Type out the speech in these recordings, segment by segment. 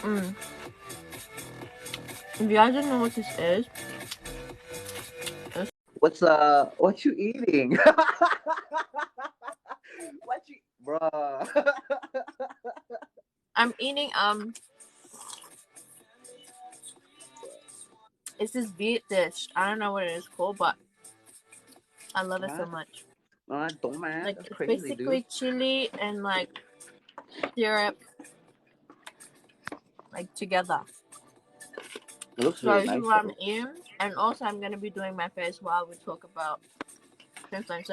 Mm. If you guys don't know what this is, What you eating? What you, bruh? I'm eating it's this beet dish. I don't know what it is called, but I love it so much. Don't mind. Like That's it's crazy, dude. basically chili and like syrup like together. It looks So really this is nice, what I'm though. eating, and also I'm gonna be doing my face while we talk about things.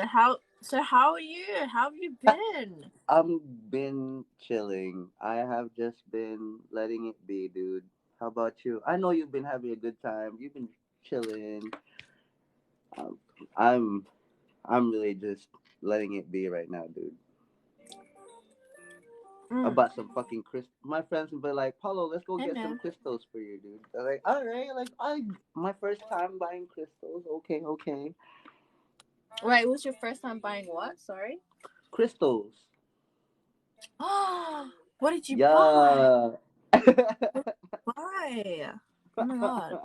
So how are you? How have you been? I've been chilling. I have just been letting it be, dude. How about you? I know you've been having a good time. You've been chilling. Um, I'm I'm really just letting it be right now, dude. I Mm. bought some fucking crystals. My friends will be like, Paulo, let's go Hey get some man. crystals for you, dude. I'm like, all right, like my first time buying crystals. Okay, okay. Right, it was your first time buying what? Sorry. Crystals. Oh, what did you buy? Yeah. What did you buy? Oh my god.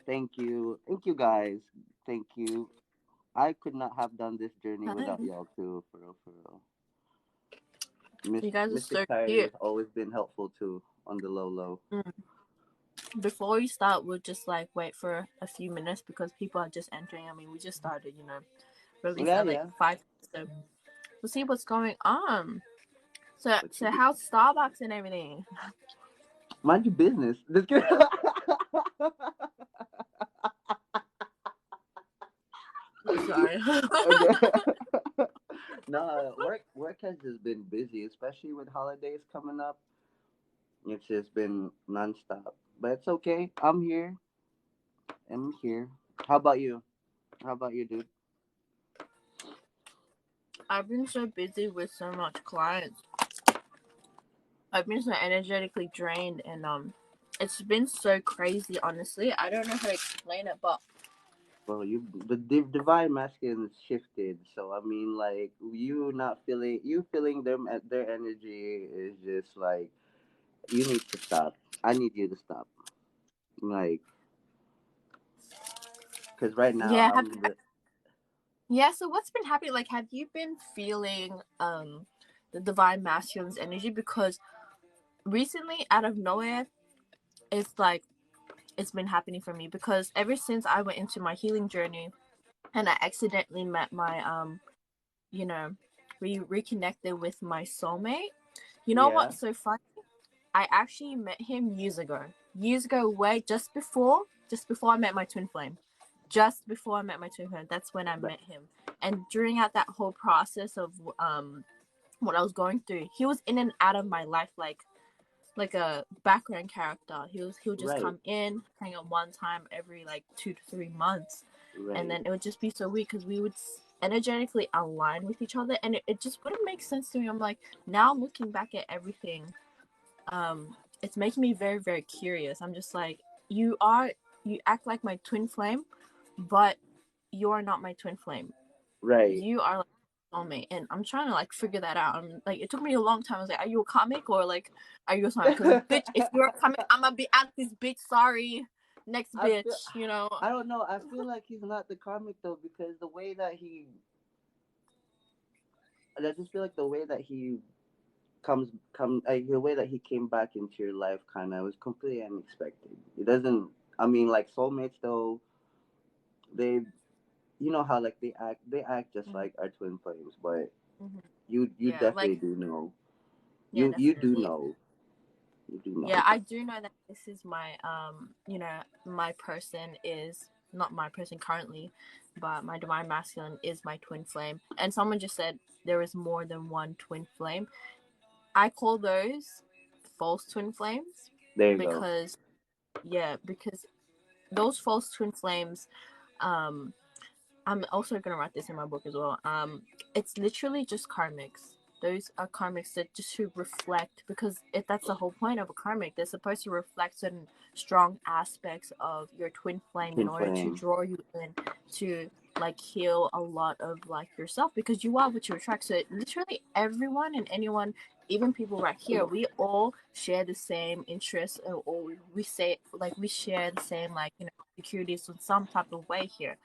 Thank you guys. Thank you. I could not have done this journey without Hi. y'all too, for real, for real. You guys are Mystic so Siren cute. has always been helpful too on the low low. Mm. Before we start, we'll just like wait for a few minutes because people are just entering. I mean, we just started, released Yeah, at like yeah. 5. So we'll see what's going on. So But so how's Starbucks and everything? mind your business. Just kidding. Sorry. No, work has just been busy, especially with holidays coming up. It's just been nonstop. But it's okay. I'm here. I'm here. How about you? How about you, dude? I've been so busy with so much clients. I've been so energetically drained, and it's been so crazy. Honestly, I don't know how to explain it, but Well, the divine masculine shifted, so I mean, like you feeling them at their energy is just like you need to stop. I need you to stop, like, because right now yeah, yeah. So what's been happening? Like, have you been feeling the divine masculine's energy? Because recently, out of nowhere, it's like it's been happening for me. Because ever since I went into my healing journey, and I accidentally met my you know, reconnected with my soulmate. You know yeah, what's so funny? I actually met him years ago. Years ago, way just before I met my twin flame. Just before I met my twin flame, that's when I but met him. And during out that whole process of what I was going through, he was in and out of my life like a background character. He would just right, come in, hang out one time every like 2 to 3 months, and right, then it would just be so weird because we would energetically align with each other, and it just wouldn't make sense to me. I'm like, now looking back at everything, it's making me very, very curious. I'm just like, you act like my twin flame, but you are not my twin flame. right. You are like soulmate, and I'm trying to like figure that out. I'm like, it took me a long time. I was like, are you a comic or like, are you a soulmate? Because bitch, if you're a comic, I'm gonna be at this bitch. Sorry, next I feel bitch. I don't know. I feel like he's not the karmic though because the way that I just feel like the way that he the way that he came back into your life kind of was completely unexpected. It doesn't. I mean, like soulmates though, they you know how like they act just Mm-hmm. like our twin flames, but Mm-hmm. you Yeah, definitely like do know. yeah, You do definitely. know. You do Yeah, know. I do know that this is my my person is not my person currently, but my divine masculine is my twin flame. And someone just said there is more than one twin flame. I call those false twin flames There you go. because because those false twin flames, um I'm also gonna write this in my book as well. It's literally just karmics. Those are karmics that just to reflect, because if that's the whole point of a karmic, they're supposed to reflect certain strong aspects of your twin flame in Twin order to flame. draw you in to like heal a lot of like yourself, because you are what you attract. So literally everyone and anyone, even people right here, we all share the same interests, or we say like we share the same like securities in some type of way here,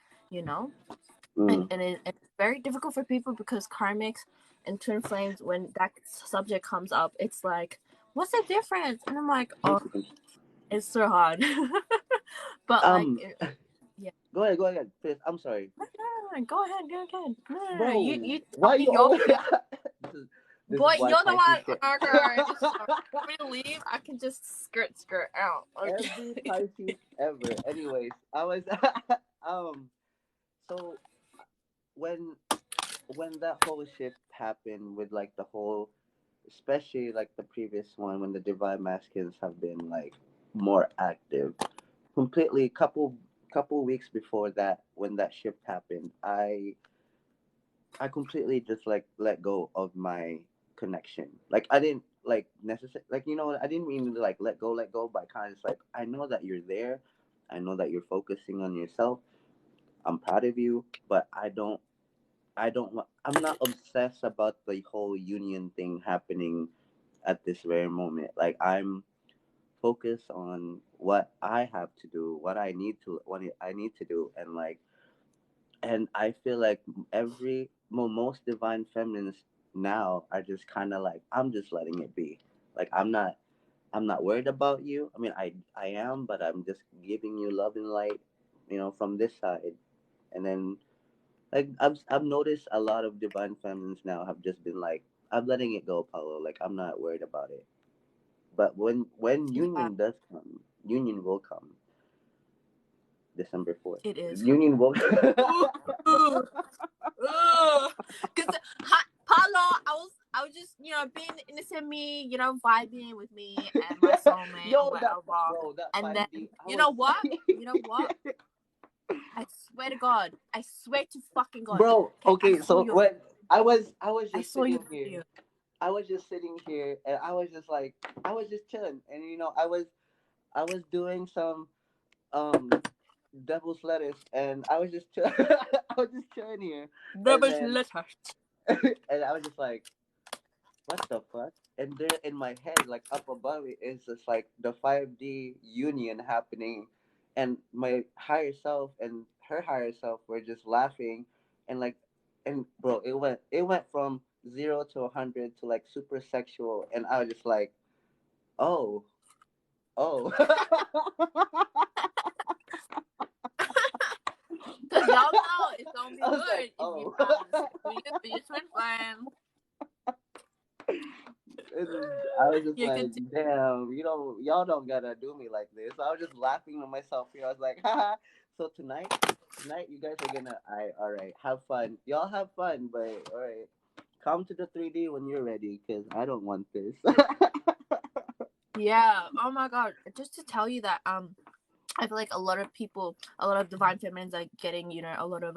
Mm. and it's very difficult for people because karmics and twin flames, when that subject comes up, it's like, what's the difference? And I'm like, oh, it's so hard. But like, Um, yeah. go ahead, please. I'm sorry, No, go ahead. No. You bro. Why talking you your always? shit. This is Boy, why you're the Pisces one. get. Okay, just for me to leave, I can just skirt out. Every Okay. Pisces ever. Anyways, I was um. So when that whole shift happened with like the whole, especially like the previous one, when the divine masculines have been like more active, completely couple weeks before that, when that shift happened, I completely just like let go of my connection. Like I didn't like necessarily, like, I didn't mean to like let go, but I kind of just like, I know that you're there, I know that you're focusing on yourself, I'm proud of you, but I'm not obsessed about the whole union thing happening at this very moment. Like I'm focused on what I have to do, what I need to do, and like, and I feel like most divine feminines now are just kind of like, I'm just letting it be. Like I'm not worried about you. I mean, I am, but I'm just giving you love and light, from this side. And then like I've noticed a lot of divine feminines now have just been like, I'm letting it go, Paolo. Like I'm not worried about it. But when Yeah, union does come, union will come. December 4th. it is. Union will. Ooh, ooh, ooh. Cause Paolo, I was just being innocent me, vibing with me and my soulmate and Yo, whatever. that And then 5D. I you was. know what? You know what? I swear to God. I swear to fucking God. Bro, Okay, I okay, saw so your when I was I just saw your sitting here. video. I was just sitting here and I was just like, I was just chilling, and I was doing some um devil's lettuce, and I was just I was just chilling here, and Rubbish then letter. and I was just like, what the fuck? And there in my head, like up above it, is just like the 5D union happening, and my higher self and her higher self were just laughing, and like, and bro, it went from 0 to 100 to like super sexual, and I was just like, oh, oh. Cause y'all know it's gonna be I was like, good if you oh. have this your twin flame. And I was just You like, can do damn, y'all don't gotta do me like this. So I was just laughing to myself here. I was like, haha. So tonight you guys are gonna, all right, have fun. Y'all have fun, but all right, come to the 3D when you're ready, cause I don't want this. yeah. Oh my God. Just to tell you that I feel like a lot of divine feminines are getting, a lot of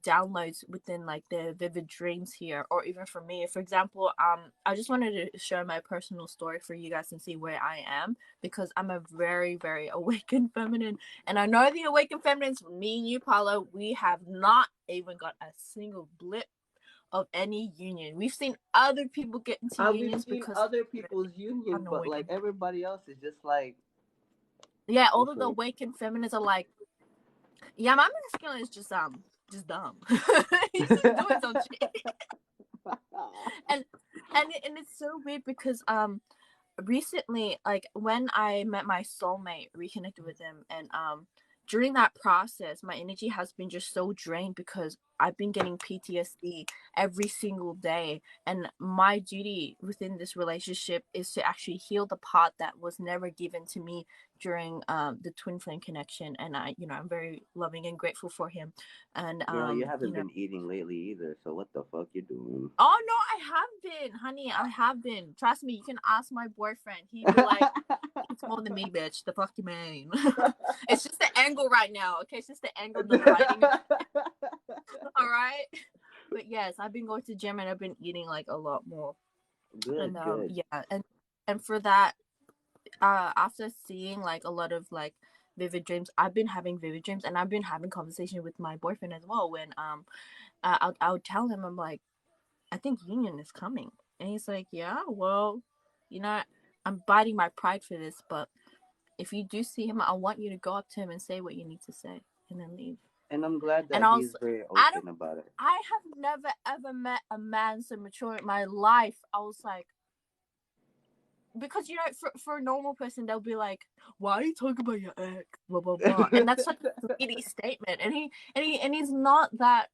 downloads within like their vivid dreams here, or even for me, for example, I just wanted to share my personal story for you guys and see where I am, because I'm a very very awakened feminine, and I know the awakened feminines, me and you, Paolo, we have not even got a single blip of any union. We've seen other people get into We've unions seen because other people's they're union, but like unawakened. everybody else is just like, Yeah, all of the okay. awakened feminists are like, yeah, my masculine is just dumb. He's just doing some shit. and and it's so weird because recently, like when I met my soulmate, reconnected with him, and during that process my energy has been just so drained because I've been getting PTSD every single day, and my duty within this relationship is to actually heal the part that was never given to me during the twin flame connection. And I'm very loving and grateful for him. And Girl, you haven't been eating lately either, so what the fuck you doing? oh no, I have been, honey. I have been. Trust me, you can ask my boyfriend. He'd be like, "It's more than me, bitch. The fuck you mean?" It's just the angle right now. Okay, it's just the angle, the lighting. All right. But yes, I've been going to gym and I've been eating like a lot more. And Good. yeah, and for that, after seeing like a lot of like vivid dreams. I've been having vivid dreams, and I've been having conversation with my boyfriend as well. When I would tell him, I'm like, I think union is coming, and he's like, yeah, well, you know, I'm biting my pride for this, but if you do see him, I want you to go up to him and say what you need to say, and then leave. And I'm glad And that he's also, very I don't, open about it. I have never ever met a man so mature in my life. I was like, because for a normal person they'll be like, why are you talking about your ex, blah blah blah, and that's such a greedy statement. And he's not that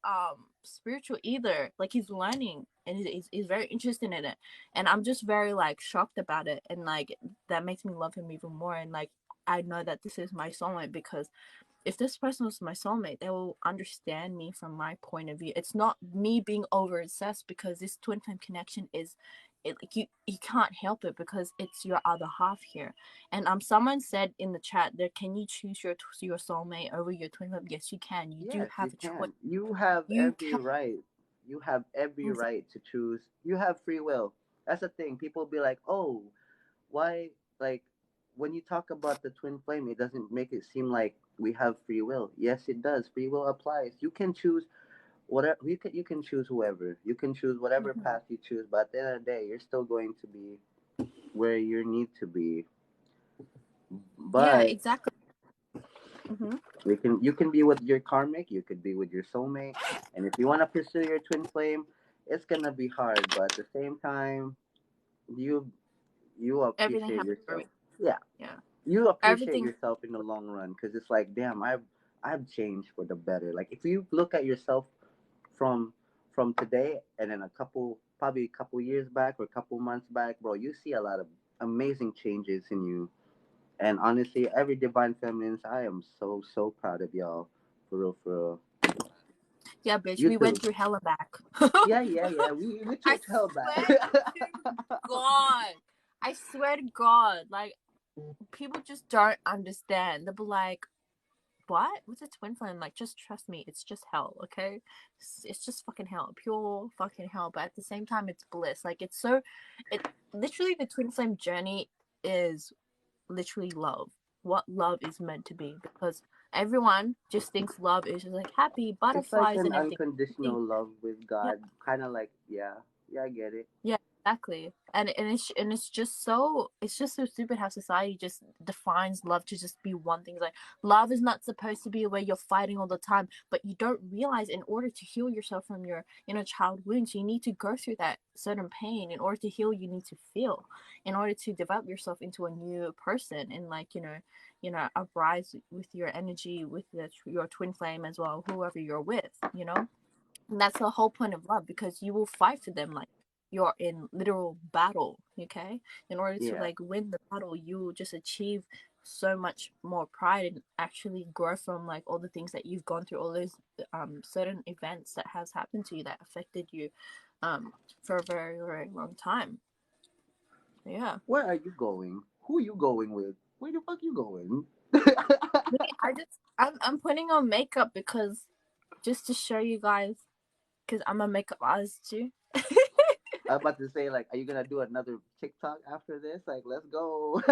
spiritual either. Like, he's learning, and he's very interested in it, and I'm just very like shocked about it, and like that makes me love him even more. And like, I know that this is my soulmate, because if this person was my soulmate, they will understand me from my point of view. It's not me being over obsessed, because this twin flame connection is, it, like, you can't help it, because it's your other half here. And someone said in the chat there, can you choose your soulmate over your twin flame? Yes, you can. You do Yes, you have a choice. can. You have You every can. right. You have every right to choose. You have free will. That's the thing. People be like, "Oh, why?" Like, when you talk about the twin flame, it doesn't make it seem like we have free will. Yes, it does. Free will applies. You can choose whatever. You can choose whoever. You can choose whatever Mm-hmm. path you choose. But at the end of the day, you're still going to be where you need to be. Yeah, But exactly. Mm-hmm. you can be with your karmic, you could be with your soulmate, and if you want to pursue your twin flame, it's gonna be hard, but at the same time, you you Everything appreciate happens for a yourself. reason. Yeah, Yeah. you appreciate Everything. yourself in the long run, because it's like, damn, I've changed for the better. Like, if you look at yourself from from today and then probably a couple years back or a couple months back, bro, you see a lot of amazing changes in you. And honestly, every divine feminines, I am so proud of y'all. For real, for real. Yeah, bitch. You We too. went through hell and back. Yeah. We I took hell back. swear to God. I swear to God. Like, people just don't understand. They'll be like, what? What's a twin flame? Like, just trust me. It's just hell, okay? It's just fucking hell. Pure fucking hell. But at the same time, it's bliss. Like, it literally, the twin flame journey is literally love. What love is meant to be. Because everyone just thinks love is just like happy, It's like butterflies, an and everything. unconditional love with Yeah. God. Kind of like, yeah. Yeah, I get it. Yeah, exactly. And it's just so stupid how society just defines love to just be one thing. Like, love is not supposed to be where you're fighting all the time, but you don't realize, in order to heal yourself from your inner child wounds, you need to go through that certain pain. In order to heal, you need to feel. In order to develop yourself into a new person, and like, uprise with your energy, with your twin flame as well, whoever you're with. And that's the whole point of love, because you will fight for them like you're in literal battle, okay? In order to Yeah. like win the battle, you will just achieve so much more pride, and actually grow from like all the things that you've gone through, all those certain events that has happened to you that affected you for a very, very long time. Yeah. Where are you going? Who you going with? Where the fuck you going? Me, I'm putting on makeup, because just to show you guys, because I'm a makeup artist too. I'm about to say, like, are you gonna do another TikTok after this? Like, let's go.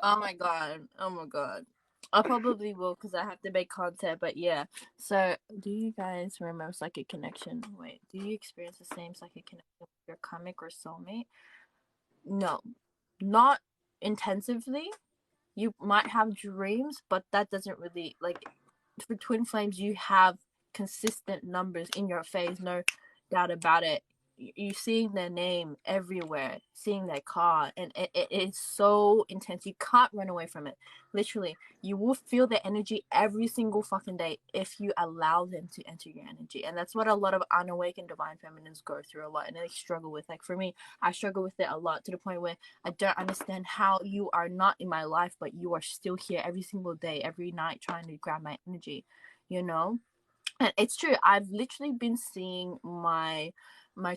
Oh my god. Oh my god. I probably will, because I have to make content, but yeah. So, do you guys remember psychic connection? Wait, do you experience the same psychic connection with your karmic or soulmate? No, not intensively. You might have dreams, but that doesn't really, like, for twin flames, you have consistent numbers in your face, no doubt about it. You seeing their name everywhere, seeing their car, and it's so intense. You can't run away from it. Literally, you will feel their energy every single fucking day if you allow them to enter your energy. And that's what a lot of unawakened divine feminines go through a lot, and they struggle with. Like, for me, I struggle with it a lot, to the point where I don't understand how you are not in my life, but you are still here every single day, every night, trying to grab my energy, you know? And it's true. I've literally been seeing my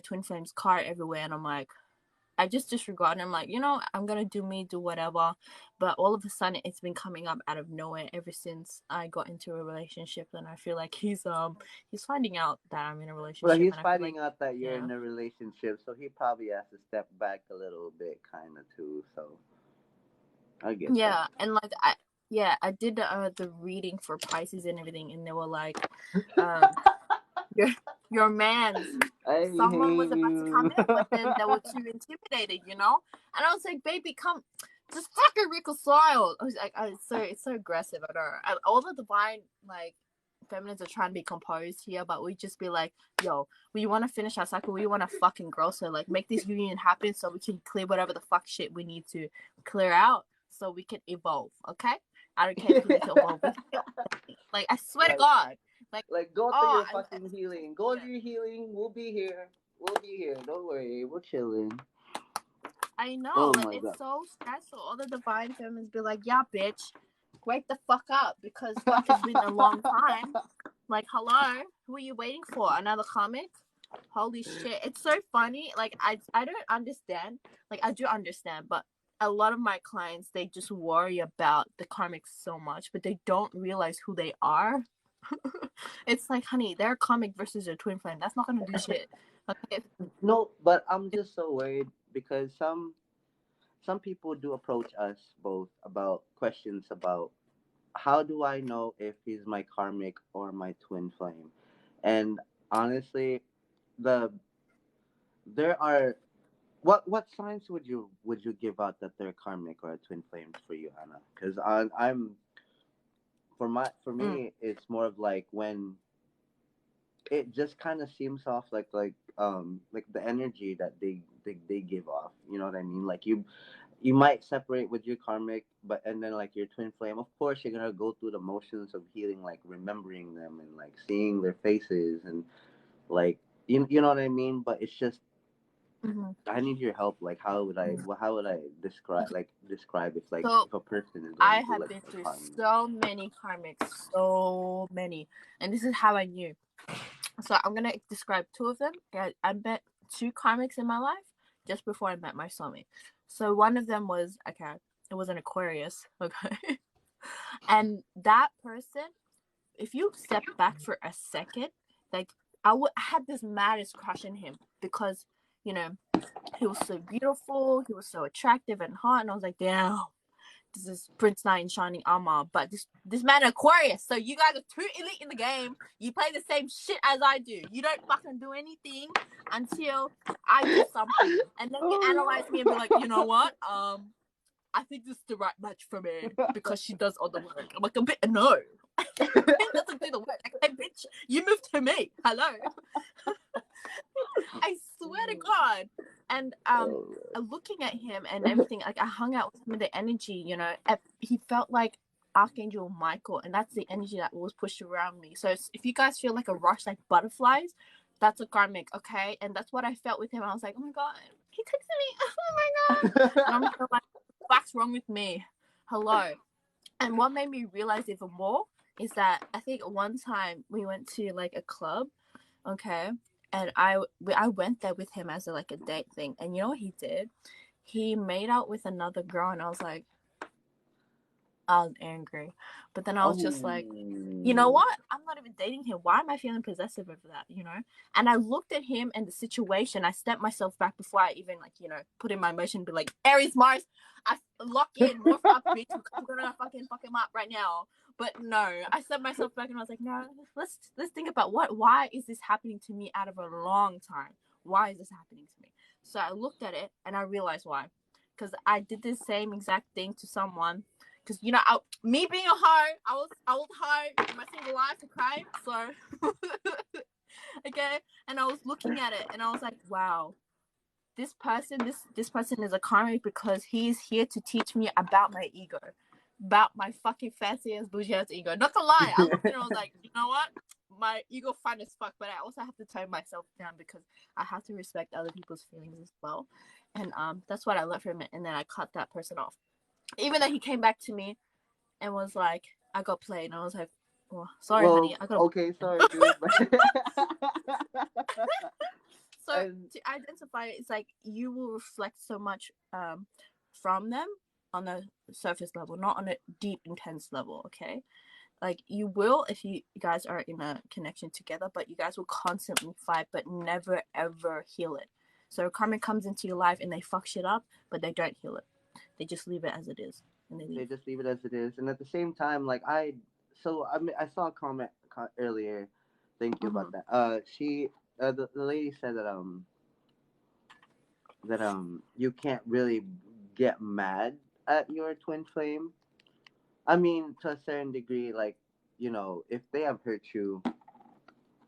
twin flames card everywhere, and I'm like, I just disregard it. I'm like, I'm gonna do me, do whatever. But all of a sudden, it's been coming up out of nowhere ever since I got into a relationship, and I feel like he's finding out that I'm in a Well, relationship, he's and I feel like, finding out that you're yeah. in a relationship, so he probably has to step back a little bit, kind of too. So I get that. Yeah, and like, Yeah, I did the reading for Pisces and everything, and they were like, um, your your man's I someone hate was about to come in, you. but then they were too intimidated, you know. And I was like, baby, come, just fucking reconcile. I was like, it's so aggressive. I know. And all the divine like feminines are trying to be composed here, but we just be like, yo, we want to finish our cycle. We want to fucking grow. So like, make this union happen so we can clear whatever the fuck shit we need to clear out, so we can evolve. Okay. I don't care if you need to evolve with me. Like, I swear to God. Like, go through Oh, your fucking healing. Go through your healing. We'll be here. We'll be here. Don't worry. We're chilling. I know, Oh like my it's god. so stressful. All the divine feminines be like, "Yeah, bitch, wake the fuck up," because fuck, it's been a long time. Like, hello, who are you waiting for? Another comic? Holy shit! It's so funny. Like, I don't understand. Like, I do understand, but a lot of my clients, they just worry about the karmic so much, but they don't realize who they are. It's like, honey, they're a comic versus a twin flame. That's not gonna do shit. Okay. No, but I'm just so worried because some people do approach us both about questions about how do I know if he's my karmic or my twin flame? And honestly, the there are what signs would you give out that they're karmic or a twin flame for you, Anna? Because I'm for Mm. me it's more of like when it just kind of seems off like the energy that they give off. You know what I mean? Like you might separate with your karmic, but and then like your twin flame, of course you're gonna go through the motions of healing, like remembering them and like seeing their faces and like you know what I mean. But it's just Mhm. I need your help. Like how would I describe So if a person is I going through have like been a through karmic? so many karmics, so many, and this is how I knew. So I'm gonna describe two of them. I met two karmics in my life just before I met my soulmate. So one of them was okay. It was an Aquarius, okay, and that person, if you step back for a second, like I had this maddest crush in him because you know he was so beautiful, he was so attractive and hot, and I was like, damn, this is Prince Knight in shining armor, but this man Aquarius. So you guys are too elite in the game. You play the same shit as I do. You don't fucking do anything until I do something, and then you analyze me and be like, you know what? I think this is the right match for me because she does all the work. I'm like, a bit no. He doesn't do the work. Okay, bitch, you moved to me. Hello. I swear to God. And Oh, looking at him and everything, like I hung out with him, the energy, you know, he felt like Archangel Michael, and that's the energy that was pushed around me. So if you guys feel like a rush, like butterflies, that's a karmic, okay? And that's what I felt with him. I was like, oh my God, he texted me. Oh my God. And I'm still like, what's wrong with me? Hello. And what made me realize even more is that I think one time we went to like a club, okay, and I went there with him as like a date thing, and you know what he did? He made out with another girl, and I was angry, but then I was just like, you know oh. what? I'm not even dating him. Why am I feeling possessive over that? You know? And I looked at him and the situation. I stepped myself back before I even like, you know, put in my emotion and be like, Aries Mars, I lock in, morph up, bitch. I'm gonna fucking fuck him up right now. But no, I stepped myself back and I was like, no, let's think about why is this happening to me out of a long time? Why is this happening to me? So I looked at it and I realized why. Because I did the same exact thing to someone because you know, me being a hoe, I was hoe in my single life, okay? So okay, and I was looking at it, and I was like, wow, this person is a karmic because he's here to teach me about my ego, about my fucking fancy ass bougie ass ego. Not gonna lie, I looked at it, and I was like, you know what? My ego fine as fuck, but I also have to tone myself down because I have to respect other people's feelings as well, and that's what I learned from it, and then I cut that person off. Even though he came back to me and was like, I got played. And I was like, oh, sorry, honey. Well, I got okay, sorry, dude. So and to identify it, it's like you will reflect so much from them on a surface level, not on a deep, intense level, okay? Like you will if you guys are in a connection together, but you guys will constantly fight, but never ever heal it. So karma comes into your life and they fuck shit up, but they don't heal it. They just leave it as it is. and they They leave. just leave it as it is, and at the same time, like I mean, I saw a comment earlier. Thank you Mm-hmm. about that. The lady said that you can't really get mad at your twin flame. I mean, to a certain degree, like, if they have hurt you,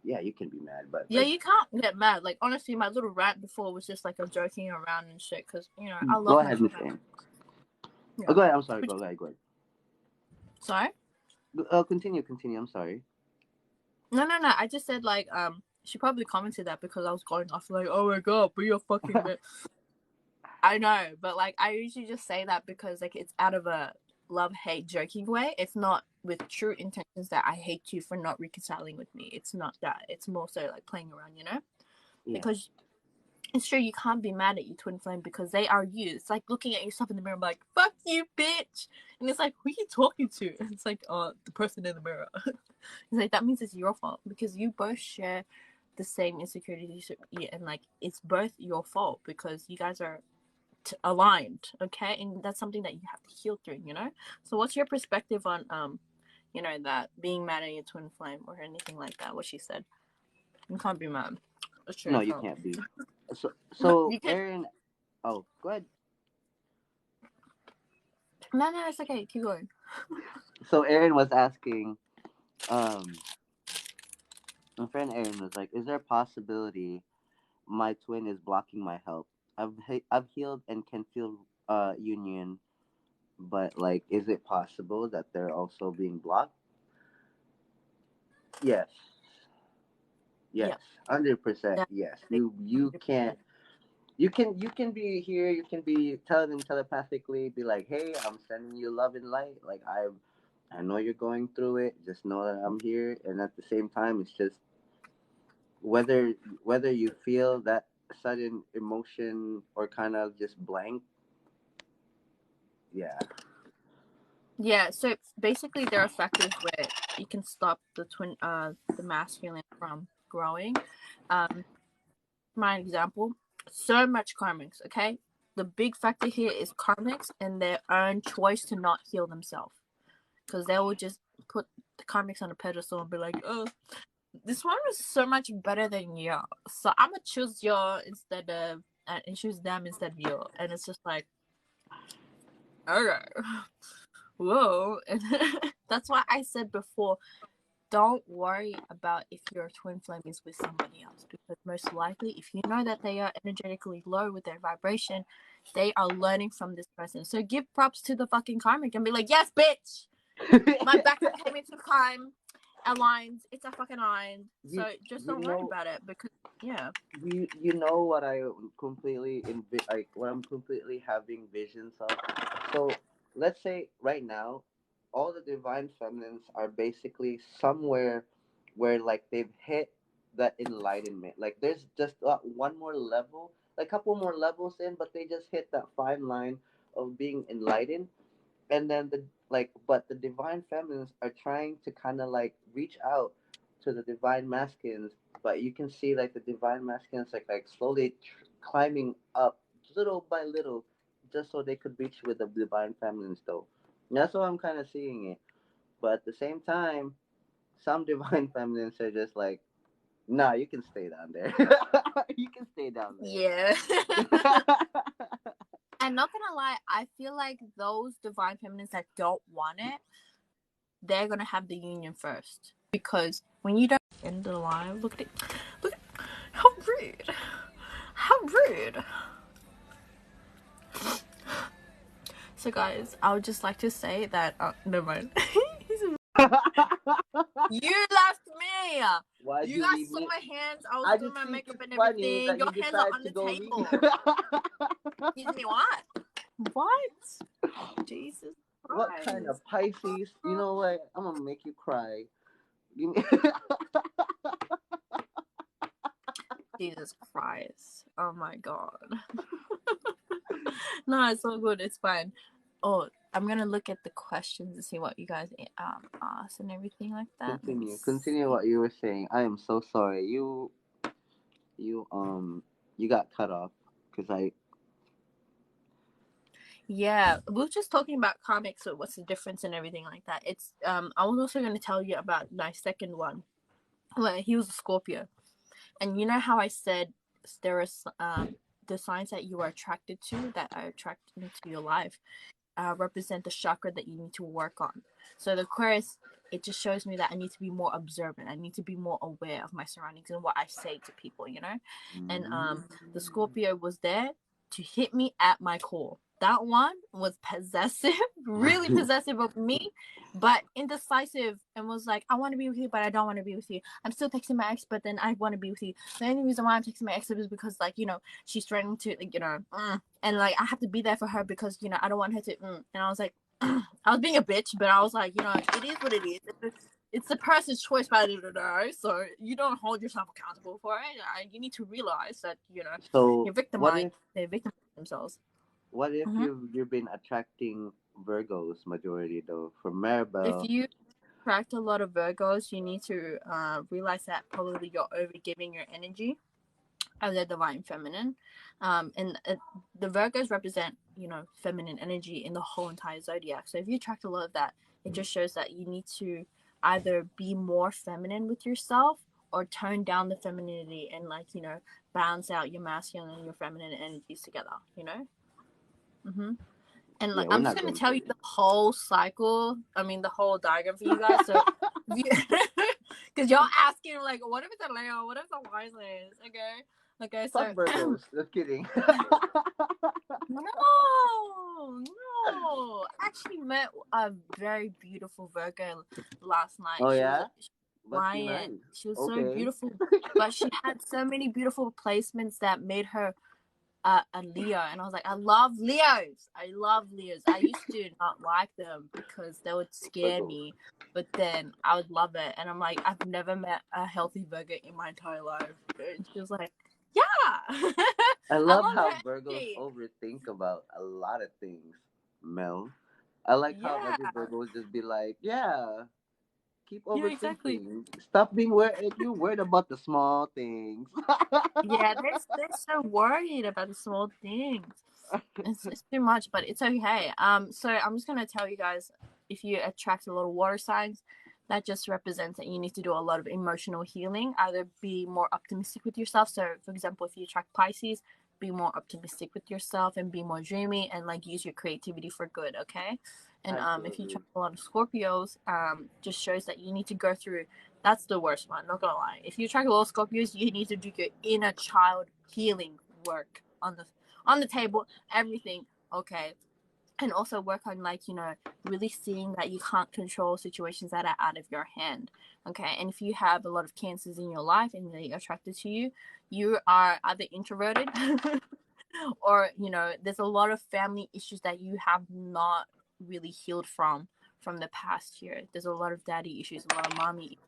yeah, you can be mad, but Yeah, like, you can't get mad. Like, honestly, my little rant before was just like a joking around and shit. Because I go love my ahead, twin Miss flame. Anne. Oh, Yeah. go ahead. I'm sorry. Which, Go ahead. Go ahead. sorry. Continue. Continue. I'm sorry. No, no, no. I just said like she probably commented that because I was going off like, oh my god, be a fucking bitch. I know, but like I usually just say that because like it's out of a love-hate joking way. It's not with true intentions that I hate you for not reconciling with me. It's not that. It's more so like playing around, Yeah. Because it's true you can't be mad at your twin flame because they are you. It's like looking at yourself in the mirror and like, fuck you, bitch. And it's like, who are you talking to? And it's like, the person in the mirror. It's like, that means it's your fault because you both share the same insecurities and like it's both your fault because you guys are aligned, okay? And that's something that you have to heal through, So what's your perspective on that being mad at your twin flame or anything like that? What she said. You can't be mad. It's true, No, you you can't. can't be. So You can. Aaron. Oh, go ahead. No, it's okay. Keep going. So Aaron was asking, um, my friend Aaron was like, "Is there a possibility my twin is blocking my help? I've healed and can feel union, but like, is it possible that they're also being blocked?" Yes, yes, Yep. 100%. That's Yes, like you can't. 100%. You can be here. You can be telling them telepathically, be like, "Hey, I'm sending you love and light. Like I know you're going through it. Just know that I'm here." And at the same time, it's just whether whether you feel that sudden emotion or kind of just blank. Yeah. Yeah, so basically there are factors where you can stop the masculine from growing. My example, so much karmics, okay? The big factor here is karmics and their own choice to not heal themselves. Because they will just put the karmics on a pedestal and be like, oh, this one was so much better than you. So I'm gonna choose you instead of and choose them instead of you. And it's just like, okay. Whoa. And that's why I said before, don't worry about if your twin flame is with somebody else because most likely if you know that they are energetically low with their vibration, they are learning from this person. So give props to the fucking karmic and be like, yes, bitch, my backup came into time, aligned, it's a fucking line. you So just you don't worry know about it because yeah. you know what I completely like what I'm completely having visions of. So let's say right now, all the divine feminines are basically somewhere where like they've hit that enlightenment. Like there's just one more level, like a couple more levels in, but they just hit that fine line of being enlightened. And then but the divine feminines are trying to kind of like reach out to the divine masculines, but you can see like the divine masculines like slowly climbing up little by little just so they could reach with the divine feminines though. And that's how I'm kind of seeing it, but at the same time some divine feminines are just like, nah, you can stay down there. You can stay down Yeah. there. And not gonna lie, I feel like those divine feminines that don't want it, they're gonna have the union first. Because when you don't end the line, look at how rude. How rude. So guys, I would just like to say that never mind. You left me. Why'd You you guys leave saw me? my hands. I was I doing just my think makeup it's and funny everything. that Your you hands are decide on to the go leave. table. Excuse me, what? What? Jesus What kind Christ. of Pisces? You know what? I'm gonna make you cry. Jesus Christ. Oh my god. No, it's all good. It's fine. Oh, I'm gonna look at the questions and see what you guys asked and everything like that. Let me Continue see. what you were saying. I am so sorry. You you got cut off because I. Yeah, we were just talking about comics, so what's the difference and everything like that. It's I was also going to tell you about my second one, where he was a Scorpio, and you know how I said there is the signs that you are attracted to that are attracted into your life represent the chakra that you need to work on. So the Aquarius, it just shows me that I need to be more observant. I need to be more aware of my surroundings and what I say to people, you know. And the Scorpio was there to hit me at my core. That one was possessive, really possessive of me, but indecisive, and was like, I want to be with you, but I don't want to be with you. I'm still texting my ex, but then I want to be with you. The only reason why I'm texting my ex is because, like, you know, she's threatening to, like, you know, and like I have to be there for her because, you know, I don't want her to. And I was like, I was being a bitch, but I was like, you know, it is what it is. It's the person's choice, but I don't know. So you don't hold yourself accountable for it. You need to realize that, you know, So you're victimized. They victimize themselves. what if Mm-hmm. you've been attracting Virgos majority though from If Maribel? you attract a lot of Virgos, you need to realize that probably you're overgiving your energy of the divine feminine, and the Virgos represent, you know, feminine energy in the whole entire zodiac. So if you attract a lot of that, it just shows that you need to either be more feminine with yourself or tone down the femininity and, like, you know, balance out your masculine and your feminine energies together, you know. Mm-hmm. And like Yeah, we're I'm just not gonna going tell you crazy. the whole cycle. I mean, the whole diagram for you guys. So, because y'all asking like, what if it's a Leo? What if it's a Wise is? Okay, okay. Fuck So, Virgos. Just kidding. no, no. I actually met a very beautiful Virgo last night. Oh She was yeah, must be Hawaiian. nice. She was so Okay. beautiful, but she had so many beautiful placements that made her a Leo, and I was like, I love Leos. I love Leos. I used to not like them because they would scare Virgos. me, but then I would love it. And I'm like, I've never met a healthy Virgo in my entire life. And she was like, yeah, I I love love how her Virgos energy. overthink about a lot of things, Mel. I like how Yeah, every Virgo just be like, yeah, keep yeah, exactly. overthinking. Stop being worried. You're worried about the small things. Yeah, they're so worried about the small things. It's too much, but it's okay. So I'm just gonna tell you guys, if you attract a lot of water signs, that just represents that you need to do a lot of emotional healing. Either be more optimistic with yourself. So, for example, if you attract Pisces, be more optimistic with yourself and be more dreamy and like use your creativity for good. Okay. And if you Absolutely. attract a lot of Scorpios, just shows that you need to go through. That's the worst one. Not gonna lie. If you attract a lot of Scorpios, you need to do your inner child healing work on the table, everything. Okay. And also work on, like, you know, really seeing that you can't control situations that are out of your hand. Okay. And if you have a lot of cancers in your life and they're attracted to you, you are either introverted or, you know, there's a lot of family issues that you have not really healed from the past year. There's a lot of daddy issues, a lot of mommy,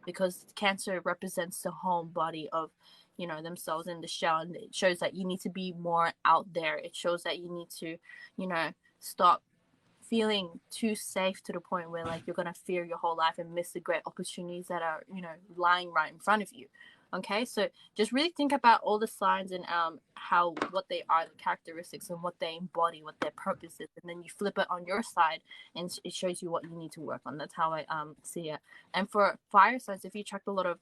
because cancer represents the whole body of, you know, themselves in the shell, and it shows that you need to be more out there. It shows that you need to, you know, stop feeling too safe to the point where, like, you're gonna fear your whole life and miss the great opportunities that are, you know, lying right in front of you. Okay, so just really think about all the signs and how, what they are, the characteristics, and what they embody, what their purpose is, and then you flip it on your side and it shows you what you need to work on. That's how I see it. And for fire signs, if you attract a lot of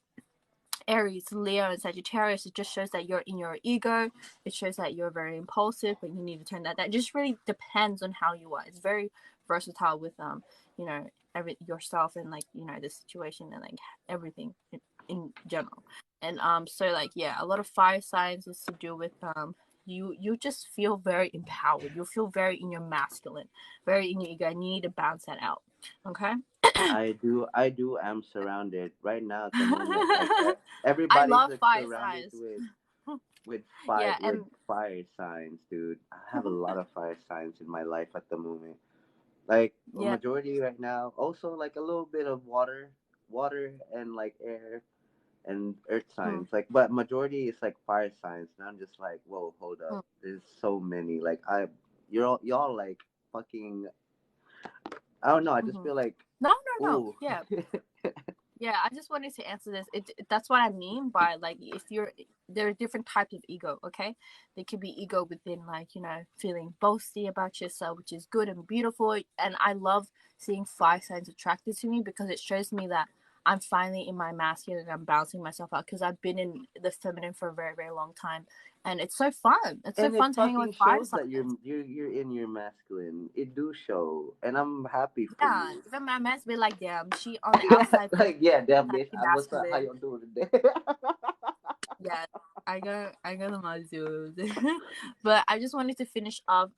Aries, Leo, and Sagittarius, it just shows that you're in your ego. It shows that you're very impulsive, but you need to turn that. That just really depends on how you are. It's very versatile with you know, yourself and, like, you know, the situation and like everything in general. And so, like, yeah, a lot of fire signs is to do with you just feel very empowered. You feel very in your masculine, very in your ego, and you need to balance that out. Okay. I do. I'm surrounded right now at the moment. Like I everybody's love like fire surrounded signs. with Yeah, with and fire signs, dude. I have a lot of fire signs in my life at the moment. Like a yeah. majority right now. Also, like a little bit of water and like air and earth Mm, signs. Like, but majority is like fire signs. And I'm just like, whoa, hold mm, up. There's so many. Like y'all like fucking. I don't know. I just mhm. feel like, No, no, no. ooh. Yeah. Yeah, I just wanted to answer this. That's what I mean by like if you're there are different types of ego, okay? There could be ego within like, feeling boasty about yourself, which is good and beautiful. And I love seeing fire signs attracted to me because it shows me that I'm finally in my masculine and I'm balancing myself out because I've been in the feminine for a very, very long time. And it's so fun. It's so And it fun to hang out fucking with fire shows that signs. you're in your masculine. It do show, and I'm happy for Yeah, you. even my mans be like, damn, she on the outside feeling Like, yeah, damn bitch. What's up? How masculine. you doing today? Yeah, I got the modules. But I just wanted to finish off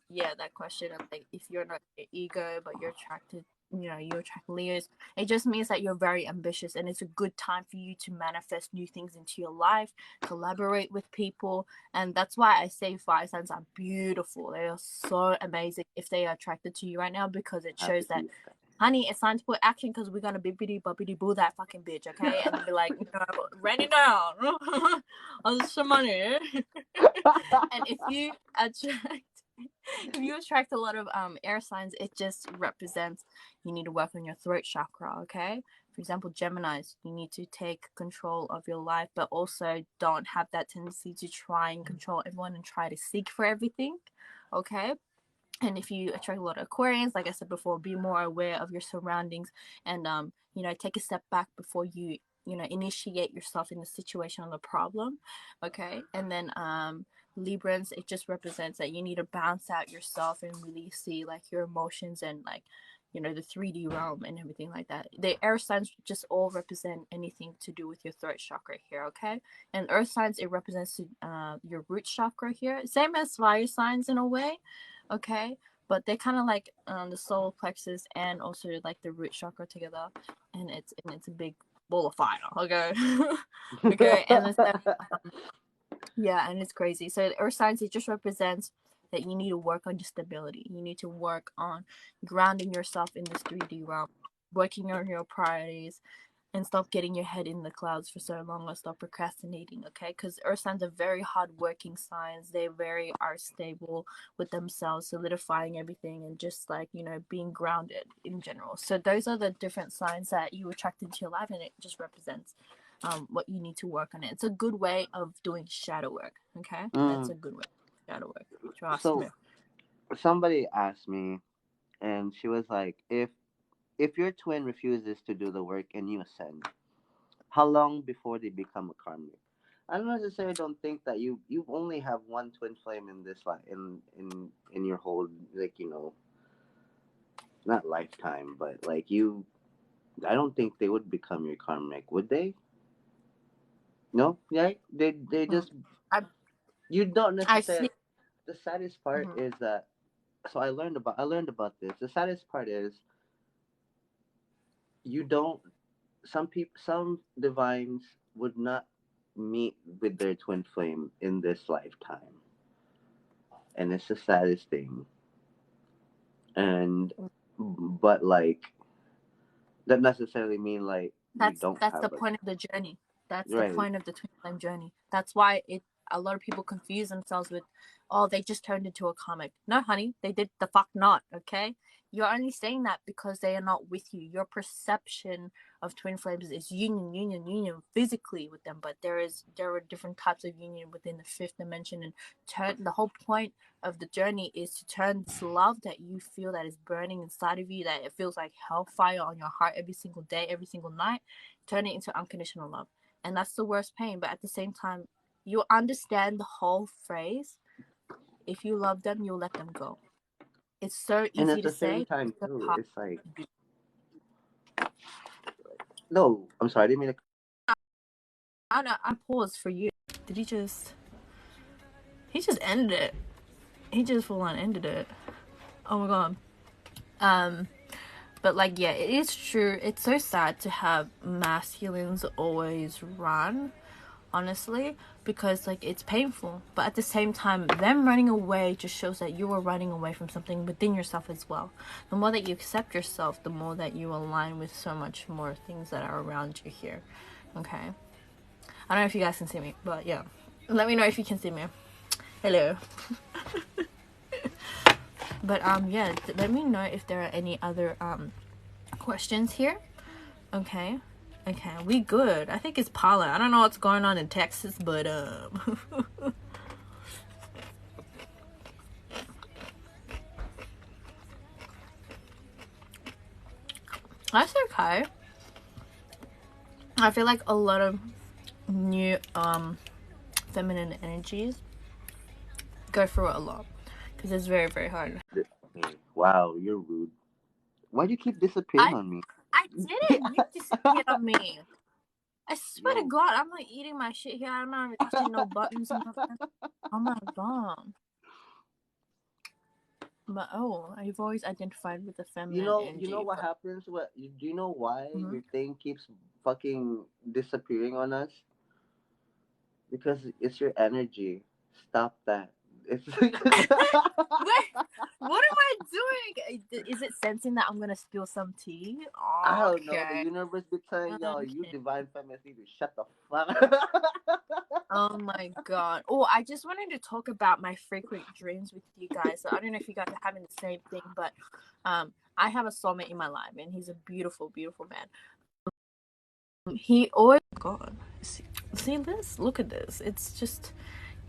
yeah, that question of like if you're not ego but you're attracted, you attract Leos, it just means that you're very ambitious and it's a good time for you to manifest new things into your life, collaborate with people, and that's why I say fire signs are beautiful. They are so amazing if they are attracted to you right now because it Happy shows to that hear honey, it's time to put action because we're gonna bippity boppity boo that fucking bitch, okay? And be like, run it down. I'll some money. And that. if you attract a lot of air signs, it just represents you need to work on your throat chakra, okay? For example, Geminis, you need to take control of your life, but also don't have that tendency to try and control everyone and try to seek for everything, okay? And if you attract a lot of Aquarians, like I said before, be more aware of your surroundings and take a step back before you initiate yourself in the situation or the problem, okay? And then Librans, it just represents that you need to balance out yourself and really see like your emotions and like the 3D realm and everything like that. The air signs just all represent anything to do with your throat chakra here, okay? And earth signs, it represents your root chakra here, same as fire signs in a way, okay? But they're kind of like the solar plexus and also like the root chakra together, and it's a big ball of fire, okay? Okay, and it's yeah, and it's crazy. So the earth signs, it just represents that you need to work on your stability. You need to work on grounding yourself in this 3D realm, working on your priorities, and stop getting your head in the clouds for so long or stop procrastinating, okay? Because earth signs are very hardworking signs. They very are stable with themselves, solidifying everything and just like being grounded in general. So those are the different signs that you attract into your life, and it just represents what you need to work on. It it's a good way of doing shadow work, okay? That's Mm, a good way of shadow work, trust me. so somebody asked me, and she was like, if your twin refuses to do the work and you ascend, how long before they become a karmic? I don't necessarily don't think that you only have one twin flame in this life in your whole, like, not lifetime, but like you. I don't think they would become your karmic, would they? No, yeah, they Mm. just, I you don't I necessarily. see. The saddest part Mm-hmm. is that, so I learned about this. The saddest part is you don't. Some divines would not meet with their twin flame in this lifetime, and it's the saddest thing. And but like that necessarily mean like you don't That's have the point of the journey. That's the right. point of the twin flame journey. That's why it a lot of people confuse themselves with, oh, they just turned into a comic. No, honey, they did the fuck not. Okay, you're only saying that because they are not with you. Your perception of twin flames is union physically with them, but there are different types of union within the fifth dimension, and the whole point of the journey is to turn this love that you feel that is burning inside of you, that it feels like hellfire on your heart every single day, every single night, turn it into unconditional love. And that's the worst pain. But at the same time, you understand the whole phrase. If you love them, you'll let them go. It's so And easy at to the same say. time It's so too, hard it's like, to do. no, I'm sorry, I didn't mean to. I know. I paused for you. Did he just? He just ended it. He just full on ended it. Oh my god. Um, but like yeah, it is true. It's so sad to have masculines always run, honestly, because like it's painful. But at the same time, them running away just shows that you are running away from something within yourself as well. The more that you accept yourself, the more that you align with so much more things that are around you here. Okay. I don't know if you guys can see me, but yeah. Let me know if you can see me. Hello. But yeah, let me know if there are any other questions here. Okay. Okay, we good. I think it's Paolo. I don't know what's going on in Texas, but that's okay. I feel like a lot of new feminine energies go through it a lot because it's very, very hard. Wow, you're rude. Why do you keep disappearing on me? I didn't. You disappeared on me. I swear to No. God, I'm like eating my shit here. I'm not even touching no buttons and nothing. Oh my God. But you've always identified with the feminine energy. You know what happens? Do you know why Mhm. your thing keeps fucking disappearing on us? Because it's your energy. Stop that. It's Wait, what am I doing? Is it sensing that I'm gonna spill some tea? I don't know. The Okay. universe be telling y'all, you Okay. divine feminine, need to shut the fuck. Oh my God. Oh, I just wanted to talk about my frequent dreams with you guys. So I don't know if you guys are having the same thing, but I have a soulmate in my life, and he's a beautiful, beautiful man. He always God. See this? Look at this. It's just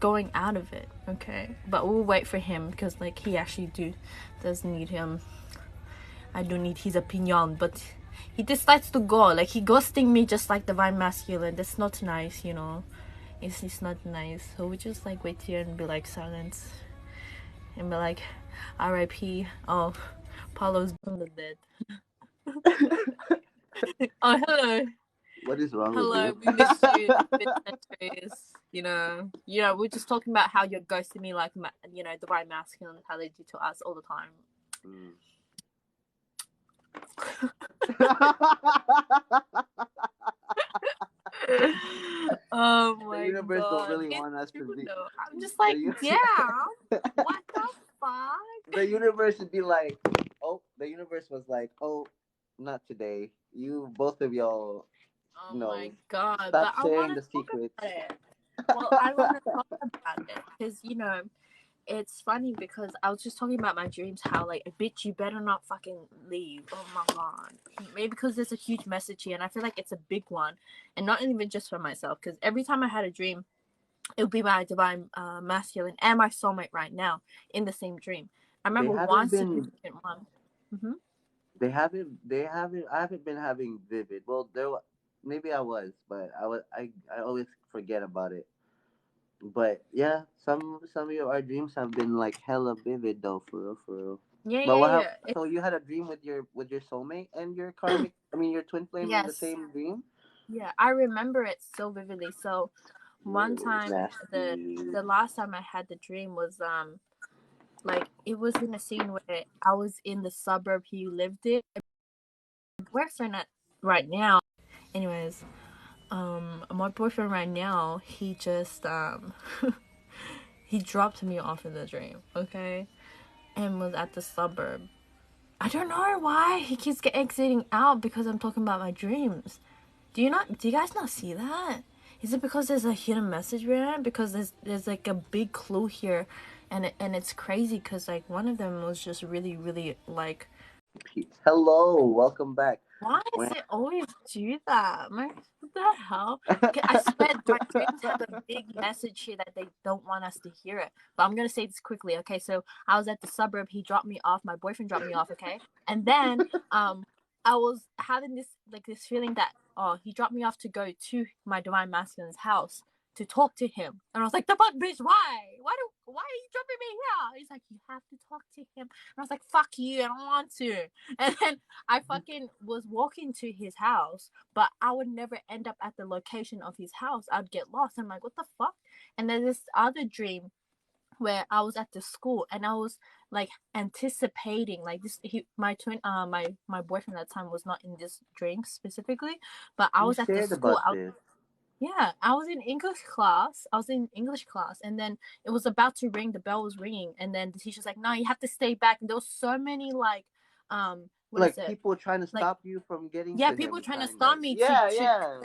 going out of it, okay? But we'll wait for him because like he actually does need him. I do need his opinion, but he decides to go. Like he ghosting me just like divine masculine. That's not nice, you know. It's not nice. So we just like wait here and be like silence and be like R.I.P. Oh, Paolo's on the bed. Oh hello. What is wrong with Hello, you? we missed you. Centuries. You know, we're just talking about how you're ghosting me like, divine masculine, how they do to us all the time. Mm. Oh The my universe don't God. really It's want us to true be. though. I'm just like, yeah. What the fuck? The universe would be like, oh, the universe was like, oh, not today. You both of y'all, Oh you know, my God. stop But I want sharing to the talk secrets. about it. Well, I want to talk about it because, it's funny because I was just talking about my dreams, how like, bitch, you better not fucking leave. Oh my God. Maybe because there's a huge message here and I feel like it's a big one, and not even just for myself, because every time I had a dream, it would be my divine masculine and my soulmate right now in the same dream. I They remember haven't one been. significant one. Mm-hmm. They haven't. They haven't. I haven't been having vivid. Well, maybe I was, but I was. I always forget about it. But yeah, some of our dreams have been like hella vivid though, for real, for real. Yeah, But yeah, what? yeah. So you had a dream with your soulmate and your karmic. I mean, your twin flame in the Yes. same dream. Yeah, I remember it so vividly. So one Ew, time, nasty. the last time I had the dream was like it was in a scene where I was in the suburb he lived in. My boyfriend right now, anyways, my boyfriend right now, he just he dropped me off in the dream, okay, and was at the suburb. I don't know why he keeps exiting out because I'm talking about my dreams. Do you guys not see that? Is it because there's a hidden message behind it? Because there's like a big clue here, and it's crazy because like one of them was just really, really like, Hello, welcome back. why does it always do that? What the hell? I swear my dreams have a big message here that they don't want us to hear it. But I'm gonna say this quickly, okay? So I was at the suburb. He dropped me off. My boyfriend dropped me off, okay? And then I was having this feeling that he dropped me off to go to my divine masculine's house to talk to him. And I was like, the fuck, bitch, why are you dropping me here? He's like, you have to talk to him. And I was like, fuck you, I don't want to. And then I fucking was walking to his house, but I would never end up at the location of his house. I'd get lost. I'm like, what the fuck? And then this other dream where I was at the school and I was like anticipating like this. My boyfriend at the time was not in this dream specifically, but I You was at the shared school. about this. Yeah, I was in English class. And then it was about to ring. The bell was ringing, and then the teacher's like, "No, you have to stay back." And there was so many like, what is Like it? people trying to Like, stop you from getting yeah, to people him, trying to kind stop of. me Yeah, to. yeah.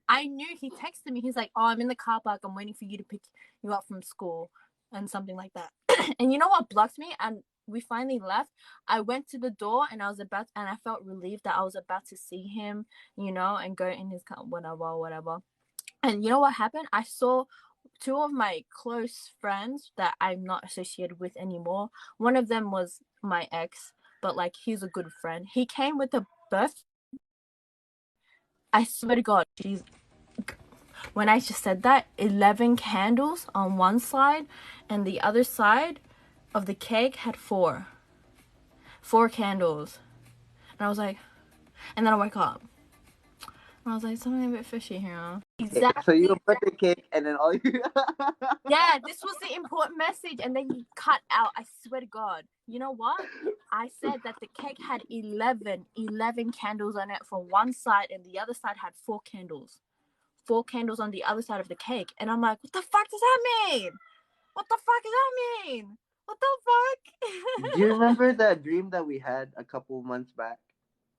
I knew he texted me. He's like, "Oh, I'm in the car park. I'm waiting for you to pick you up from school," and something like that. And you know what blocked me? And we finally left, I went to the door and I felt relieved that I was about to see him, and go in his car, whatever. And you know what happened? I saw two of my close friends that I'm not associated with anymore. One of them was my ex, but like he's a good friend. He came with a birth. I swear to God, when I just said that, 11 candles on one side, and the other side of the cake had four candles. And I was like, and then I woke up. And I was like, something a bit fishy here. Exactly. So you put the cake and then all you. Yeah, this was the important message, and then you cut out. I swear to God. You know what? I said that the cake had 11 candles on it from one side, and the other side had 4 candles. 4 candles on the other side of the cake. And I'm like, what the fuck does that mean? What the fuck does that mean? What the fuck? Do you remember that dream that we had a couple months back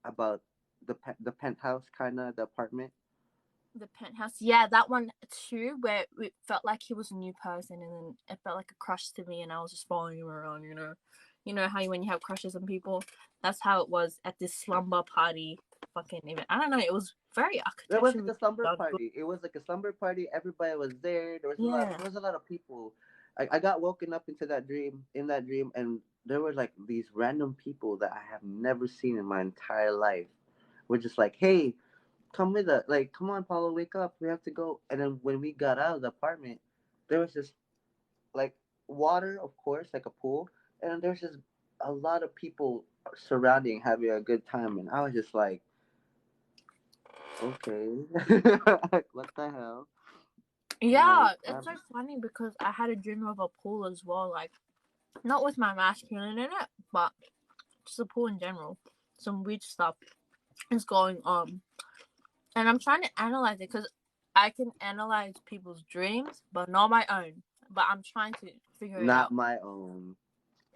about the penthouse, kind of the apartment? The penthouse. Yeah, that one too, where it felt like he was a new person, and then it felt like a crush to me, and I was just following him around, You know how when you have crushes on people? That's how it was at this slumber party fucking event. I don't know, it was very It was like architecturally a slumber done good. party. It was like a slumber party. Everybody was there. There was a lot. Yeah. There was a lot of people. I got woken up into that dream. In that dream, and there were like these random people that I have never seen in my entire life. We're just like, hey, come with us. Like, come on, Paolo, wake up. We have to go. And then when we got out of the apartment, there was just like water, of course, like a pool, and there's just a lot of people surrounding, having a good time. And I was just like, okay, what the hell? Yeah, Like, it's so funny because I had a dream of a pool as well, like not with my masculine in it, but just a pool in general. Some weird stuff is going on. And I'm trying to analyze it because I can analyze people's dreams, but not my own. But I'm trying to figure it not out. my own.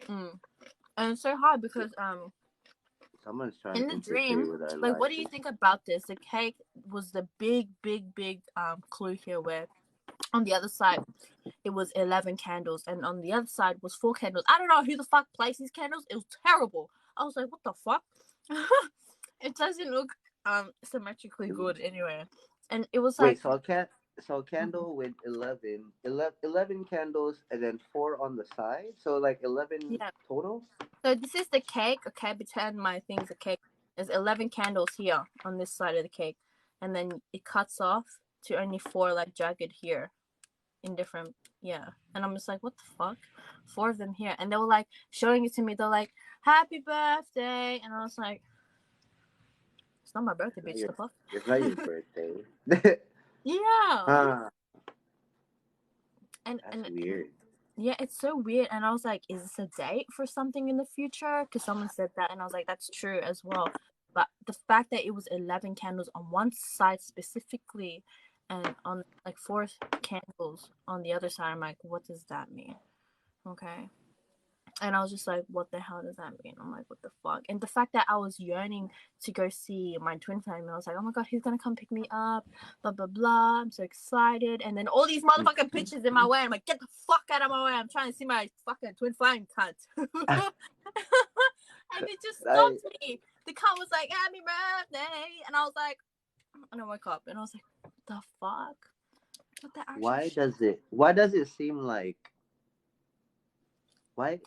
And it's so hard because Someone's trying in to the interfere dream, with our like, what lives. do you think about this? The cake was the big clue here, where on the other side it was 11 candles, and on the other side was 4 candles. I don't know who the fuck placed these candles. It was terrible. I was like, what the fuck? It doesn't look symmetrically good anyway. And it was Wait, like, so a candle with 11 candles and then 4 on the side, so like 11 yeah. total. So this is the cake. Okay, pretend my thing's a cake. There's 11 candles here on this side of the cake, and then it cuts off to only 4 like jagged here in different. Yeah. And I'm just like, what the fuck? 4 of them here, and they were like showing it to me. They're like, happy birthday, and I was like, it's not my birthday, bitch. The fuck? It's not your birthday. Yeah. Huh. And That's weird. yeah, it's so weird. And I was like, is this a date for something in the future? Because someone said that, and I was like, that's true as well. But the fact that it was 11 candles on one side specifically, and on like 4 candles on the other side, I'm like, what does that mean? Okay. And I was just like, what the hell does that mean? I'm like, what the fuck? And the fact that I was yearning to go see my twin flame, I was like, oh my god, he's gonna come pick me up, blah blah blah. I'm so excited. And then all these motherfucking bitches in my way. I'm like, get the fuck out of my way. I'm trying to see my fucking twin flame cunt. And it just stopped me. The cunt was like, happy birthday. And I was like, and I woke up and I was like, what the fuck? What the actual Why does it seem like why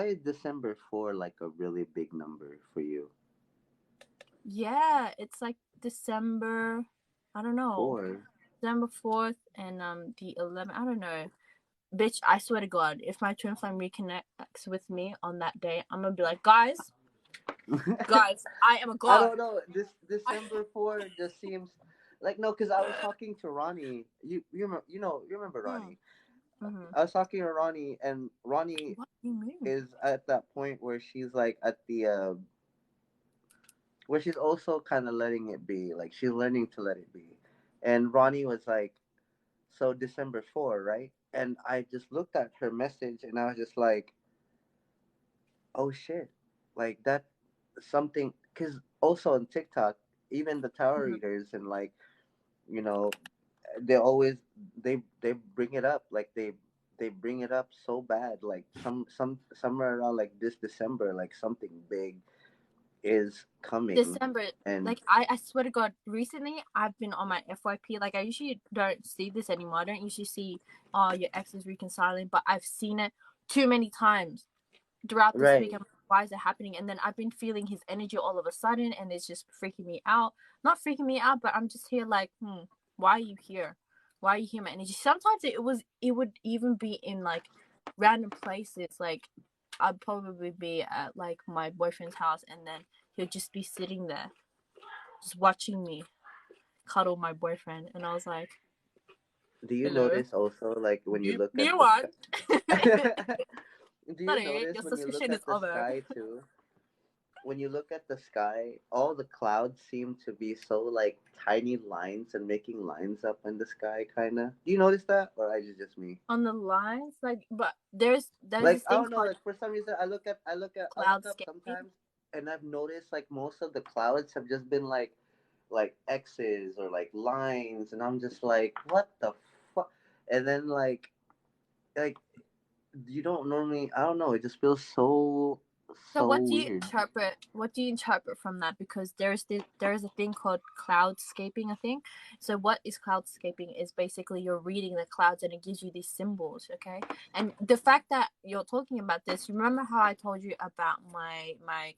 is December 4 like a really big number for you? Yeah, it's like December, I don't know, 4. December 4th and the 11th. I don't know. Bitch, I swear to God, if my twin flame reconnects with me on that day, I'm gonna be like, guys, I am a I god. don't know. This December 4 just seems like, no, because I was talking to Ronnie. You remember Ronnie? Mm-hmm. I was talking to Ronnie, and Ronnie What do you mean? is at that point where she's like at the where she's also kind of letting it be. Like, she's learning to let it be. And Ronnie was like, "So December 4, right?" And I just looked at her message, and I was just like, "Oh shit!" Like that something. Because also on TikTok, even the tarot Mm-hmm. readers and like, you know, they always they bring it up, like they bring it up so bad. Like somewhere around like this December, like something big is coming, December, and like I swear to God, recently I've been on my FYP. Like I usually don't see this anymore. I don't usually see, oh, your ex is reconciling, but I've seen it too many times throughout this week. right. I'm like, why is it happening? And then I've been feeling his energy all of a sudden, and it's just freaking me out. Not freaking me out, but I'm just here like, why are you here? Why are you here, my energy? Sometimes it would even be in like random places. Like I'd probably be at like my boyfriend's house, and then he'll just be sitting there, just watching me cuddle my boyfriend, and I was like, Do you hello, notice also like when you look do at you the want? sky? Do you Sorry, notice your when you look suspicion is at the over. sky too? When you look at the sky, all the clouds seem to be so like tiny lines and making lines up in the sky, kind of. Do you notice that, or is it just me? On the lines, like, but there's Like this I thing don't know. called Like for some reason, I look up cloudscaping. sometimes, and I've noticed like most of the clouds have just been like X's or like lines, and I'm just like, what the fuck? And then like you don't normally. I don't know. It just feels so So so what do you weird. interpret? What do you interpret from that? Because there is a thing called cloudscaping, I think. So what is cloudscaping? Is basically you're reading the clouds and it gives you these symbols, okay? And the fact that you're talking about this, remember how I told you about my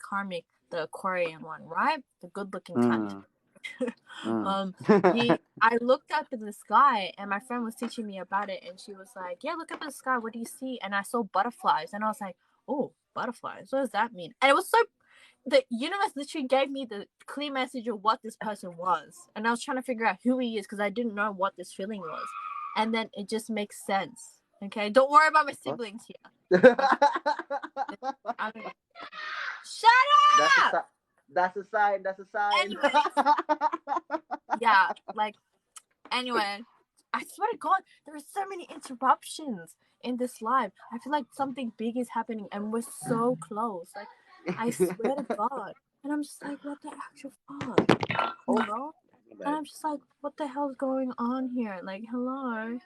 karmic, the Aquarian one, right? The good-looking cunt. Mm, mm. um he I looked up in the sky, and my friend was teaching me about it, and she was like, yeah, look up at the sky, what do you see? And I saw butterflies, and I was like, oh, butterflies, what does that mean? And it was so, the universe literally gave me the clear message of what this person was, and I was trying to figure out who he is because I didn't know what this feeling was, and then it just makes sense. Okay, don't worry about my What? siblings here. That's I mean, shut a up. that's a sign. That's a sign. Anyways, yeah, like, anyway, I swear to God, there are so many interruptions in this live. I feel like something big is happening, and we're so close. Like, I swear to God. And I'm just like, what the actual fuck? Oh, Hello? my And bad. I'm just like, what the hell's going on here? Like, hello?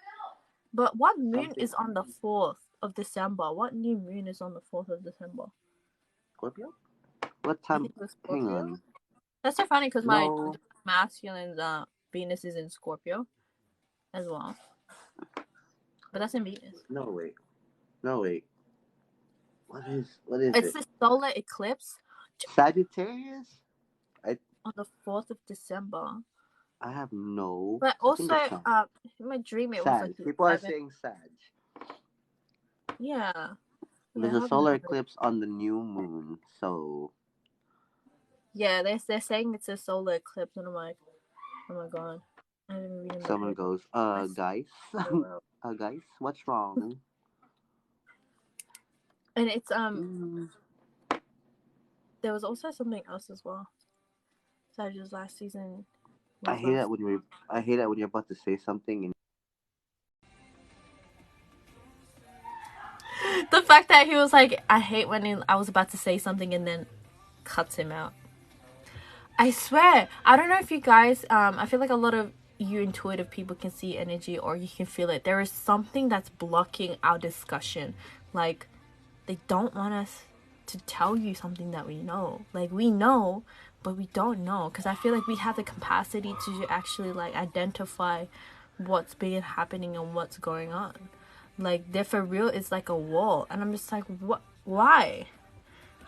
But what moon Something. is on the 4th of December? What new moon is on the 4th of December? Scorpio? What I time? think it was Hang Scorpio. on. That's so funny because my No. masculine Venus is in Scorpio as well. But that's in Venus. No wait. No wait. What is It's it? the solar eclipse Sagittarius? I on the 4th of December. I have no. But I think also, it's Sag. in my dream it was like Sag. the People are 11th. saying Sag. Yeah. Yeah, There's I a have no solar idea. eclipse on the new moon, so Yeah, they're saying it's a solar eclipse, and I'm like, oh my God. I didn't read in the someone paper. goes, guys, guys, what's wrong? And it's Mm. there was also something else as well. Sagittarius last season I was hate last. that when you're about to say something and The fact that he was like, I hate when I was about to say something and then cuts him out. I swear, I don't know if you guys, I feel like a lot of you intuitive people can see energy or you can feel it. There is something that's blocking our discussion. Like, they don't want us to tell you something that we know. Like, we know, but we don't know. Because I feel like we have the capacity to actually, like, identify what's been happening and what's going on. Like, there for real is like a wall. And I'm just like, what? Why?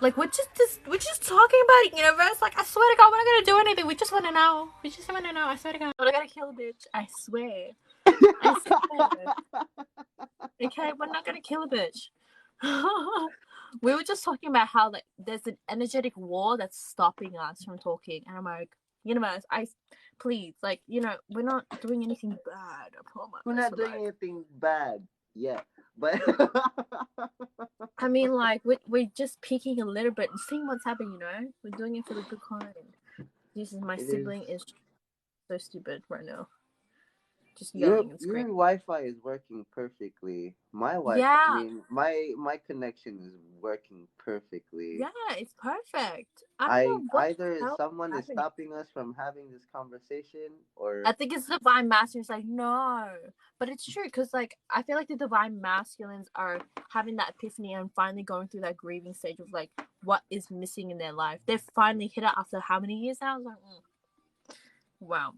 Like, we're just talking about it, universe. Like, I swear to God, we're not gonna do anything. We just wanna know. We just wanna know. I swear to God, we're not gonna kill a bitch. I swear. I swear. Okay, we're not gonna kill a bitch. We were just talking about how like there's an energetic wall that's stopping us from talking, and I'm like, universe, please, like, we're not doing anything bad. I promise. we're not But, doing like, anything bad yet. But I mean, like, we're just peeking a little bit and seeing what's happening. We're doing it for the good kind. Jesus, my it is sibling is so stupid right now. just Your yelling and your screaming. Wi-Fi is working perfectly. My Wi-Fi, I Yeah, mean, my connection is working perfectly. yeah, it's perfect. I don't I know what the either hell someone is is happening. stopping us from having this conversation, or I think it's the divine masculines. Like, no, but it's true because like I feel like the divine masculines are having that epiphany and finally going through that grieving stage of like what is missing in their life. They've finally hit it after how many years now? I was like, wow.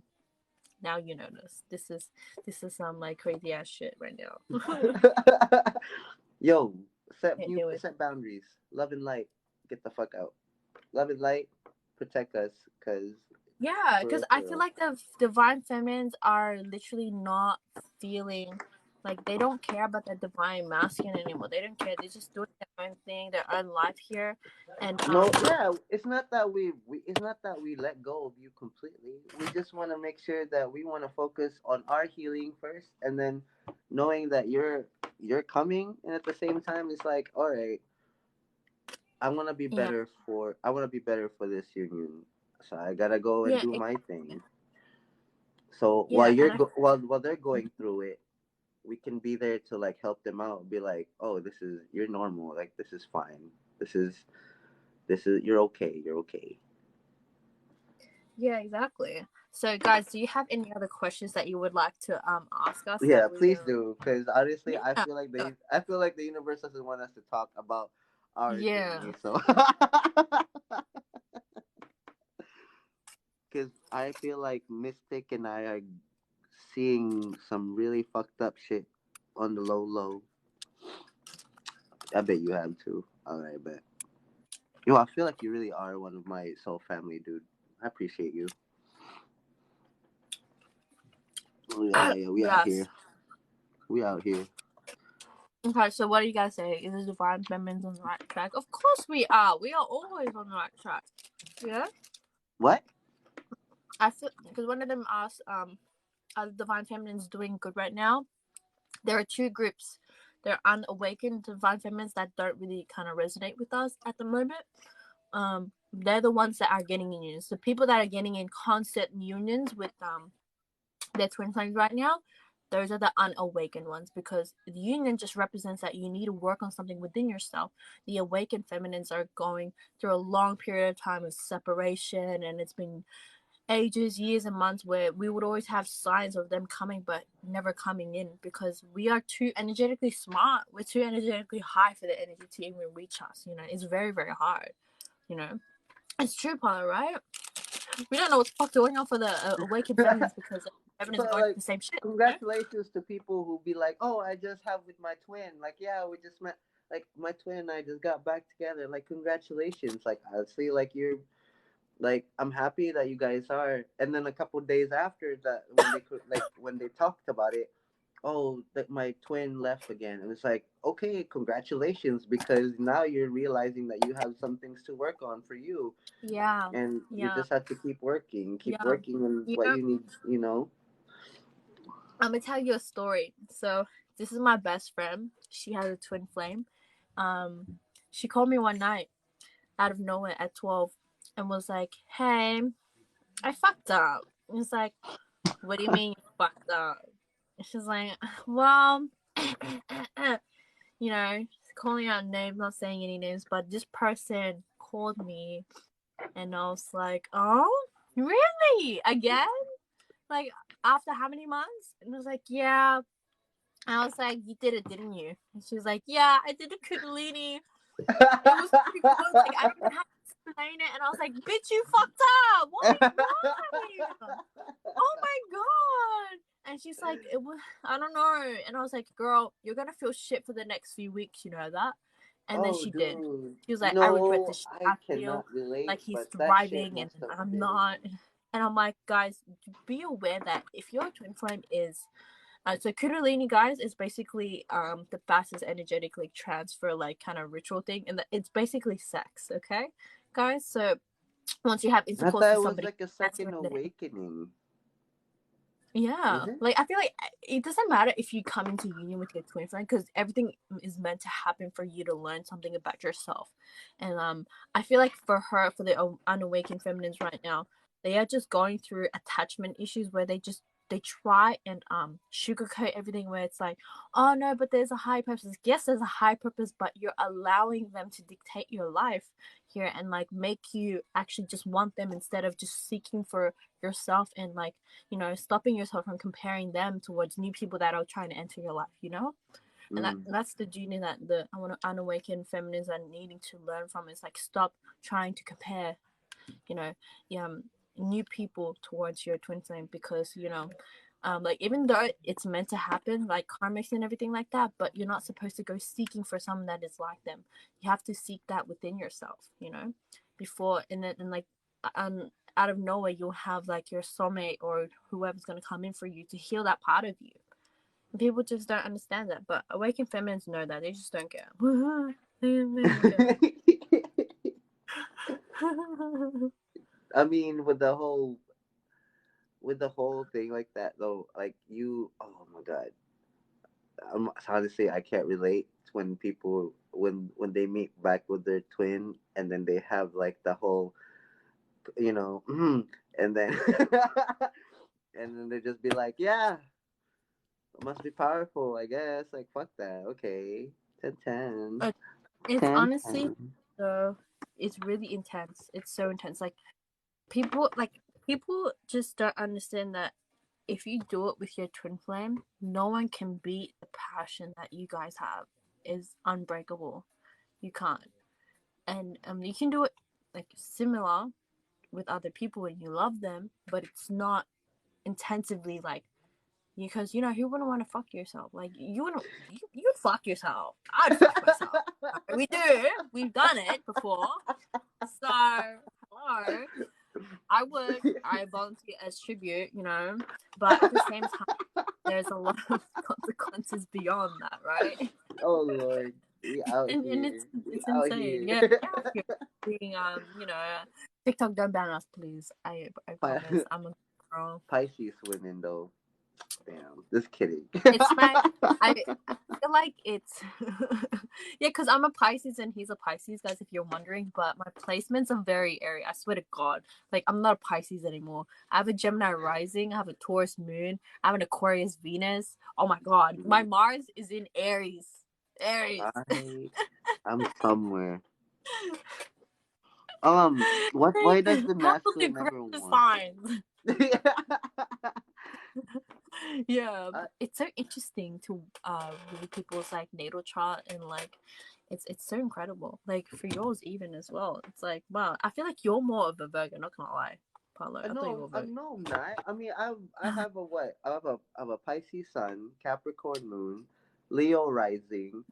Now you notice. This is some like crazy ass shit right now. yo, Can't do it. set boundaries. Love and light, get the fuck out. Love and light, protect us, cause Yeah, for because real, I for feel real. like the divine feminines are literally not feeling like they don't care about the divine masculine anymore. They don't care. They're just doing their own thing, their own life here, and No, yeah, it's not that it's not that we let go of you completely. We just want to make sure that we want to focus on our healing first, and then knowing that you're coming, and at the same time, it's like, all right, yeah, I want to be better for this union, so I gotta go and yeah, do my thing. So yeah, and I while they're going through it, we can be there to like help them out. Be like, oh, this is you're normal. Like this is fine. This is you're okay. You're okay. yeah, exactly. So, guys, do you have any other questions that you would like to ask us Yeah, that we please don't? do. Because honestly, Yeah, I feel like the universe doesn't want us to talk about our yeah, journey. So, because I feel like Mystic and I are seeing some really fucked up shit on the low low. I bet you have too. All right, bet. Yo, I feel like you really are one of my soul family, dude. I appreciate you. Oh yeah, yeah, we out here. yes. We out here. Okay, so what do you guys say? Is the divine feminines on the right track? Of course we are. We are always on the right track. Yeah. What? I feel because one of them asked, are the divine feminines doing good right now? There are two groups. There are unawakened divine feminines that don't really kind of resonate with us at the moment. They're the ones that are getting in unions. The people that are getting in constant unions with their twin flames right now, those are the unawakened ones because the union just represents that you need to work on something within yourself. The awakened feminines are going through a long period of time of separation, and it's been ages, years, and months where we would always have signs of them coming but never coming in because we are too energetically smart. We're too energetically high for the energy to even reach us. It's very, very hard. You know, it's true, Paula, right? We don't know what's fuck going on for the awakened feminines because So feminines are going through like, the same shit. You know? congratulations to people who be like, "Oh, I just have with my twin." Like, yeah, we just met. Like, my twin and I just got back together. Like, congratulations. Like, I feel like you're like, I'm happy that you guys are. And then a couple days after that, when they could like when they talked about it, oh, that my twin left again. And it's like, okay, congratulations, because now you're realizing that you have some things to work on for you, Yeah, and you yeah, just have to keep yeah. working on You what know, you need. You know. I'm gonna tell you a story. So this is my best friend. She has a twin flame. Um, she called me one night out of nowhere at 12 and was like, "Hey, I fucked up." And it's like, "What do you mean you fucked up?" And she's like, "Well, calling out names, not saying any names, but this person called me, and I was like, oh, really? Again? Like after how many months?" And I was like, yeah. I was like, you did it, didn't you? And she was like, yeah, I did a kundalini. It was pretty good. Like I don't even have to explain it. And I was like, bitch, you fucked up. Why? Oh my god. And she's like, it was, I don't know. And I was like, girl, you're gonna feel shit for the next few weeks, you know that? And then Oh, she did. dude. She was like, I regret the No, shit I I feel. cannot relate, Like he's but that shit thriving and must have I'm been. not. And I'm like, guys, be aware that if your twin flame is so Kundalini, guys, is basically the fastest energetic like transfer like kind of ritual thing, and it's basically sex, okay, guys. So once you have I intercourse thought with it was somebody, like a that's second when the awakening. yeah, Is it? like I feel like it doesn't matter if you come into union with your twin flame because everything is meant to happen for you to learn something about yourself, and I feel like for the unawakened feminines right now, they are just going through attachment issues where they just try and sugarcoat everything, where it's like, oh no, but there's a high purpose. Yes, there's a high purpose, but you're allowing them to dictate your life here and like make you actually just want them instead of just seeking for yourself, and like, you know, stopping yourself from comparing them towards new people that are trying to enter your life, you know. And that's the journey that the unawakened feminists are needing to learn from, is like, stop trying to compare, you know, new people towards your twin flame, because, you know, like, even though it's meant to happen, like karmics and everything like that, but you're not supposed to go seeking for someone that is like them. You have to seek that within yourself, you know, before, and then, and like, out of nowhere, you'll have like your soulmate or whoever's going to come in for you to heal that part of you. People just don't understand that, but awakened feminines know that. They just don't care. I mean, with the whole thing like that though, like you, oh my god, honestly I can't relate when people when they meet back with their twin and then they have like the whole, you know, and then and then they just be like, yeah, it must be powerful, I guess. Like, fuck that. Okay, 10 10 It's 10 honestly, 10. so it's really intense. It's so intense. Like, people just don't understand that if you do it with your twin flame, no one can beat the passion that you guys have. Is unbreakable. You can't. And you can do it like similar with other people when you love them, but it's not intensively like, because, you know, who wouldn't want to fuck yourself? Like, you'd fuck yourself. I'd fuck myself. We do. We've done it before. So, hello. I volunteer as tribute, you know, but at the same time, there's a lot of consequences beyond that, right? Oh Lord, we out And here. We it's out insane. Yeah, here. yeah. Being you know, TikTok, don't ban us, please. I promise. I'm a girl. Pisces women though. Damn, just kidding. It's my I feel like it's yeah, because I'm a Pisces and he's a Pisces, guys, if you're wondering, but my placements are very airy. I swear to God. Like, I'm not a Pisces anymore. I have a Gemini rising, I have a Taurus moon, I have an Aquarius Venus. Oh my God. My Mars is in Aries. I'm somewhere. Why does the How the masculine never aggressive want? signs. Yeah, it's so interesting to read people's like natal chart, and like it's so incredible. Like, for yours even as well. It's like, wow, I feel like you're more of a Virgo, not gonna lie, Paolo. I thought you were a Virgo. No, I'm not. I mean, I have a what? I have a Pisces sun, Capricorn moon, Leo rising,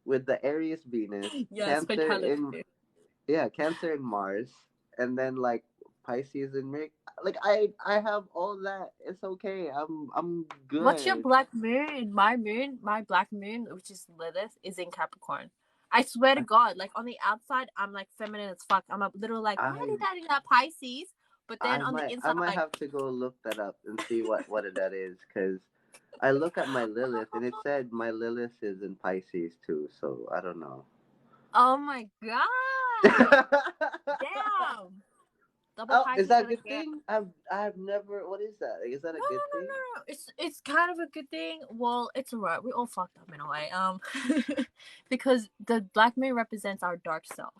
with the Aries Venus, Yeah, Cancer spectrality. Cancer and Mars, and then like Pisces and Merc. Like I have all that. It's okay. I'm What's your good. black moon? My black moon, which is Lilith, is in Capricorn. I swear to God, like, on the outside, I'm like feminine as fuck. I'm a little like, daddy, I daddy, that Pisces. But then on the I inside, I'm might like, have to go look that up and see what that is, because I look at my Lilith and it said my Lilith is in Pisces too. So I don't know. oh my God, damn. Double Oh, is Pisces that a gonna good get. thing? I've never. What is that? Like, is that a No, good no, no, thing? no, no. It's kind of a good thing. Well, it's alright. We all fucked up in a way. Because the black moon represents our dark self.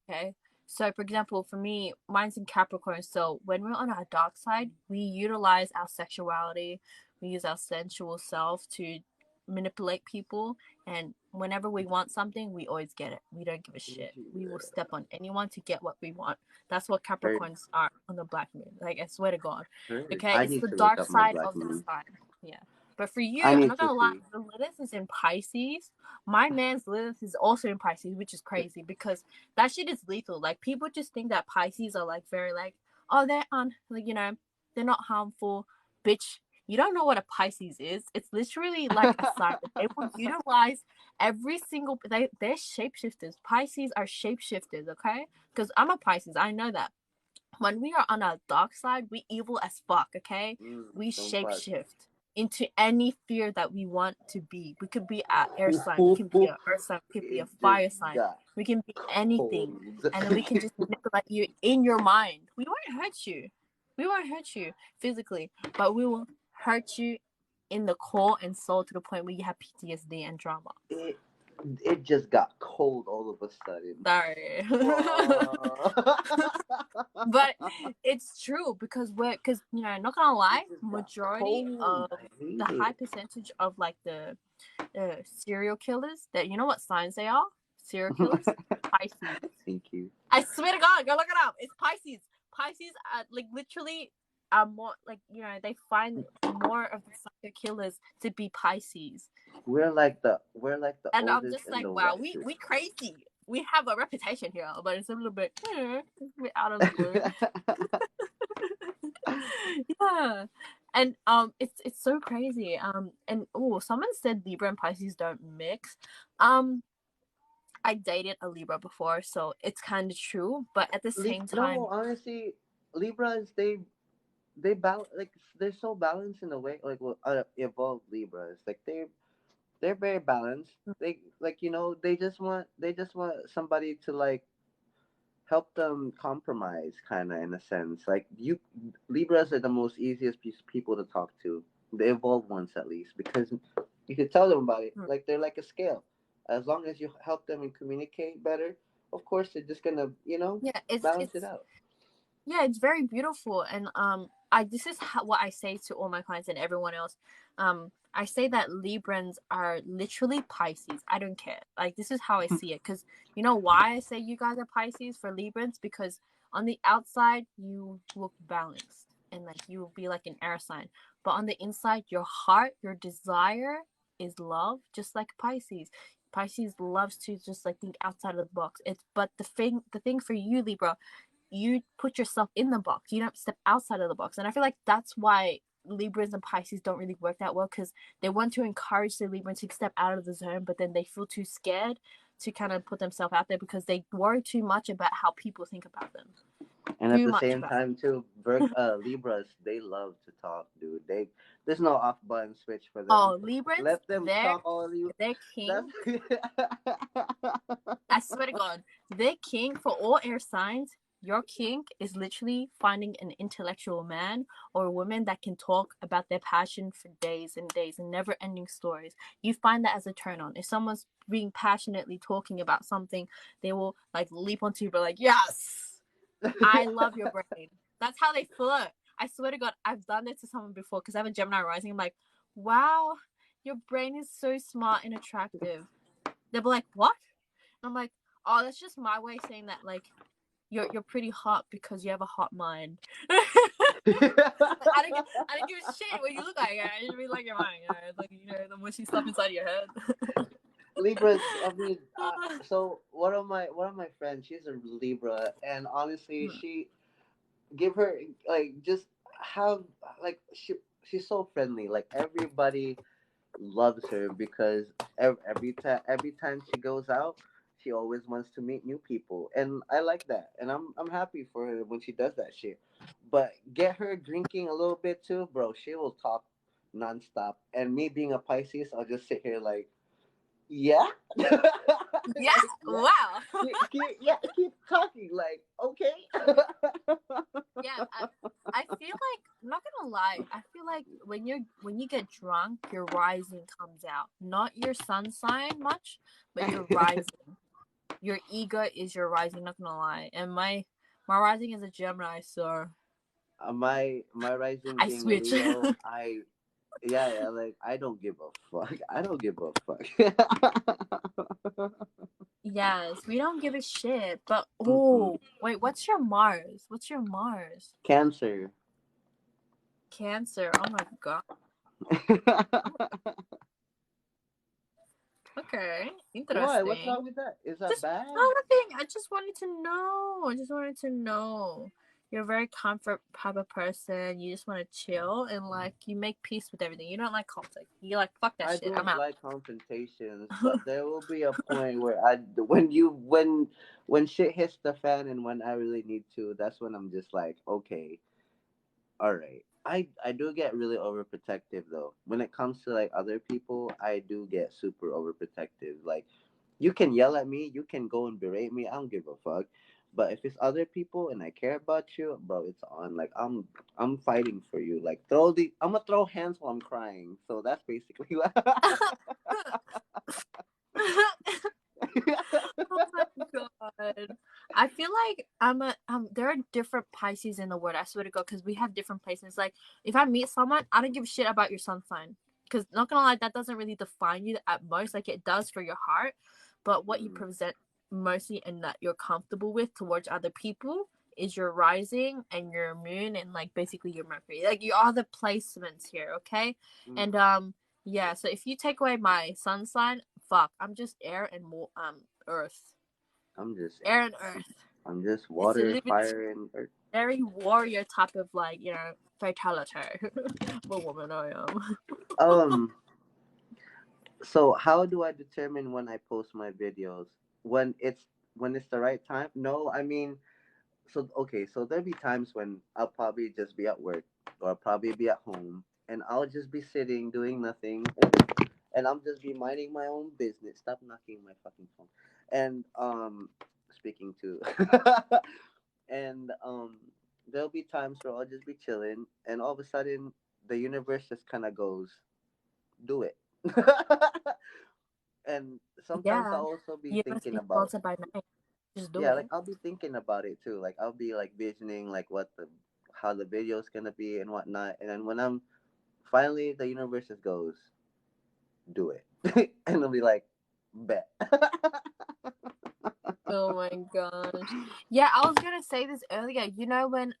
Okay. So, for example, for me, mine's in Capricorn. So when we're on our dark side, we utilize our sexuality. We use our sensual self to manipulate people, and whenever we want something, we always get it. We don't give a shit. We will step on anyone to get what we want. That's what Heard, Capricorns are on the black moon. Like, I swear to God. heard. Okay, I it's need the to look dark up my side black of the moon. sign. Yeah. But for you, I I'm need not to gonna lie, see. the Lilith is in Pisces. My man's Lilith is also in Pisces, which is crazy because that shit is lethal. Like, people just think that Pisces are like very like, oh, they're like, you know, they're not harmful. Bitch, you don't know what a Pisces is. It's literally like a sign that they will utilize every single. They're shapeshifters. Pisces are shapeshifters. Okay, because I'm a Pisces. I know that. When we are on our dark side, we evil as fuck, okay? We Don't fuck. shapeshift into any fear that we want to be. We could be an air sign, we can be an earth sign, we could be a It just fire sign, got we can be anything. cold. And then we can just manipulate you in your mind. We won't hurt you. We won't hurt you physically, but we will hurt you in the core and soul to the point where you have PTSD and drama. It just got cold all of a sudden. Sorry. But it's true because not gonna lie, majority of the high percentage of like the serial killers that what signs they are? Serial killers? Pisces. Thank you. I swear to God, go look it up. It's Pisces. Pisces are like literally are more like they find more of the psycho killers to be Pisces. We're like the and I'm oldest just like, the wow, we crazy. We have a reputation here, but it's a little bit out of the blue. Yeah. And it's so crazy. And someone said Libra and Pisces don't mix. I dated a Libra before, so it's kind of true. But at the same time, no, honestly, Libras they balance, like they're so balanced in a way, like evolved Libras, like they're very balanced. They like they just want somebody to like help them compromise, kind of, in a sense. Like Libras are the most easiest people to talk to, the evolved ones at least, because you can tell them about it. Like they're like a scale. As long as you help them and communicate better, of course they're just gonna balance it out. Yeah, it's very beautiful, and this is what I say to all my clients and everyone else. I say that Librans are literally Pisces. I don't care. Like, this is how I see it. Because you know why I say you guys are Pisces for Librans? Because on the outside, you look balanced. And, like, you will be like an air sign. But on the inside, your heart, your desire is love, just like Pisces. Pisces loves to just, like, think outside of the box. But the thing for you, Libra, you put yourself in the box. You don't step outside of the box. And I feel like that's why Libras and Pisces don't really work that well, because they want to encourage the Libra to step out of the zone, but then they feel too scared to kind of put themselves out there because they worry too much about how people think about them. And at the same time too, Libras, they love to talk, dude. There's no off button switch for them. Oh, Libras, let them talk all of you. They're king. I swear to God, they're king for all air signs. Your kink is literally finding an intellectual man or a woman that can talk about their passion for days and days and never-ending stories. You find that as a turn-on. If someone's being passionately talking about something, they will like leap onto you, but like, yes, I love your brain. That's how they flirt. I swear to God, I've done it to someone before because I have a Gemini rising. I'm like, wow, your brain is so smart and attractive. They'll be like, what? And I'm like, oh, that's just my way of saying that, like, you're pretty hot because you have a hot mind. I don't give a shit what you look like. I just really like your mind. Like, the mushy stuff inside your head. Libras, I mean, so one of my friends, she's a Libra, and honestly, she give her like just have like she's so friendly. Like everybody loves her because every time she goes out, she always wants to meet new people, and I like that, and I'm happy for her when she does that shit. But get her drinking a little bit too, bro. She will talk nonstop, and me being a Pisces, I'll just sit here like, yeah. Yeah. Wow. Keep talking. Like, okay. Yeah, I feel like, I'm not gonna lie, I feel like when you get drunk, your rising comes out. Not your sun sign much, but your rising. Your ego is your rising, not gonna lie. And my rising is a Gemini, so my rising I being switch. Leo, yeah, like I don't give a fuck. I don't give a fuck. Yes, we don't give a shit. But wait, what's your Mars? Cancer. Cancer. Oh my God. Okay, interesting. Why? What's wrong with that? Is that bad? Nothing. I just wanted to know. You're a very comfort type of person. You just want to chill and like you make peace with everything. You don't like conflict. You're like, fuck that shit. I'm out. I don't like confrontations, but there will be a point where when shit hits the fan and when I really need to, that's when I'm just like, okay, all right. I do get really overprotective though. When it comes to like other people, I do get super overprotective. Like, you can yell at me, you can go and berate me, I don't give a fuck. But if it's other people and I care about you, bro, it's on. Like I'm fighting for you. Like I'm gonna throw hands while I'm crying. So that's basically what. Oh my god. I feel like there are different Pisces in the world, I swear to God, because we have different placements. Like if I meet someone, I don't give a shit about your sun sign. Because not gonna lie, that doesn't really define you at most. Like it does for your heart, but what you Mm, present mostly and that you're comfortable with towards other people is your rising and your moon and like basically your Mercury. Like you are the placements here, okay? mm. And yeah, so if you take away my sun sign, fuck, I'm just air and earth. I'm just Air and earth. I'm just It's a water, little bit fire, and earth. very warrior type of like, fatality. What woman I am. Um. So how do I determine when I post my videos? When it's the right time? No, I mean, so okay, so there'll be times when I'll probably just be at work or I'll probably be at home and I'll just be sitting doing nothing and I'll just be minding my own business. Stop knocking my fucking phone. And speaking to and there'll be times where I'll just be chilling and all of a sudden the universe just kind of goes, do it. And sometimes Yeah. I'll also be You must thinking be about, sponsored by night. Just do yeah, like it. I'll be thinking about it too. Like I'll be like visioning like what the how the video's gonna be and whatnot. And then when I'm finally the universe just goes, do it. And I'll be like, bet. Oh my gosh. Yeah, I was gonna say this earlier. You know when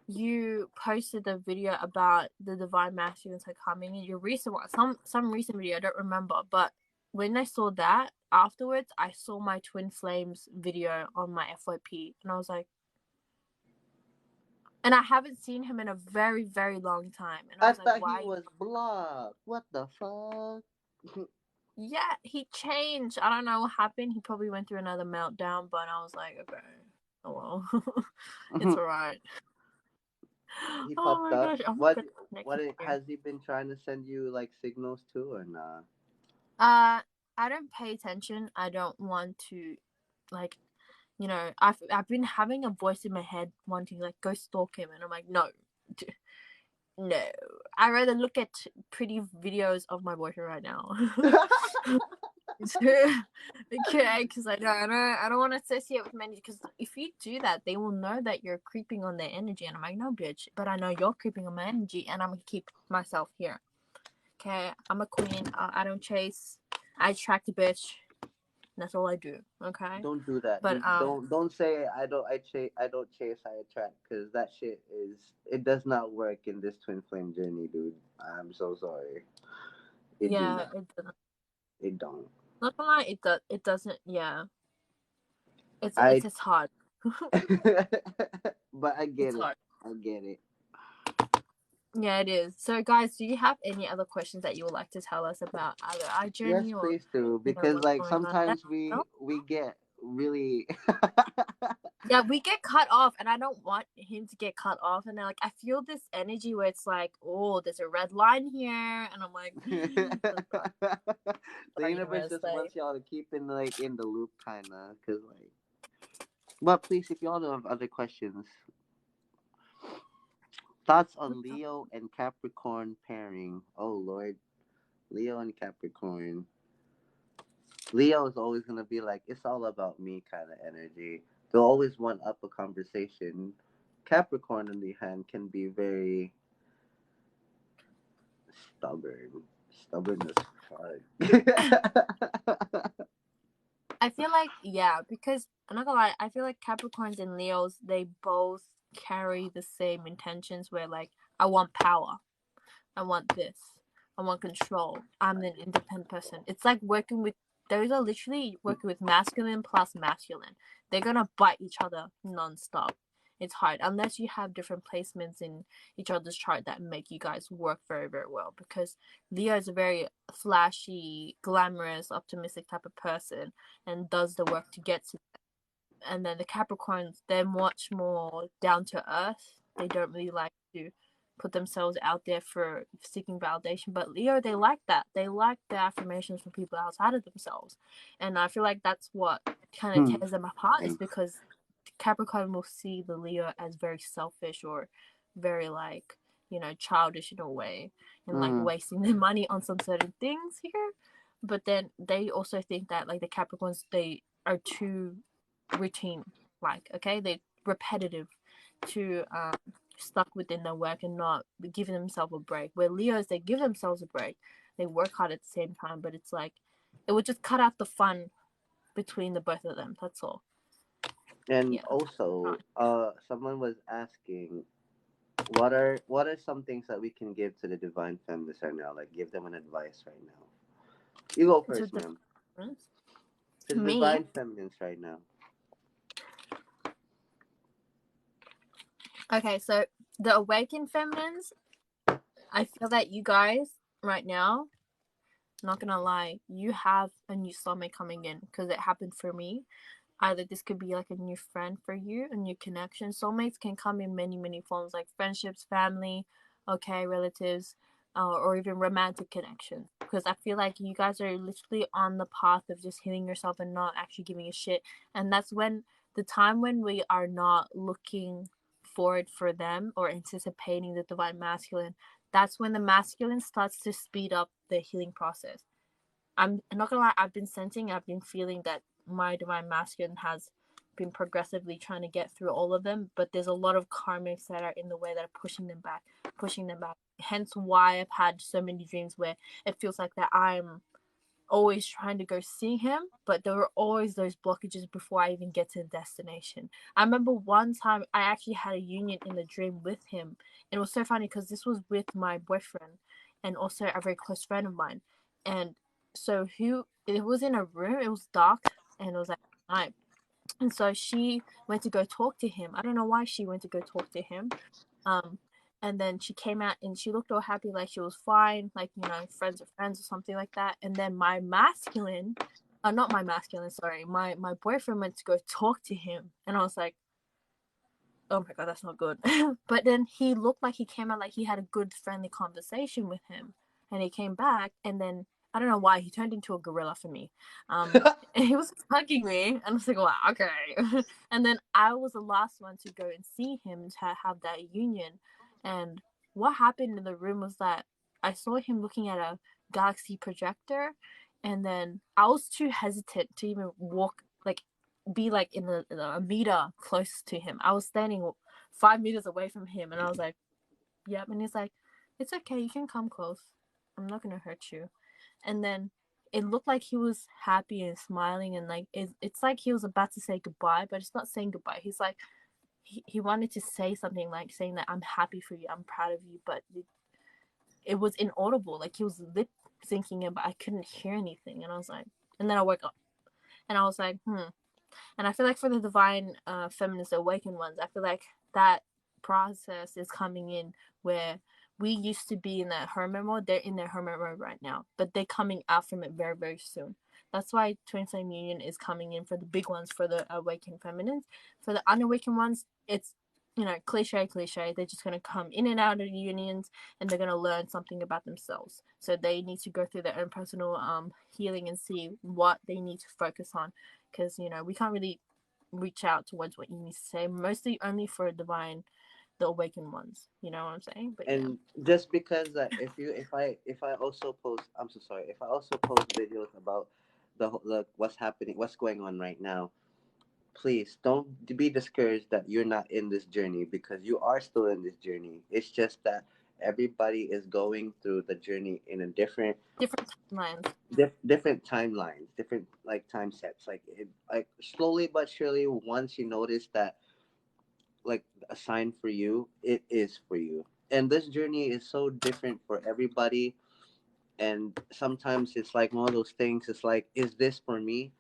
you posted the video about the divine masculines are coming in your recent one, some recent video, I don't remember, but when I saw that afterwards, I saw my twin flames video on my FYP and I was like, and I haven't seen him in a very very long time and I I was like, thought he why? was blocked. What the fuck? Yeah, he changed. I don't know what happened. He probably went through another meltdown, but I was like, okay, oh well. It's alright. He Oh popped my up. gosh, I'm What gonna connect what with it, you. has he been trying to send you like signals too or nah? I don't pay attention. I don't want to, like, I've been having a voice in my head wanting like go stalk him, and I'm like, no, no. I rather look at pretty videos of my boyfriend right now. Okay, because I don't want to associate with men. Because if you do that, they will know that you're creeping on their energy, and I'm like, no, bitch. But I know you're creeping on my energy, and I'm gonna keep myself here. Okay, I'm a queen. I don't chase. I attract a bitch. That's all I do. Okay, Don't do that. but Don't say I don't chase I attract because that shit is it does not work in this twin flame journey, dude. I'm so sorry. It do yeah, not. it doesn't. It don't. Not gonna lie, it does. It doesn't. Yeah, I it's hard. but I It's get it. hard. I get it. Yeah, it is. So, guys, do you have any other questions that you would like to tell us about either our Yes, journey or please do because what's like going on? sometimes No? we get really Yeah, we get cut off, and I don't want him to get cut off. And then, like, I feel this energy where it's like, oh, there's a red line here, and I'm like, the sorry, universe universe, just like, wants y'all to keep in like in the loop kind of cuz like but please if y'all have other questions. Thoughts on Leo and Capricorn pairing. Oh Lord, Leo and Capricorn. Leo is always gonna be like, it's all about me kind of energy. They'll always want up a conversation. Capricorn, on the hand, can be very stubborn. Stubborn as fuck. I feel like, yeah, because I'm not gonna lie, I feel like Capricorns and Leos, they both carry the same intentions where, like, I want power. I want this. I want control. I'm an independent person. It's like working with, those are literally working with masculine plus masculine. They're gonna bite each other nonstop. It's hard unless you have different placements in each other's chart that make you guys work very, very well. Because Leo is a very flashy, glamorous, optimistic type of person and does the work to get to that. And then the Capricorns, they're much more down to earth. They don't really like to put themselves out there for seeking validation. But Leo, they like that. They like the affirmations from people outside of themselves. And I feel like that's what kind of tears them apart, is because Capricorn will see the Leo as very selfish or very like, childish in a way, and like wasting their money on some certain things here. But then they also think that like the Capricorns, they are too routine, like, okay, they're repetitive, too stuck within their work and not giving themselves a break. Where Leos, they give themselves a break, they work hard at the same time, but it's like it would just cut out the fun between the both of them. That's all. And Yeah. also, someone was asking, what are some things that we can give to the divine feminines right now? Like, give them an advice right now. You go To first, the ma'am. To the me, divine feminines right now. okay, so the awakened feminines, I feel that you guys right now, not gonna lie, you have a new soulmate coming in, because it happened for me. Either this could be like a new friend for you, a new connection. Soulmates can come in many, many forms, like friendships, family, okay, relatives, or even romantic connections. Because I feel like you guys are literally on the path of just healing yourself and not actually giving a shit. And that's when the time when we are not looking forward for them or anticipating the divine masculine, that's when the masculine starts to speed up the healing process. I'm not gonna lie, I've been feeling that my divine masculine has been progressively trying to get through all of them, but there's a lot of karmics that are in the way that are pushing them back, pushing them back. Hence why I've had so many dreams where it feels like that I'm always trying to go see him, but there were always those blockages before I even get to the destination. I remember one time I actually had a union in the dream with him. And it was so funny because this was with my boyfriend and also a very close friend of mine. And so it was in a room, it was dark, and it was like night. And so she went to go talk to him. I don't know why she went to go talk to him. Um, and then she came out and she looked all happy, like she was fine, like, friends are friends or something like that. And then my masculine, not my masculine, sorry, my boyfriend went to go talk to him, and I was like, oh my god, that's not good. But then he looked like he came out like he had a good friendly conversation with him, and he came back, and then I don't know why he turned into a gorilla for me. And he was hugging me, and I was like, wow, okay. And then I was the last one to go and see him to have that union. And what happened in the room was that I saw him looking at a galaxy projector, and then I was too hesitant to even walk, like be like in a meter close to him. I was standing 5 meters away from him, and I was like, yep. And he's like, it's okay, you can come close, I'm not gonna hurt you. And then it looked like he was happy and smiling, and like it's like he was about to say goodbye, but it's not saying goodbye. He's like, he wanted to say something, like saying that I'm happy for you, I'm proud of you, but it was inaudible. Like he was lip syncing it, but I couldn't hear anything. And I was like, and then I woke up and I was like, And I feel like for the divine feminist awakened ones, I feel like that process is coming in where we used to be in that hermit mode. They're in their hermit mode right now, but they're coming out from it very, very soon. That's why twin flame union is coming in for the big ones, for the awakened feminines. For the unawakened ones, it's cliche. They're just gonna come in and out of unions, and they're gonna learn something about themselves. So they need to go through their own personal healing and see what they need to focus on, because we can't really reach out towards what you need to say, mostly only for the awakened ones, you know what I'm saying? But yeah. And just because if I also post, I'm so sorry, if I also post videos about the what's happening, what's going on right now, please don't be discouraged that you're not in this journey, because you are still in this journey. It's just that everybody is going through the journey in a Different timelines. different timelines, different like time sets. Like slowly but surely, once you notice that like a sign for you, it is for you. And this journey is so different for everybody. And sometimes it's like one of those things. It's like, is this for me?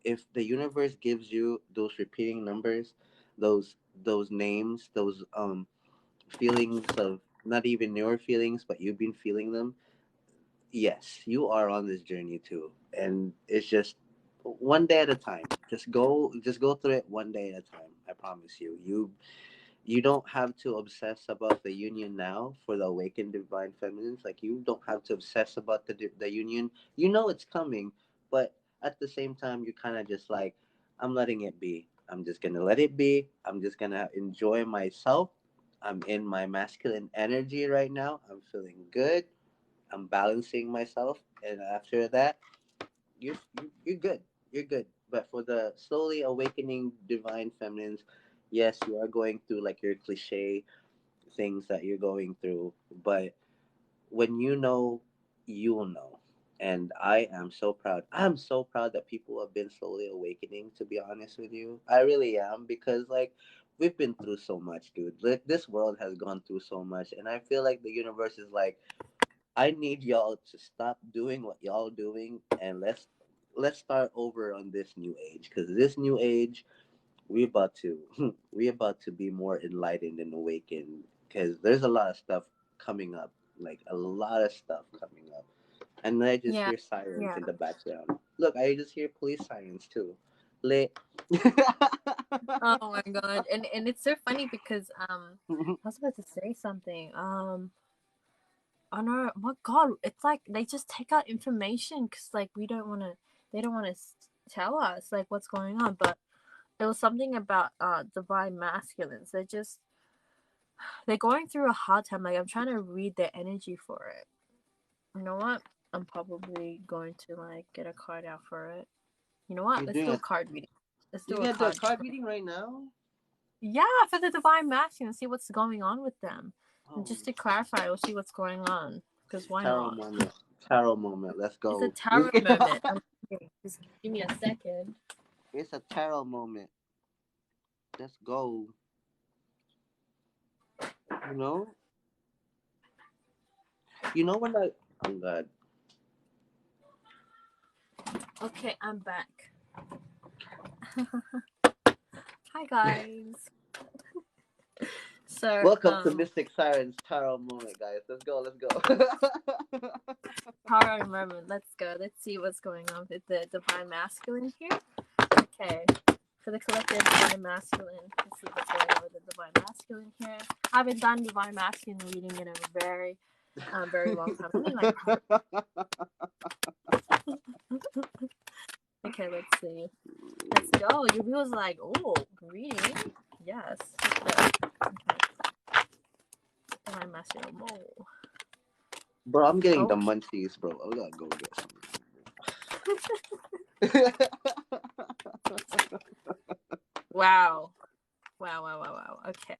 If the universe gives you those repeating numbers, those names, those feelings of not even your feelings, but you've been feeling them, yes, you are on this journey too. And it's just one day at a time. Just go through it one day at a time. I promise you. You don't have to obsess about the union now for the awakened divine feminines. Like, you don't have to obsess about the union. You know it's coming, but at the same time, you're kind of just like, I'm letting it be. I'm just gonna let it be. I'm just gonna enjoy myself. I'm in my masculine energy right now. I'm feeling good. I'm balancing myself, and after that, you're good. You're good. But for the slowly awakening divine feminines, yes, you are going through like your cliche things that you're going through. But when you know, you'll know. And I am so proud. I'm so proud that people have been slowly awakening, to be honest with you. I really am, because like, we've been through so much, dude. Like, this world has gone through so much, and I feel like the universe is like, I need y'all to stop doing what y'all doing, and let's start over on this new age, because this new age, we about to we about to be more enlightened and awakened, because there's a lot of stuff coming up, like a lot of stuff coming up. And then I just Yeah, hear sirens yeah. in the background. Look, I just hear police sirens too. Lit. Oh my god, and it's so funny because I was about to say something. Oh no, my god, it's like they just take out information because like they don't want to tell us like what's going on. But it was something about divine masculines. They're going through a hard time. Like I'm trying to read their energy for it. You know what? I'm probably going to like get a card out for it. You know what? You're Let's doing do a a card reading. Let's you're do a gonna do a card. card reading right now? Yeah, for the divine masculine, see what's going on with them. And Oh, just to clarify, we'll see what's going on. Because why tarot not? moment. Tarot moment. Let's It's a go. tarot moment. Just give me a second. It's a tarot moment. Let's go. You know? You know when I I'm glad. Okay, I'm back. Hi guys. So, Welcome to Mystic Siren's tarot moment, guys. Let's go, let's go. tarot moment. Let's go. Let's see what's going on with the divine masculine here. Okay. For the collective divine masculine, let's see what's going on with the divine masculine here. I haven't done divine masculine reading in a very long time. Let me like. Okay, let's see. Let's go. Your was like, oh, reading. Yes. Okay. Divine masculine. Whoa. Bro, I'm getting the Okay. munchies, bro. I gotta go get some. Wow. Wow. Okay.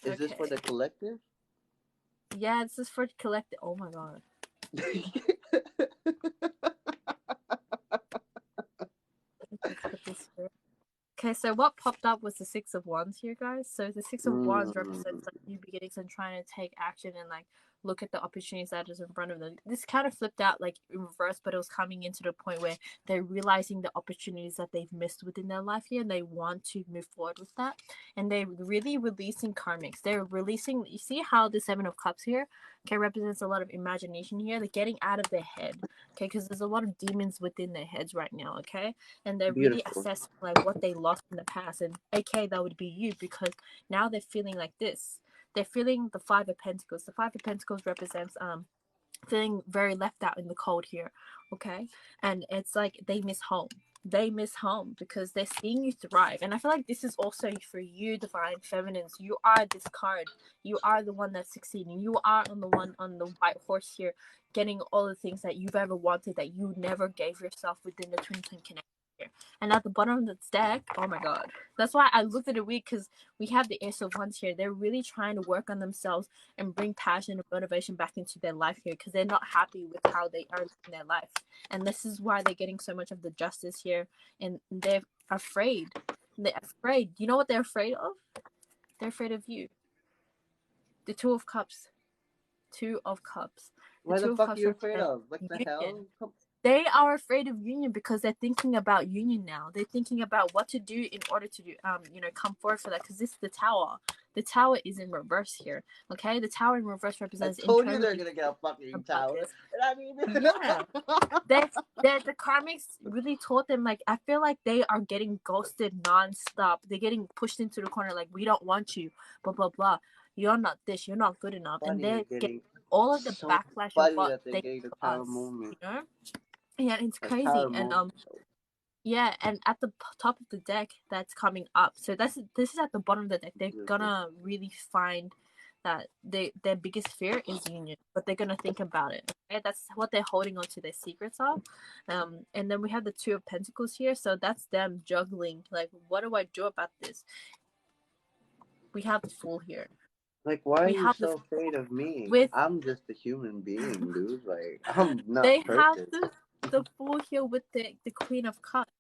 Is this for the collective? Yeah, this is for collective. Oh my god. Let's put this here. Okay, so what popped up was the Six of Wands here, guys. So the Six of Wands represents like new beginnings and trying to take action and like look at the opportunities that is in front of them. This kind of flipped out like in reverse, but it was coming into the point where they're realizing the opportunities that they've missed within their life here, and they want to move forward with that. And they're really releasing karmics. They're releasing. You see how the Seven of Cups here, okay, represents a lot of imagination here. They're getting out of their head, okay, because there's a lot of demons within their heads right now, okay, and they're really Beautiful. assessing like what they lost in the past, and okay, that would be you, because now they're feeling like this. They're feeling the Five of Pentacles. The Five of Pentacles represents feeling very left out in the cold here, okay, and it's like they miss home. They miss home because they're seeing you thrive. And I feel like this is also for you, divine feminines. You are this card. You are the one that's succeeding. You are on the one on the white horse here, getting all the things that you've ever wanted that you never gave yourself within the twin twin connection here. And at the bottom of the deck, oh my god, that's why I looked at it weird, because we have the Ace of Wands here. They're really trying to work on themselves and bring passion and motivation back into their life here, because they're not happy with how they are in their life. And this is why they're getting so much of the justice here, and they're afraid. They're afraid. You know what they're afraid of? They're afraid of you. The Two of Cups. Two of Cups. The Why the Two of fuck are Cups you afraid represent of? What the union. hell? Come. They are afraid of union because they're thinking about union now. They're thinking about what to do in order to do, come forward for that. Because this is the tower. The tower is in reverse here. Okay, the tower in reverse I represents told you they're internally gonna get a fucking about tower. this. And I mean, Yeah, that the karmics really taught them. Like, I feel like they are getting ghosted nonstop. They're getting pushed into the corner. Like, we don't want you. Blah blah blah. You're not this. You're not good enough. And funny they're they get getting all of the so backlash of funny what that they're they getting the do to tower us. moment. Yeah, it's Like tower crazy. And moment. yeah, and at the top of the deck that's coming up. So this is at the bottom of the deck. They're gonna really find that their biggest fear is union, but they're gonna think about it. Okay, that's what they're holding on to. Their secrets are. And then we have the Two of Pentacles here, so that's them juggling. Like, what do I do about this? We have the Fool here. Like, why are We you have so afraid of me? with I'm just a human being, dude. Like, I'm not they have perfect. the Fool here with the Queen of Cups.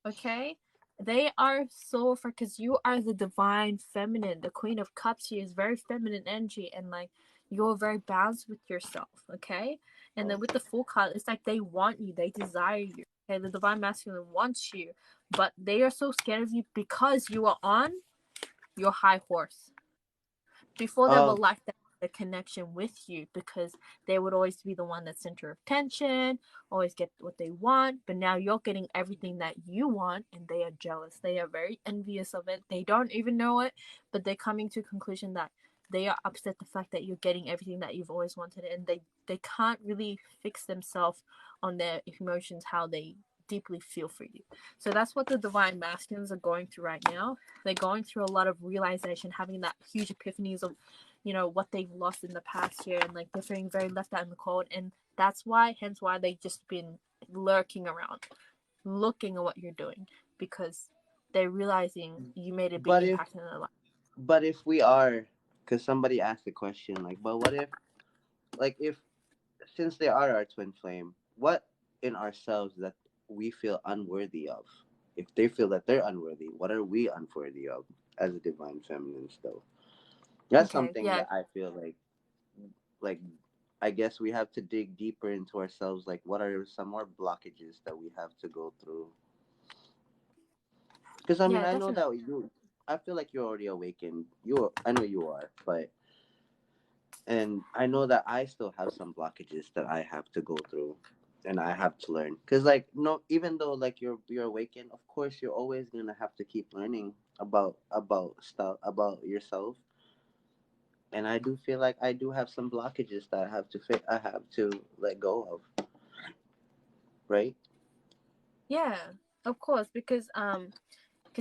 Okay, they are so afraid because you are the divine feminine. The Queen of Cups here is very feminine energy, and like, you're very balanced with yourself. Okay, and then with the Fool card, it's like they want you, they desire you. Okay, the divine masculine wants you, but they are so scared of you because you are on your high horse. Before, they were Oh, like that, the connection with you, because they would always be the one that's center of attention, always get what they want. But now you're getting everything that you want, and they are jealous. They are very envious of it. They don't even know it, but they're coming to a conclusion that they are upset the fact that you're getting everything that you've always wanted, and they can't really fix themselves on their emotions, how they deeply feel for you. So that's what the divine masculines are going through right now. They're going through a lot of realization, having that huge epiphanies of, what they've lost in the past year, and like they're feeling very left out in the cold. And that's why, hence why they just been lurking around, looking at what you're doing, because they're realizing you made a big but if impact in their life. but if we are, because somebody asked the question, like, but what if, like, if since they are our twin flame, what in ourselves that we feel unworthy of? If they feel that they're unworthy, what are we unworthy of as a divine feminine still? That's Okay, something yeah, that I feel like I guess we have to dig deeper into ourselves. Like, what are some more blockages that we have to go through? Because I mean, yeah, I know definitely. that I feel like you're already awakened. I know you are, but and I know that I still have some blockages that I have to go through, and I have to learn. Because like, no, even though like you're awakened, of course you're always gonna have to keep learning about stuff about yourself. And I do feel like I do have some blockages that I have to I have to let go of, right? Yeah, of course, because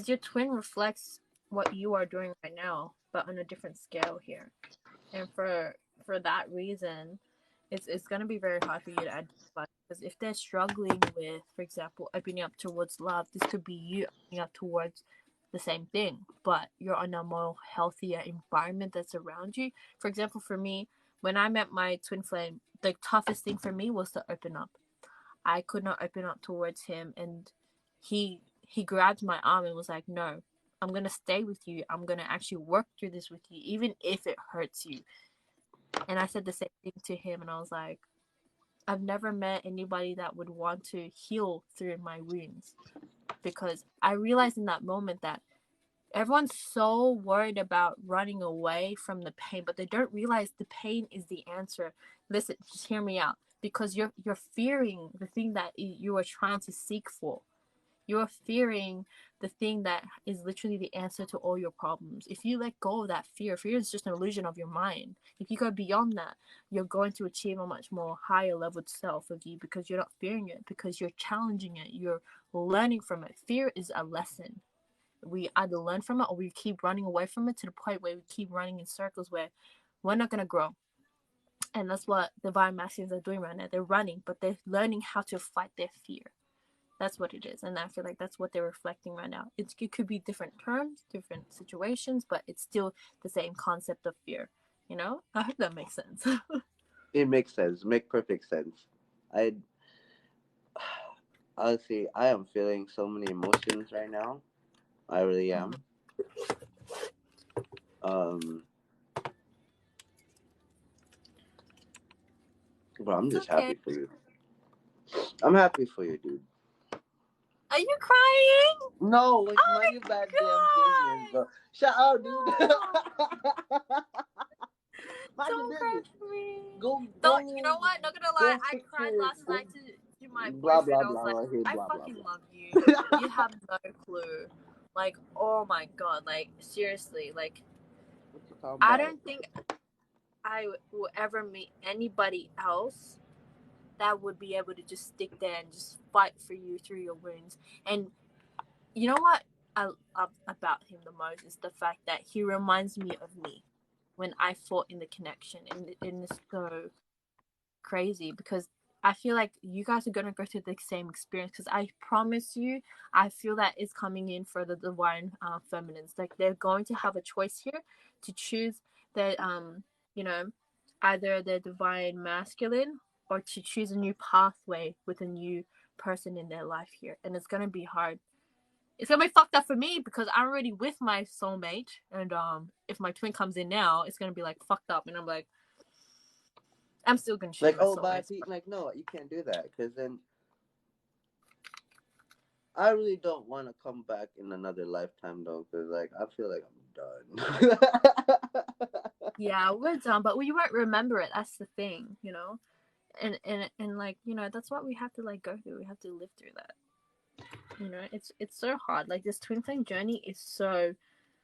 your twin reflects what you are doing right now, but on a different scale here. And for that reason, it's gonna be very hard for you to identify, because if they're struggling with, for example, opening up towards love, this could be you opening up towards the same thing, but you're on a more healthier environment that's around you. For example, for me, when I met my twin flame, the toughest thing for me was to open up. I could not open up towards him, and he grabbed my arm and was like, "No, I'm gonna stay with you. I'm gonna actually work through this with you, even if it hurts you." And I said the same thing to him, and I was like, I've never met anybody that would want to heal through my wounds, because I realized in that moment that everyone's so worried about running away from the pain, but they don't realize the pain is the answer. Listen, just hear me out, because you're fearing the thing that you are trying to seek for. You're fearing the thing that is literally the answer to all your problems. If you let go of that fear is just an illusion of your mind. If you go beyond that, you're going to achieve a much more higher level self of you, because you're not fearing it, because you're challenging it, you're learning from it. Fear is a lesson. We either learn from it, or we keep running away from it to the point where we keep running in circles where we're not going to grow. And that's what divine masculines are doing right now. They're running, but they're learning how to fight their fear. That's what it is. And I feel like that's what they're reflecting right now. It could be different terms, different situations, but it's still the same concept of fear. I hope that makes sense. It makes sense. Make perfect sense. I honestly, I am feeling so many emotions right now. I really am. Um, but I'm It's just okay. happy for you. I'm happy for you, dude. Are you crying? No, it's Oh none of your bad damn business, my bro. Shut up, dude. god! Mind your Don't cry business. for me. Go, Don't. You go, know what? Not gonna lie. go I fix cried your last go. night to my Blah boyfriend. blah I was blah. like, I hear I blah blah fucking love you. blah. You have no clue. Like, oh my god. Like, seriously. Like, What you talking I about? don't think I will ever meet anybody else that would be able to just stick there and just fight for you through your wounds. And you know what I love about him the most is the fact that he reminds me of me when I fought in the connection, and it's so crazy because I feel like you guys are gonna go through the same experience. Because I promise you, I feel that it's coming in for the divine feminines. Like they're going to have a choice here to choose that you know, either the divine masculine or to choose a new pathway with a new person in their life here, and it's gonna be hard. It's gonna be fucked up for me because I'm already with my soulmate, and if my twin comes in now, it's gonna be like fucked up, and I'm like, I'm still gonna choose Like, my oh, bye, soulmate. Pete. Like, no, you can't do that because then I really don't want to come back in another lifetime though, because like I feel like I'm done. Yeah, we're done, but we won't remember it. That's the thing, you know. And like that's what we have to like go through. We have to live through that. It's so hard. Like this twin flame journey is so.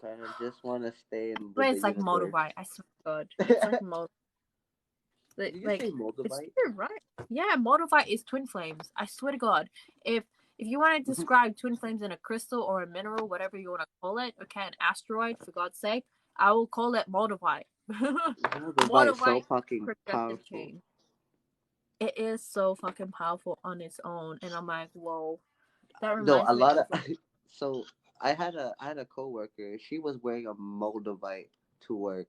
Kind of just want to stay in But with the it's like universe. Moldavite. I swear to God, it's like Mold. Did you Like say it's Moldavite? true, right? Yeah, Moldavite is twin flames. I swear to God, if you want to describe twin flames in a crystal or a mineral, whatever you want to call it, okay, an asteroid, for God's sake, I will call it Moldavite. Moldavite is so Moldavite fucking projective powerful. chain. It is so fucking powerful on its own, and I'm like, whoa. That No, reminds a me lot of of like, so I had a coworker. She was wearing a Moldavite to work.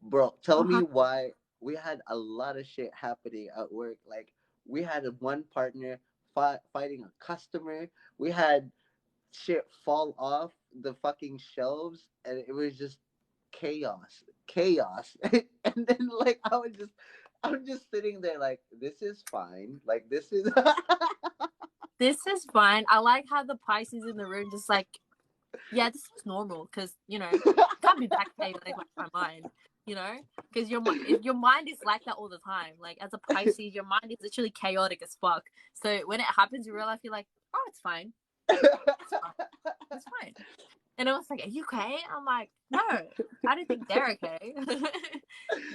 Bro, tell me uh-huh, why we had a lot of shit happening at work. Like we had one partner fighting a customer. We had shit fall off the fucking shelves, and it was just chaos. And then like I'm just sitting there like this is fine. Like this is this is fine. I like how the Pisces in the room just like, yeah, this is normal because can't be backdated like my mind, because your mind is like that all the time. Like as a Pisces, your mind is literally chaotic as fuck. So when it happens, you realize you're like, oh, it's fine, it's fine, it's fine. And I was like, are you okay? I'm like, no, I don't think they're okay.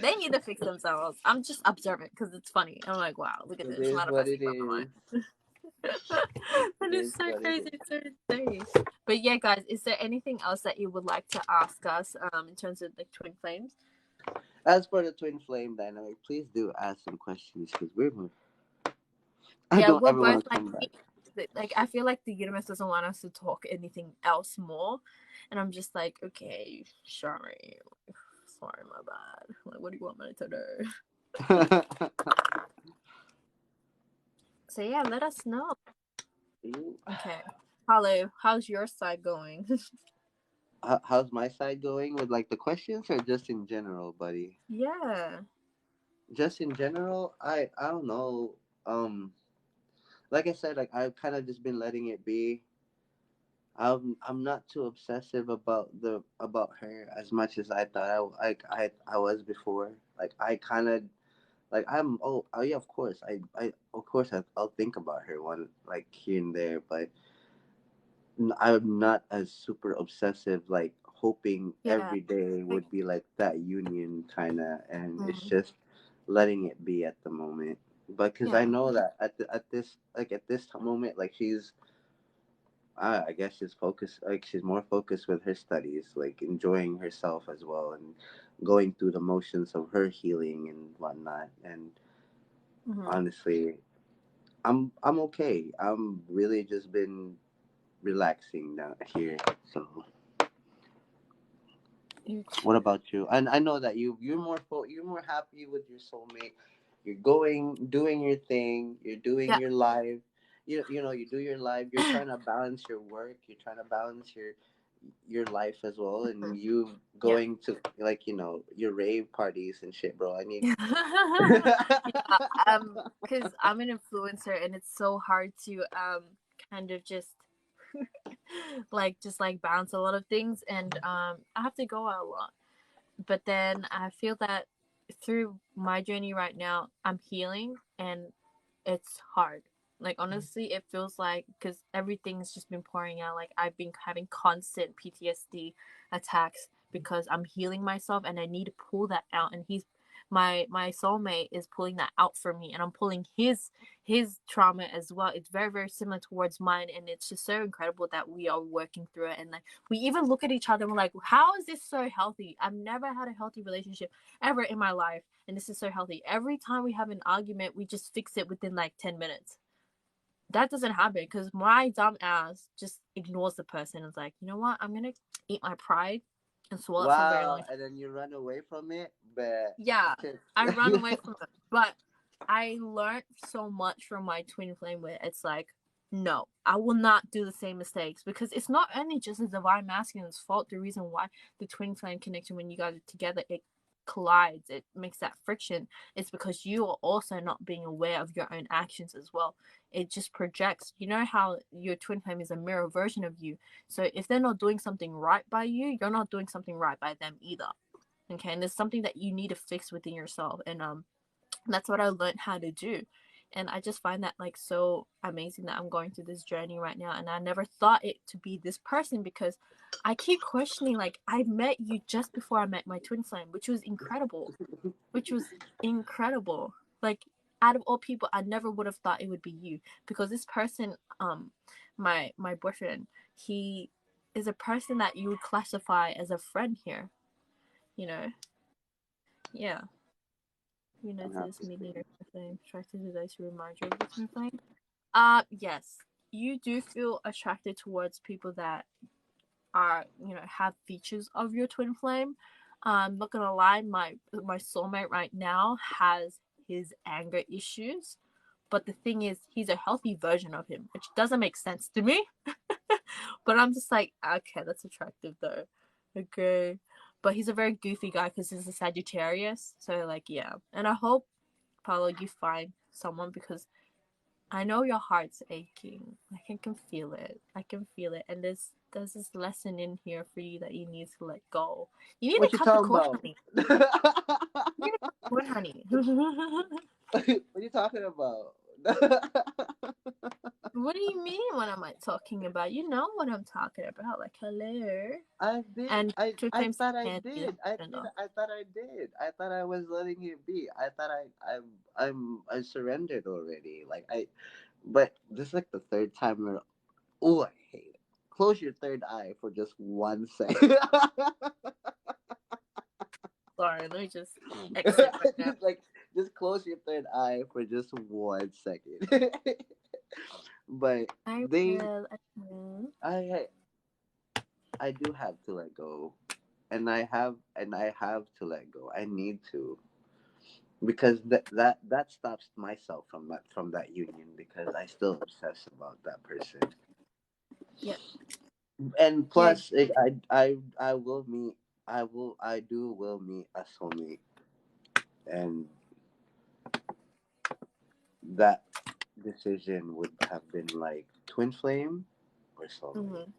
They need to fix themselves. I'm just observant because it's funny. I'm like, wow, look at It this is what manifesting it from the mind. is. It That is is so what it crazy. is. It's so insane. But yeah, guys, is there anything else that you would like to ask us in terms of the twin flames? As for the twin flame dynamic, please do ask some questions because I Yeah, don't we're ever both want to like, come back. I feel like the universe doesn't want us to talk anything else more, and I'm just like, okay, sorry, my bad. Like, what do you want me to do? So yeah, let us know. Okay, Paolo, how's your side going? How's my side going with like the questions or just in general, buddy? Yeah. Just in general, I don't know. Like I said, like I've kind of just been letting it be. I'm not too obsessive about her as much as I thought I was before. Like I kind of like oh yeah, of course I of course I'll think about her one like here and there, but I'm not as super obsessive, like hoping Yeah. every day Like, would be like that union kind of, and it's mm, just letting it be at the moment. But because I yeah. know that at this moment, like I guess she's focused, like she's more focused with her studies, like enjoying herself as well, and going through the motions of her healing and whatnot. And Mm-hmm. honestly, I'm okay. I'm really just been relaxing down here, so. What about you? And I know that you're more happy with your soulmate. You're going doing your thing. You're doing Yeah. your live. You know you do your live. You're trying to balance your work. You're trying to balance your life as well, and you Yeah. going to like your rave parties and shit, bro. I need. Yeah, because I'm an influencer and it's so hard to kind of just like balance a lot of things, and I have to go out a lot. But then I feel that through my journey right now, I'm healing, and it's hard. Like honestly, it feels like because everything's just been pouring out. Like I've been having constant PTSD attacks because I'm healing myself, and I need to pull that out. And he's my soulmate is pulling that out for me, and I'm pulling his trauma as well. It's very very similar towards mine, and it's just so incredible that we are working through it. And like we even look at each other and we're like, how is this so healthy? I've never had a healthy relationship ever in my life, and this is so healthy. Every time we have an argument, we just fix it within like 10 minutes. That doesn't happen because my dumb ass just ignores the person and is like, you know what? I'm gonna eat my pride and swallow it for a very long Wow, time. and then you run away from it, but Yeah, shit. I run away from it. But I learned so much from my twin flame where it's like, no, I will not do the same mistakes, because it's not only just the divine masculine's fault. The reason why the twin flame connection, when you guys are together, it collides, it makes that friction, it's because you are also not being aware of your own actions as well. It just projects. You know how your twin flame is a mirror version of you. So if they're not doing something right by you, you're not doing something right by them either. Okay, and it's something that you need to fix within yourself, and that's what I learned how to do. And I just find that like so amazing that I'm going through this journey right now, and I never thought it to be this person, because I keep questioning, like I met you just before I met my twin flame, which was incredible, like out of all people I never would have thought it would be you, because this person, my boyfriend, he is a person that you would classify as a friend here, you know. Yeah. You I'm notice happy. meeting your twin flame, attracted to those who remind you of your twin flame. Yes. You do feel attracted towards people that are, have features of your twin flame. Not gonna lie, my soulmate right now has his anger issues. But the thing is, he's a healthy version of him, which doesn't make sense to me. But I'm just like, okay, that's attractive though. Okay. But he's a very goofy guy because he's a Sagittarius. So, like, yeah. And I hope, Paolo, you find someone, because I know your heart's aching. Like, I can feel it. I can feel it. And there's this lesson in here for you that you need to let go. You need a What you talking Capricorn, about? honey. You need a Capricorn, honey. What you talking about? What do you mean? What am I talking about? You know what I'm talking about. Like, hello. I've been. And twin I flames thought I can't do did. that. No. I thought I did. I thought I was letting it be. I thought I surrendered already. Like I, but this is like the third time. Oh, I hate it. Close your third eye for just 1 second. Sorry, let me just exit right now. just like just close your third eye for just 1 second. But I they, will. I will. I I do have to let go, and I have to let go. I need to, because that stops myself from that union, because I still obsess about that person. Yeah. And Yeah. plus, I will meet. I will meet a soulmate, and that decision would have been like twin flame or soulmate. Mm-hmm.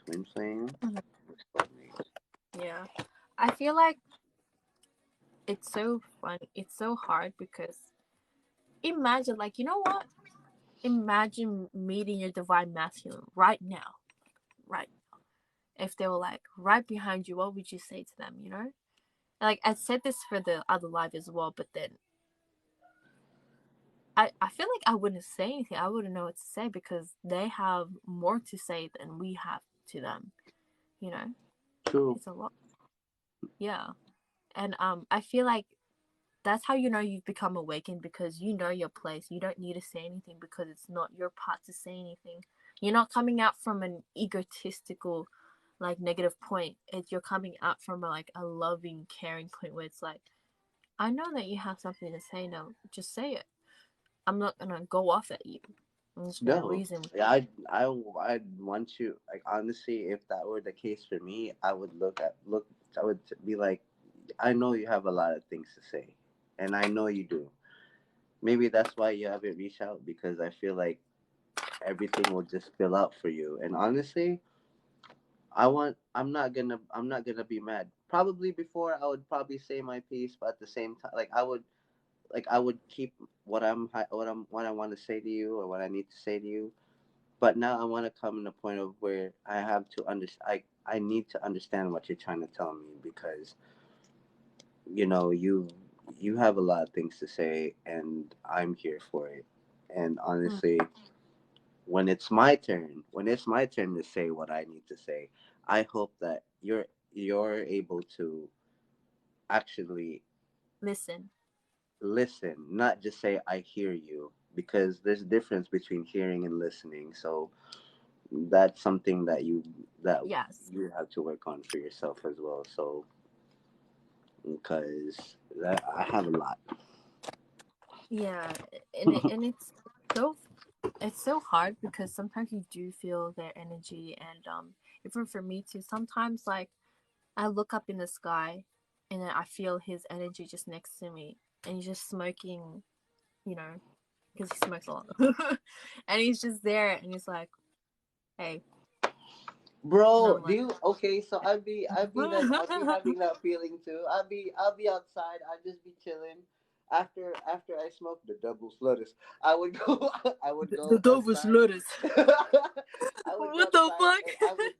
Twin flame Mm-hmm. or soulmate. Yeah. I feel like it's so fun. It's so hard because imagine, like, you know what? Imagine meeting your divine masculine right now. Right. If they were like right behind you, what would you say to them, you know? Like, I said this for the other live as well, but then I feel like I wouldn't say anything. I wouldn't know what to say because they have more to say than we have to them, you know? True. It's a lot. Yeah. And I feel like that's how you know you've become awakened, because you know your place. You don't need to say anything because it's not your part to say anything. You're not coming out from an egotistical, like, negative point. You're coming out from a loving, caring point where it's like, I know that you have something to say now. Just say it. I'm not gonna go off at you. There's no No, reason. I'd want you, like, honestly, if that were the case for me, I would look. I would be like, I know you have a lot of things to say, and I know you do. Maybe that's why you haven't reached out, because I feel like everything will just fill out for you. And honestly, I'm not gonna be mad. Probably before I would probably say my piece, but at the same time, I would keep what I want to say to you, or what I need to say to you. But now I want to come in a point of where I have to understand. I need to understand what you're trying to tell me, because you have a lot of things to say, and I'm here for it. And Mm, honestly, when it's my turn to say what I need to say, I hope that you're able to actually listen. listen, not just say I hear you, because there's a difference between hearing and listening. So that's something that Yes. you have to work on for yourself as well. So because that I have a lot. Yeah, and so it's so hard because sometimes you do feel their energy, and even for me too, sometimes like I look up in the sky and then I feel his energy just next to me, and he's just smoking, you know, because he smokes a lot. And he's just there and he's like, hey. And Bro, I'm do like, you okay? So I'd be having that feeling too. I'll be outside. I'd just be chilling. After I smoke the double slutters, I would go. I would the go dove was outside. lotus. I would go What the outside fuck? and I would.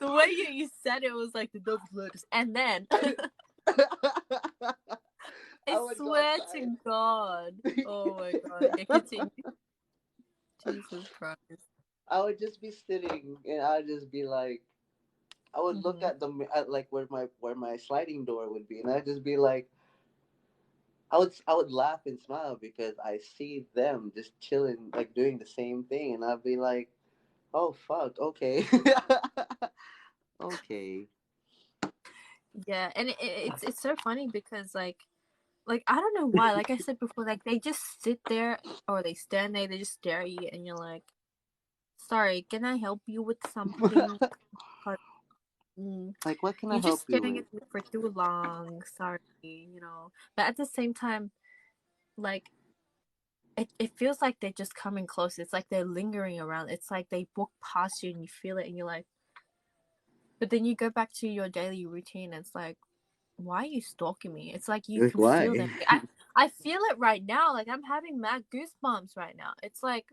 The way you said it was like the dove was lotus. And then I I would go swear outside. to God. Oh my God. Okay, continue. Jesus Christ. I would just be sitting and I'd just be like, I would look Mm-hmm. at at like where my sliding door would be, and I'd just be like, I would laugh and smile because I see them just chilling, like doing the same thing, and I'd be like, oh fuck, okay, okay. Yeah, and it's so funny because like I don't know why. Like I said before, like they just sit there or they stand there, they just stare at you, and you're like, "Sorry, can I help you with something?" 'Cause, Like, what can I you're just help you staring with? at me for too long. Sorry, But at the same time, like it feels like they're just coming close. It's like they're lingering around. It's like they walk past you and you feel it, and you're like, but then you go back to your daily routine. And it's like, why are you stalking me? It's like you Like, can feel why? them. I feel it right now. Like I'm having mad goosebumps right now. It's like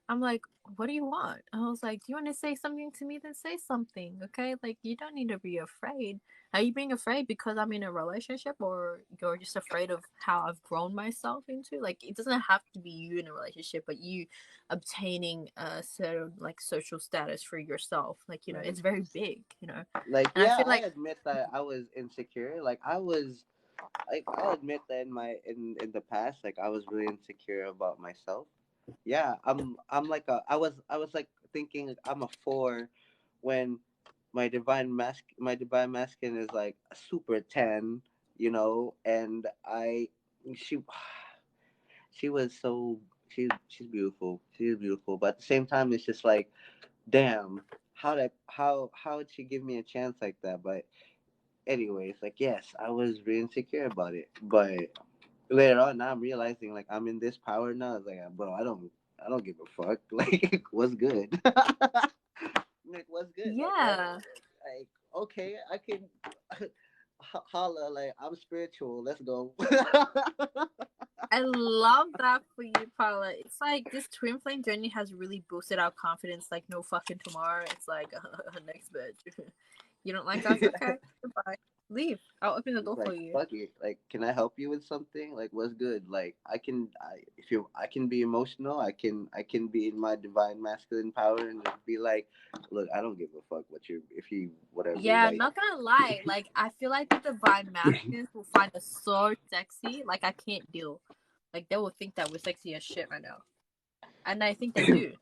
I'm like, what do you want? I was like, do you want to say something to me? Then say something, okay? Like you don't need to be afraid. Are you being afraid because I'm in a relationship, or you're just afraid of how I've grown myself into? Like it doesn't have to be you in a relationship, but you obtaining a certain like social status for yourself. Like Right. it's very big, Like, and I yeah, feel I like admit that I was insecure. Like, I'll admit that in the past, like I was really insecure about myself. Yeah, I'm like I was like thinking like, I'm a four when my divine masculine is like a super 10, and she she was so she's beautiful. She's beautiful, but at the same time it's just like, damn, how would she give me a chance like that? But anyways, like, yes, I was really insecure about it, but later on, now I'm realizing like I'm in this power now. It's like, bro, I don't give a fuck. Like, what's good? Like, what's good? Like, what? yeah. Like, okay, I can holla. Like, I'm spiritual. Let's go. I love that for you, Paula. It's like this twin flame journey has really boosted our confidence. Like no fucking tomorrow. It's like next bitch. You don't like us? Okay, goodbye. Leave. I'll open the door for Like, you. fuck it. Like, can I help you with something? Like, what's good? Like, I can be emotional. I can be in my divine masculine power and just be like, look, I don't give a fuck what you if you whatever. Yeah, I'm Like, not gonna lie. Like I feel like the divine masculines will find us so sexy. Like I can't deal. Like they will think that we're sexy as shit right now, and I think they do.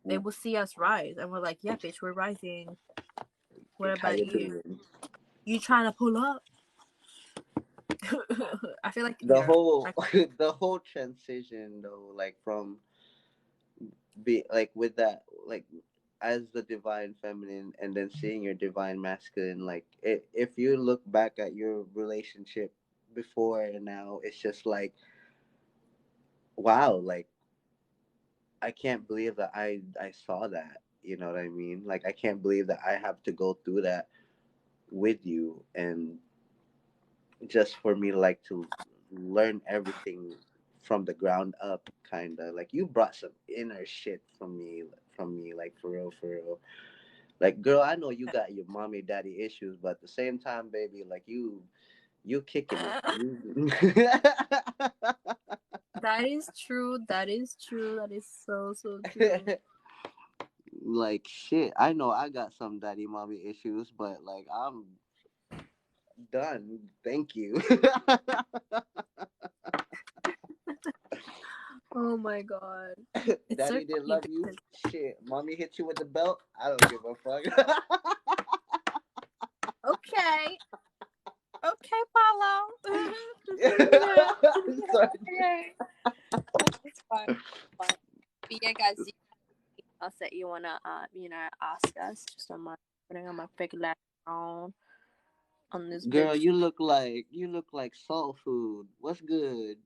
They will see us rise, and we're like, yeah, bitch, we're rising. What like, how about you you? doing? You trying to pull up? I feel like The you're whole like the whole transition though, like from be like with that, like as the divine feminine and then seeing your divine masculine, like if you look back at your relationship before and now, it's just like, wow, like I can't believe that I saw that, you know what I mean? Like I can't believe that I have to go through that with you, and just for me to like to learn everything from the ground up, kind of like you brought some inner shit from me, like for real, for real. Like, girl, I know you got your mommy daddy issues, but at the same time, baby, like you kicking it. that is true. That is true. That is so so true. Like shit, I know I got some daddy mommy issues, but like I'm done. Thank you. Oh my god. It's so Daddy didn't funny love you. because Shit, mommy hit you with the belt. I don't give a fuck. okay, okay, Paolo. I'm sorry. Okay. It's fine. But yeah, guys, do you have anything else that you wanna ask us? Just on my putting on my big leg on this big Girl, you look like soul food. What's good?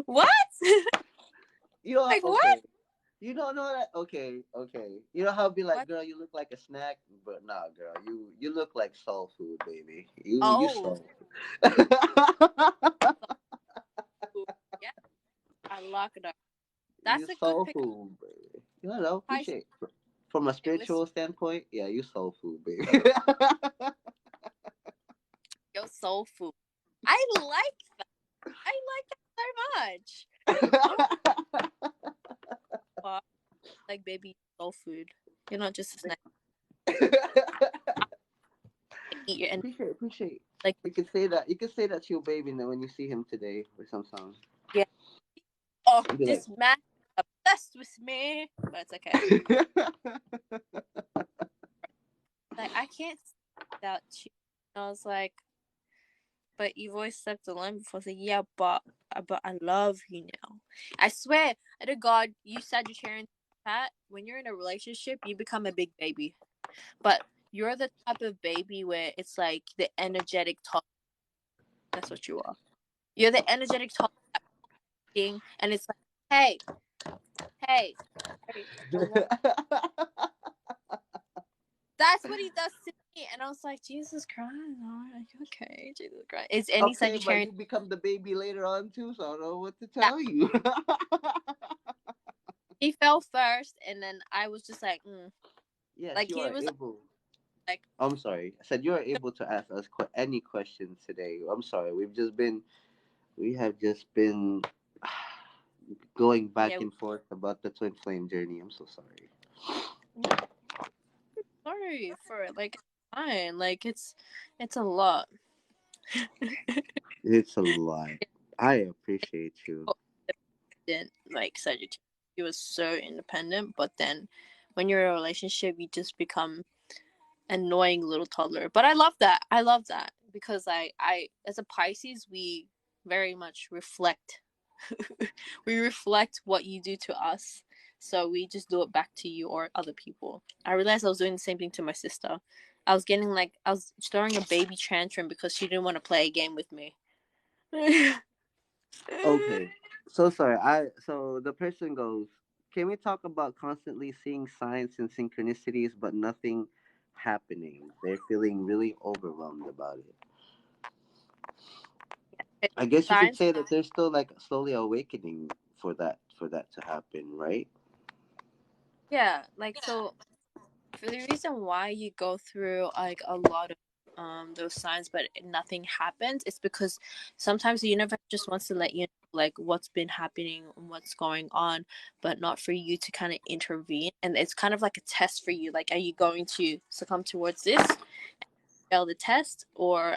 what? You know, Like what? okay. You don't know that? Okay, okay. You know how it'd be like, What? girl, you look like a snack, but nah, girl, you look like soul food, baby. You Oh, soul food. yeah, I lock it up. You That's a good soul pick. food, baby. You know, I appreciate. From a it was spiritual standpoint, yeah, you soul food, baby. your soul food. I like that. I like that so much. Oh, fuck. Like baby soul food. You're not just a snack. Eat your and appreciate. like You can say that. You can say that to your baby, and then when you see him today or some song, yeah. Oh, you be like, this man is obsessed with me, but it's okay. Like I can't without you. And I was like, but you've always stepped the line before. I was like, yeah, but I love you now. I swear, to God, you Sagittarian Pat, when you're in a relationship, you become a big baby. But you're the type of baby where it's like the energetic toddler. That's what you are. You're the energetic toddler and it's like, hey, hey, hey, I want. That's what he does to me, and I was like, Jesus Christ, are you okay? Jesus Christ, is any okay, but Sagittarian? you become the baby later on too, so I don't know what to That tell you. he fell first, and then I was just like, Yes, like you he are was able. like, I'm sorry. I said you are able to ask us any questions today. I'm sorry. We have just been going back yeah, and forth about the twin flame journey. I'm so sorry. sorry for it. Like, fine, like it's a lot. It's a lot. I appreciate you. Didn't like Sagittarius. He was so independent, but then when you're in a relationship, you just become annoying little toddler. But I love that. I love that because I as a Pisces, we very much reflect. We reflect what you do to us. So we just do it back to you or other people. I realized I was doing the same thing to my sister. I was throwing a baby tantrum because she didn't want to play a game with me. Okay. So sorry. So the person goes, "Can we talk about constantly seeing signs and synchronicities but nothing happening? They're feeling really overwhelmed about it." I guess you could Signs, say that they're still like slowly awakening for that to happen, right? yeah, like so for the reason why you go through like a lot of those signs but nothing happens, it's because sometimes the universe just wants to let you know like what's been happening and what's going on, but not for you to kind of intervene. And it's kind of like a test for you, like are you going to succumb towards this, fail the test, or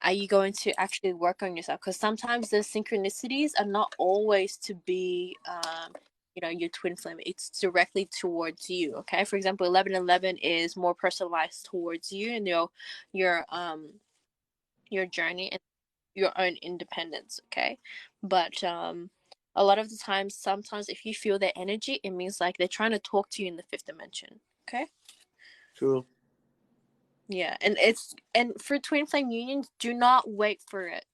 are you going to actually work on yourself? Because sometimes the synchronicities are not always to be your twin flame, it's directly towards you. Okay, for example, 1111 is more personalized towards you and your journey and your own independence. Okay, but a lot of the times, sometimes if you feel their energy, it means like they're trying to talk to you in the fifth dimension. Okay. True. Yeah, and for twin flame unions, do not wait for it.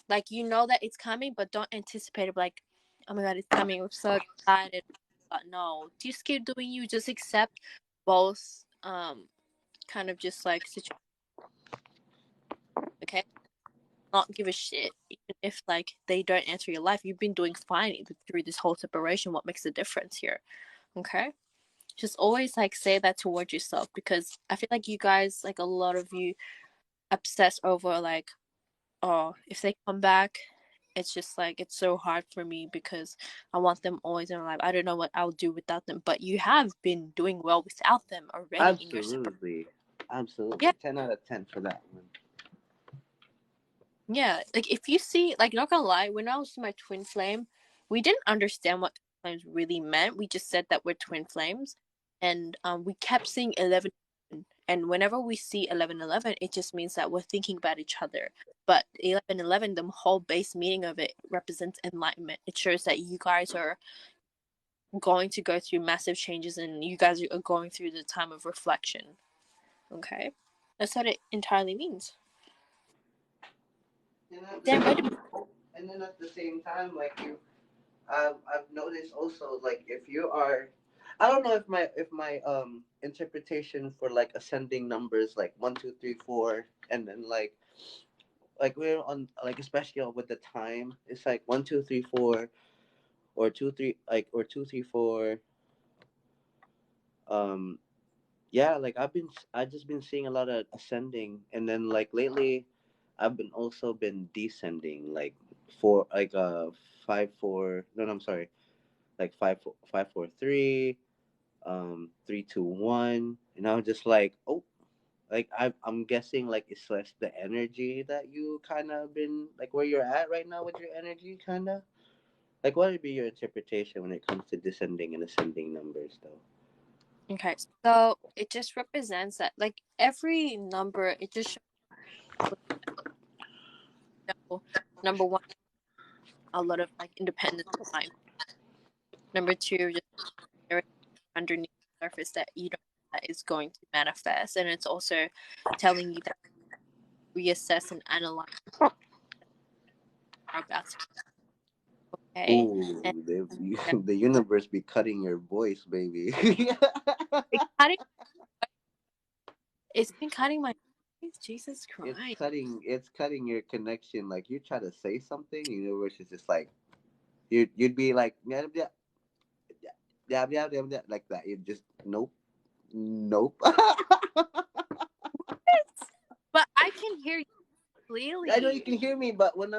Like, that it's coming, but don't anticipate it. Like, oh my god, it's coming. I'm so excited. But no, just keep doing you. Just accept both. Kind of just like situation. Okay, not give a shit. Even if like they don't enter your life, you've been doing fine through this whole separation. What makes the difference here? Okay, just always like say that towards yourself, because I feel like you guys, like a lot of you, obsess over like, oh, if they come back, it's just like it's so hard for me because I want them always in my life. I don't know what I'll do without them. But you have been doing well without them already in your separation. Absolutely. Absolutely. Yeah, 10 out of 10 for that one. yeah. Like if you see, like, not gonna lie, when I was my twin flame, we didn't understand what twin flames really meant. We just said that we're twin flames, and we kept seeing 11. And whenever we see 1111, it just means that we're thinking about each other. But 1111, the whole base meaning of it represents enlightenment. It shows that you guys are going to go through massive changes and you guys are going through the time of reflection. Okay? That's what it entirely means. And at the Damn, wait a same, and then at the same time, like I've noticed also, like if you are, I don't know if my interpretation for like ascending numbers like 1, 2, 3, 4, and then like we're on, like especially with the time, it's like 1, 2, 3, 4, or 2, 3, like, or 2, 3, 4. Um, yeah, like I just been seeing a lot of ascending, and then like lately, I've been also been descending, like four, like 5, 4. No, no, I'm sorry, like 5, 4, 5, 4, 3, 3, 2, 1, and I'm just like, oh, like I'm guessing like it's less the energy that you kind of been like where you're at right now with your energy, kind of. Like, what would be your interpretation when it comes to descending and ascending numbers, though? Okay, so it just represents that, like, every number, it just shows, number one, a lot of like independence time. Number two, just everything underneath the surface that you don't that is going to manifest, and it's also telling you that reassess and analyze are about to. Okay, and Ooh, yeah, the universe be cutting your voice, baby. it's cutting. It's been cutting my. Jesus it's Christ! cutting your connection. Like you try to say something, the universe is just like you'd be like yeah, yeah, yeah, yeah, yeah, yeah, like that. You just nope, nope. But I can hear you I know you clearly. can hear me, but when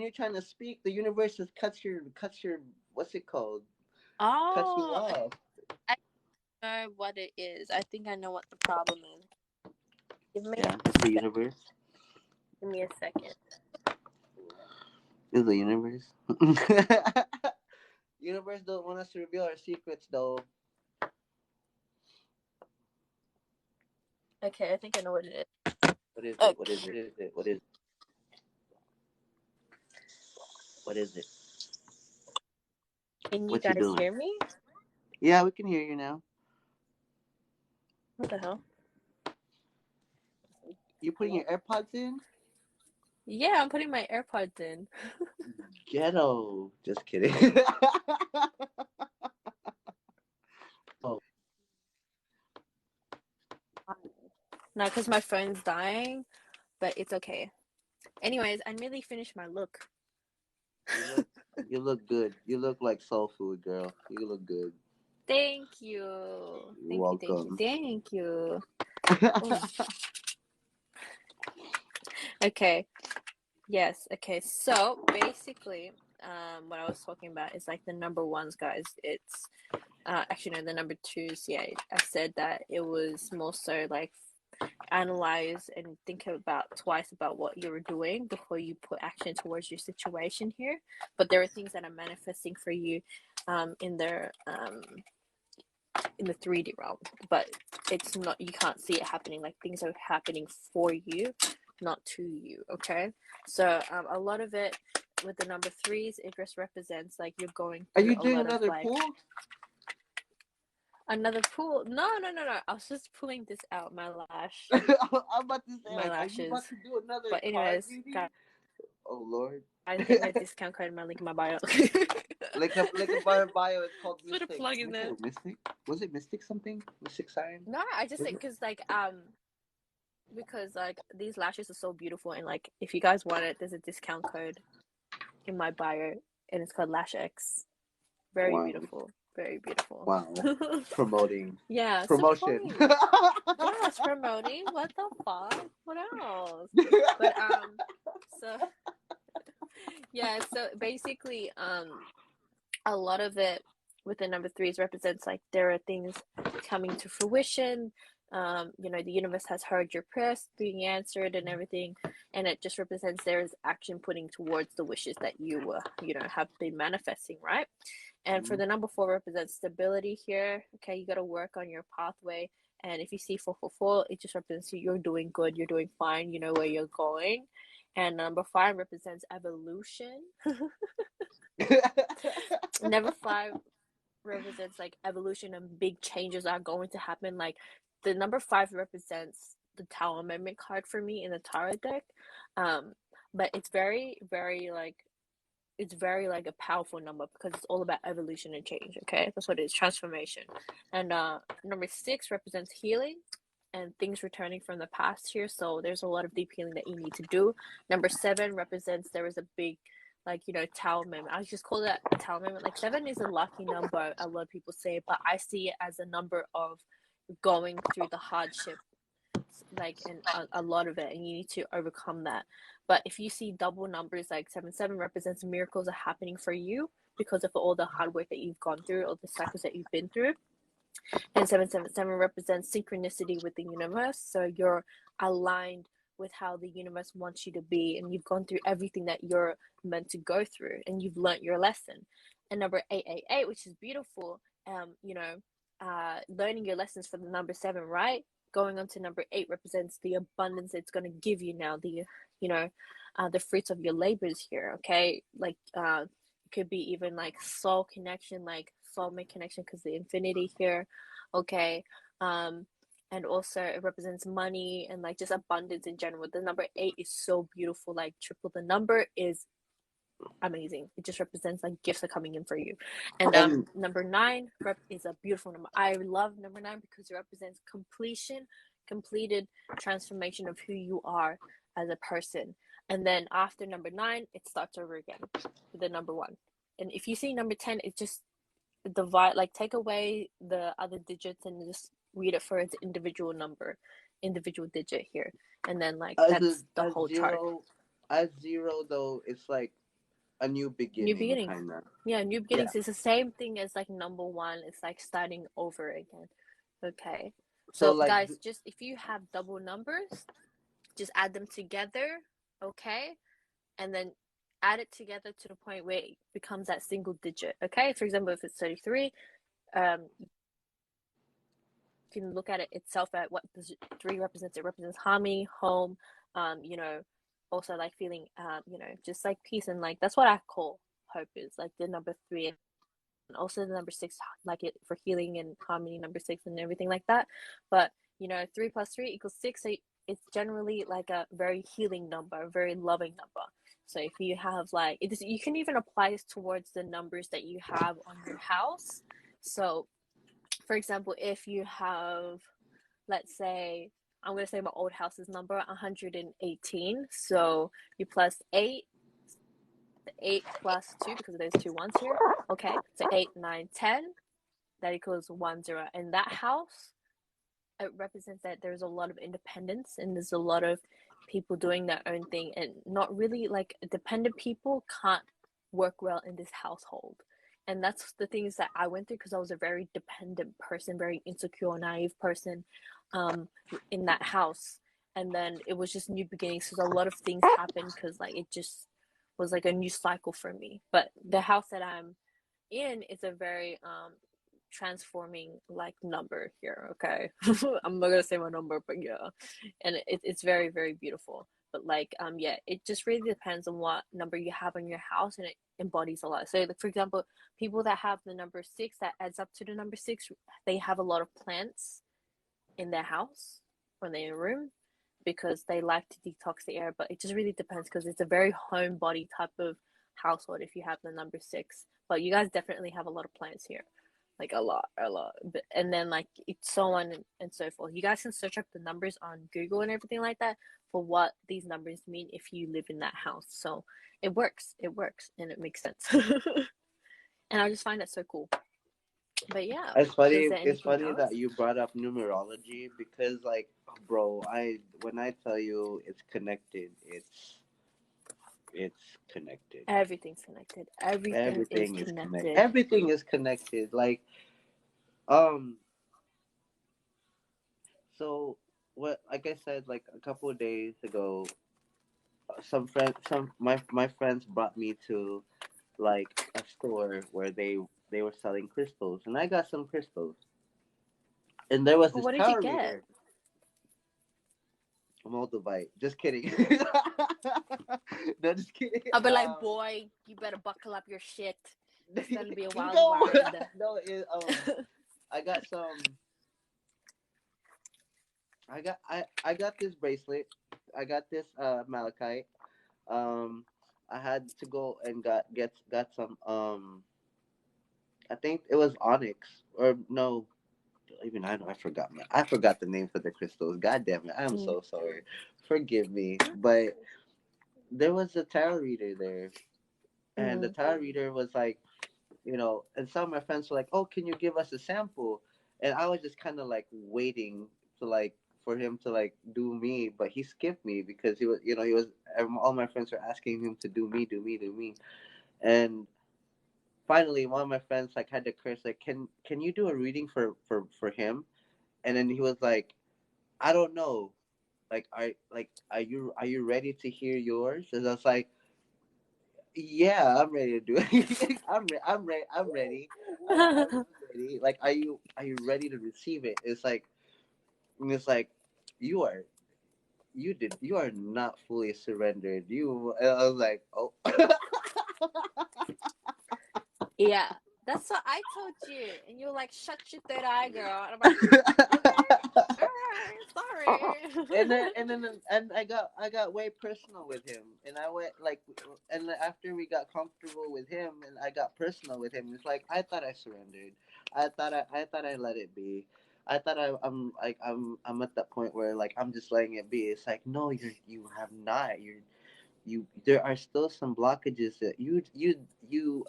you're trying to speak, the universe just cuts your what's it called? Cuts you Oh, off. I know what it is. I think I know what the problem is. Give me, Yeah, it's the universe. give me a second. It's the universe. Universe don't want us to reveal our secrets, though. Okay, I think I know what it is. What is it? What is Okay, it? What is what is it? can you What you guys doing? hear me? Yeah, we can hear you now. What the hell? You putting Hello? your AirPods in? Yeah, I'm putting my AirPods in. Ghetto. Just kidding. Oh, No, because my phone's dying, but it's okay. Anyways, I nearly finished my look. you look you look good. You look like soul food, girl. You look good. Thank you. You're Thank you, thank you, welcome. thank you. Oh, okay. Yes, okay. So basically, what I was talking about is like the number ones, guys. It's actually no, the number twos. Yeah, I said that it was more so like analyze and think about twice about what you're doing before you put action towards your situation here. But there are things that are manifesting for you in their in the 3D realm, but it's not, you can't see it happening. Like things are happening for you, not to you. Okay, so a lot of it with the number threes, it just represents like you're going Are through you a doing lot of another like pool? another pool. No. I was just pulling this out, my lash, I'm about to say, my like, are you lashes. about to do another But card anyways, reading? guys, Oh Lord. hit my discount code in my link in my bio. like a bio. It's called Put a Mystic. plug in there. Mystic? Was it Mystic something? Mysticsiren? No, I just think because like these lashes are so beautiful, and like if you guys want it, there's a discount code in my bio, and it's called LashX. Very beautiful. Very beautiful. Wow. Promoting. Yeah, Promotion. Yes, promoting. What the fuck? What else? But so yeah, so basically a lot of it with the number threes represents like there are things coming to fruition. You know, the universe has heard your prayers being answered and everything, and it just represents there is action putting towards the wishes that you you know, have been manifesting, right? And for the number four represents stability here. Okay, you got to work on your pathway. And if you see 444, it just represents you're doing good, you're doing fine, you know where you're going. And number five represents evolution. Number five represents like evolution, and big changes are going to happen. Like the number five represents the Tower Amendment card for me in the tarot deck. But it's very, very like a powerful number because it's all about evolution and change. Okay, that's what it is, transformation. And number six represents healing and things returning from the past here. So there's a lot of deep healing that you need to do. Number seven represents there is a big, like, you know, Tower Moment. I just call that Tower Moment. Like seven is a lucky number, a lot of people say, but I see it as a number of going through the hardship, like, and a lot of it, and you need to overcome that. But if you see double numbers, like 7 represents miracles are happening for you because of all the hard work that you've gone through, all the cycles that you've been through. And 777 represents synchronicity with the universe, so you're aligned with how the universe wants you to be, and you've gone through everything that you're meant to go through, and you've learnt your lesson. And number 888, which is beautiful, you know, learning your lessons for the number 7, right? Going on to number 8 represents the abundance it's going to give you now, the, you know, the fruits of your labors here. Okay, like it could be even like soul connection, like soulmate connection, because the infinity here. Okay, and also it represents money and like just abundance in general. The number 8 is so beautiful, like triple the number is amazing. It just represents like gifts are coming in for you. And number 9 is a beautiful number. I love number 9 because it represents completion, completed transformation of who you are as a person. And then after number 9, it starts over again with the number 1. And if you see number 10, it just divide, like take away the other digits and just read it for its individual number, individual digit here. And then like that's the whole chart. As 0 though, it's like a new beginning, kind of. Yeah, new beginnings. Yeah. It's the same thing as like number 1. It's like starting over again. Okay, so like, guys, just if you have double numbers, just add them together. Okay, and then add it together to the point where it becomes that single digit. Okay, for example, if it's 33, you can look at it itself at what the 3 represents. It represents harmony, home, you know, also like feeling, you know, just like peace, and like that's what I call hope is like the number 3, and also the number 6, like it for healing and harmony, number 6 and everything like that. But you know, 3 plus 3 equals 6. So it's generally like a very healing number, a very loving number. So if you have like it is, you can even apply this towards the numbers that you have on your house. So for example, if you have, let's say, I'm going to say my old house's number 118, so you plus 8, 8 plus 2, because there's 2 ones here. Okay, so 8, 9, 10, that equals 1, 0. And that house, it represents that there's a lot of independence, and there's a lot of people doing their own thing, and not really like dependent people can't work well in this household. And that's the things that I went through because I was a very dependent person, very insecure, naive person in that house. And then it was just new beginnings because a lot of things happened because like it just was like a new cycle for me. But the house that I'm in is a very transforming like number here. Okay, I'm not gonna say my number, but yeah, and it's very very beautiful. But like yeah, it just really depends on what number you have in your house, and it embodies a lot. So like for example, people that have the number 6 that adds up to the number 6, they have a lot of plants in their house or in their room because they like to detox the air. But it just really depends because it's a very homebody type of household if you have the number 6. But you guys definitely have a lot of plants here, like a lot, a lot. But, and then like it's so on and so forth. You guys can search up the numbers on Google and everything like that for what these numbers mean if you live in that house. So it works, and it makes sense. And I just find that so cool. But yeah, It's funny. is there It's anything funny else? that you brought up numerology because, like, bro, when I tell you it's connected, it's connected. Everything's connected. Everything is Everything is connected. connected. Everything is connected. Like, um, so what? Like I said, like a couple of days ago, my friends brought me to like a store where they were selling crystals, and I got some crystals, and there was Well, this what did you tarot get? reader. Moldavite. Just kidding. No, just kidding. I'll be like, boy, you better buckle up your shit. It's gonna be a wild No, ride. no. I got some. I got this bracelet. I got this malachite. Um, I had to go and got some. I think it was onyx or no. Even I know I forgot. I forgot the name for the crystals. God damn it! I'm Mm. so sorry. Forgive me, but there was a tarot reader there, and the Mm. tarot reader was like, and some of my friends were like, "Oh, can you give us a sample?" And I was just kind of like waiting to like for him to like do me, but he skipped me because he was all my friends were asking him to do me, do me, do me, and finally one of my friends like had to curse like, "Can you do a reading for him?" And then he was like, "I don't know." Are you ready to hear yours? And I was like, yeah, I'm ready to do it. I'm ready. I'm ready. Like, are you ready to receive it? It's like you are you are not fully surrendered. And I was like, oh. Yeah, that's what I told you, and you're like, "Shut your third eye, girl." And I'm like, "Okay, all right, and I got way personal with him, and I went like, and after we got comfortable with him, and I got personal with him, it's like I thought I surrendered, I thought I let it be, I thought I'm at that point where like I'm just letting it be. It's like no, you have not. There are still some blockages that you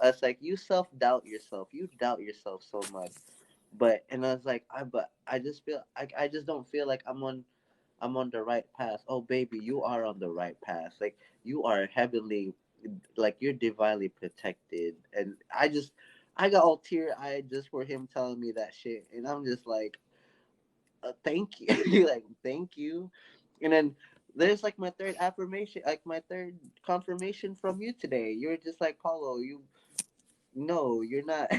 it's like you self-doubt yourself, you doubt yourself so much, and I was like but I just feel I just don't feel like I'm on the right path. Oh, baby, you are on the right path. Like you are heavenly, like you're divinely protected. And I got all tear eyed just for him telling me that shit, and I'm just like, thank you, like thank you. And then there's like my third affirmation, like my third confirmation from you today. You're just like Paulo. No, you're not.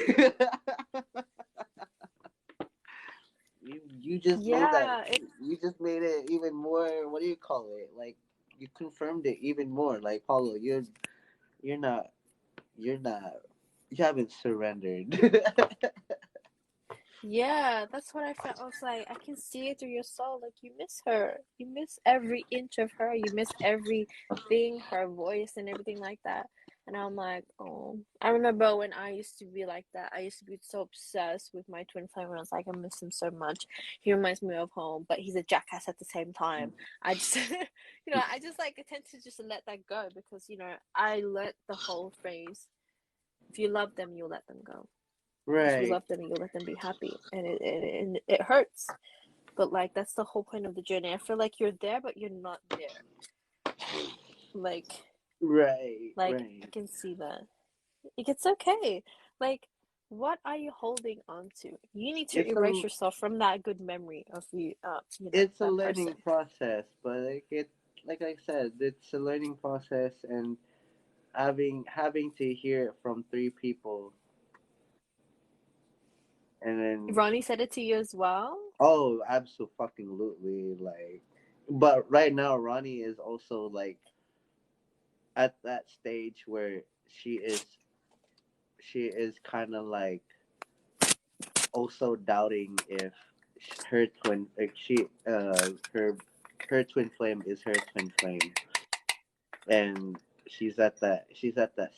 You just made that. yeah, it, You just made it even more. What do you call it? Like you confirmed it even more. Like Paulo, you're not. You're not. You haven't surrendered. yeah, that's what I felt. I was like, I can see it through your soul. Like you miss her. You miss every inch of her. You miss everything, her voice and everything like that. And I'm like, oh, I remember when I used to be like that. I used to be so obsessed with my twin flame. And I was like, I miss him so much. He reminds me of home, but he's a jackass at the same time. I just, I just like I tend to just let that go because I let the whole phrase. If you love them, you let them go. If you Right. love them, you let them be happy, and it hurts. But like that's the whole point of the journey. I feel like you're there, but you're not there. Like, Right. like I Right. can see that. Like, it's okay. Like, what are you holding on to? You need to It's a erase yourself from that good memory of you. it's a That person. learning process, but like I said, it's a learning process, and having to hear it from three people And then, Ronnie said it to you as well? oh, absolutely. Like, but right now, Ronnie is also like at that stage where she is kind of like also doubting if her twin, like her twin flame is her twin flame, and she's at that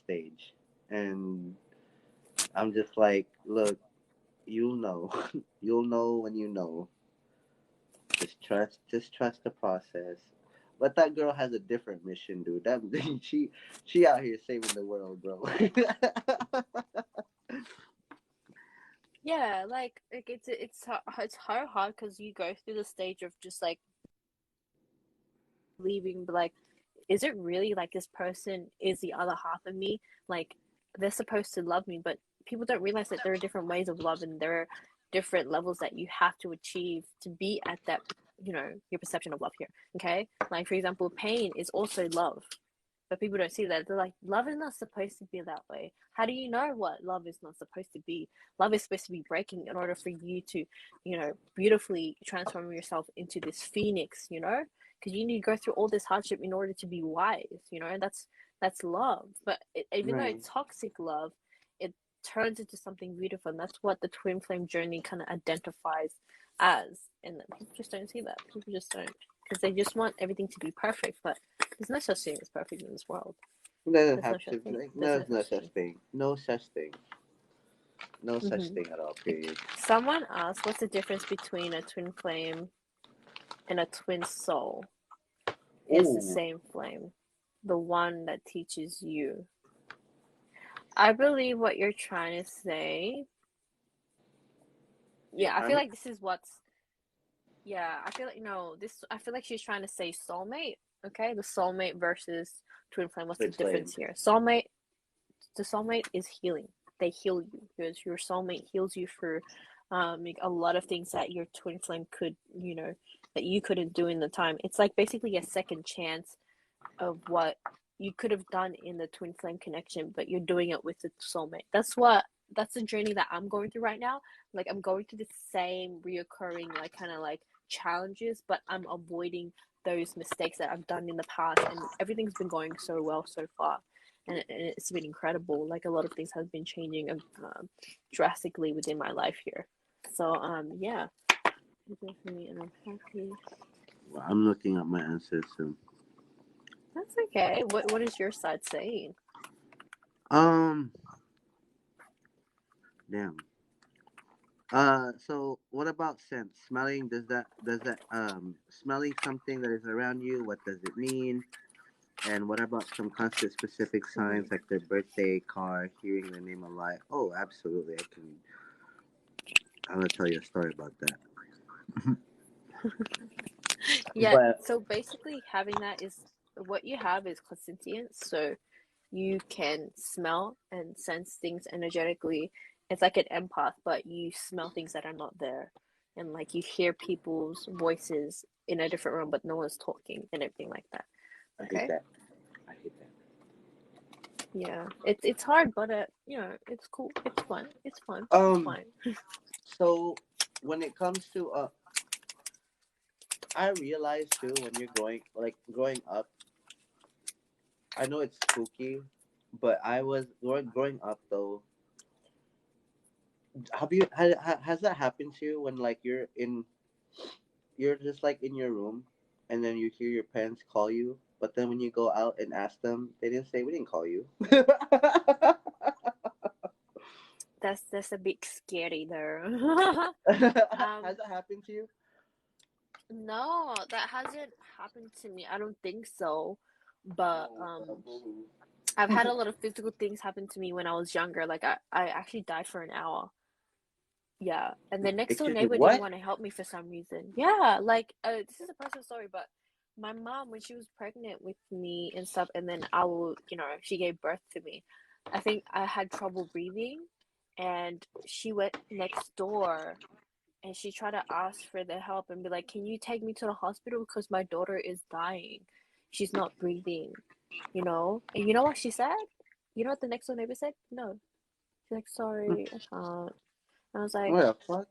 stage, and I'm just like, look, you'll know, you'll know when you know. Just trust the process. But that girl has a different mission, dude. That she out here saving the world, bro. Yeah, like it's hard because you go through the stage of just like leaving, but like, is it really like this person is the other half of me? Like, they're supposed to love me, but people don't realize that there are different ways of love and there are different levels that you have to achieve to be at that, your perception of love here. Okay, like for example, pain is also love. But people don't see that. They're like, love is not supposed to be that way. How do you know what love is not supposed to be? Love is supposed to be breaking in order for you to, beautifully transform yourself into this phoenix, because you need to go through all this hardship in order to be wise, that's love. But even though Right. it's toxic love, it turns into something beautiful. And that's what the twin flame journey kind of identifies as. And people just don't see that. People just don't. Because they just want everything to be perfect. But there's no such thing as perfect in this world. It doesn't There's no have such to. thing. Like, There's no, no there's no such such thing. thing. No such thing. No such Hmm. thing at all. Period. Someone asked, what's the difference between a twin flame and a twin soul? It's the Ooh. same flame, the one that teaches you. I believe what you're trying to say. You Yeah, I feel Karmic? like this is what's. Yeah, I feel like no. This I feel like she's trying to say soulmate. Okay, the soulmate versus twin flame. What's the Twitch flame. difference here? Soulmate. The soulmate is healing. They heal you because your soulmate heals you for a lot of things that your twin flame could, that you couldn't do in the time. It's like basically a second chance of what you could have done in the twin flame connection, but you're doing it with the soulmate. That's the journey that I'm going through right now. Like I'm going through the same reoccurring like kind of like challenges, but I'm avoiding those mistakes that I've done in the past, and everything's been going so well so far. And it's been incredible. Like a lot of things have been changing drastically within my life here. So yeah, definitely, and I'm happy. Well, I'm looking at my answers soon. That's okay. What is your side saying? Um. Damn. So what about scent? Smelling, does that smelling something that is around you, what does it mean? And what about some constant specific signs Hmm. like their birthday, car, hearing the name of life? Oh, absolutely. I'm gonna tell you a story about that. Yeah. But So basically, having that is what you have is clairsentience. So you can smell and sense things energetically. It's like an empath, but you smell things that are not there, and like you hear people's voices in a different room, but no one's talking and everything like that. I hate Okay. that. I hate that. Yeah, it's hard, but it's cool. It's fun. It's fun. It's Um, fine. so when it comes to I realize too when you're growing up, I know it's spooky, but I was growing up though. Has that happened to you when like you're just like in your room, and then you hear your parents call you, but then when you go out and ask them, they didn't say we didn't call you. That's a bit scary there. Has um, that happened to you? no, that hasn't happened to me. I don't think so. But I've had a lot of physical things happen to me when I was younger. Like I actually died for an hour. Yeah, and the next door Excuse me, neighbor didn't what? want to help me for some reason. Yeah, like this is a personal story, but my mom, when she was pregnant with me and stuff, and then she gave birth to me. I think I had trouble breathing, and she went next door and she tried to ask for the help and be like, "Can you take me to the hospital because my daughter is dying? She's not breathing." And you know what she said? You know what the next door neighbor said? No. She's like, "Sorry, I can't." And I was like, What the fuck?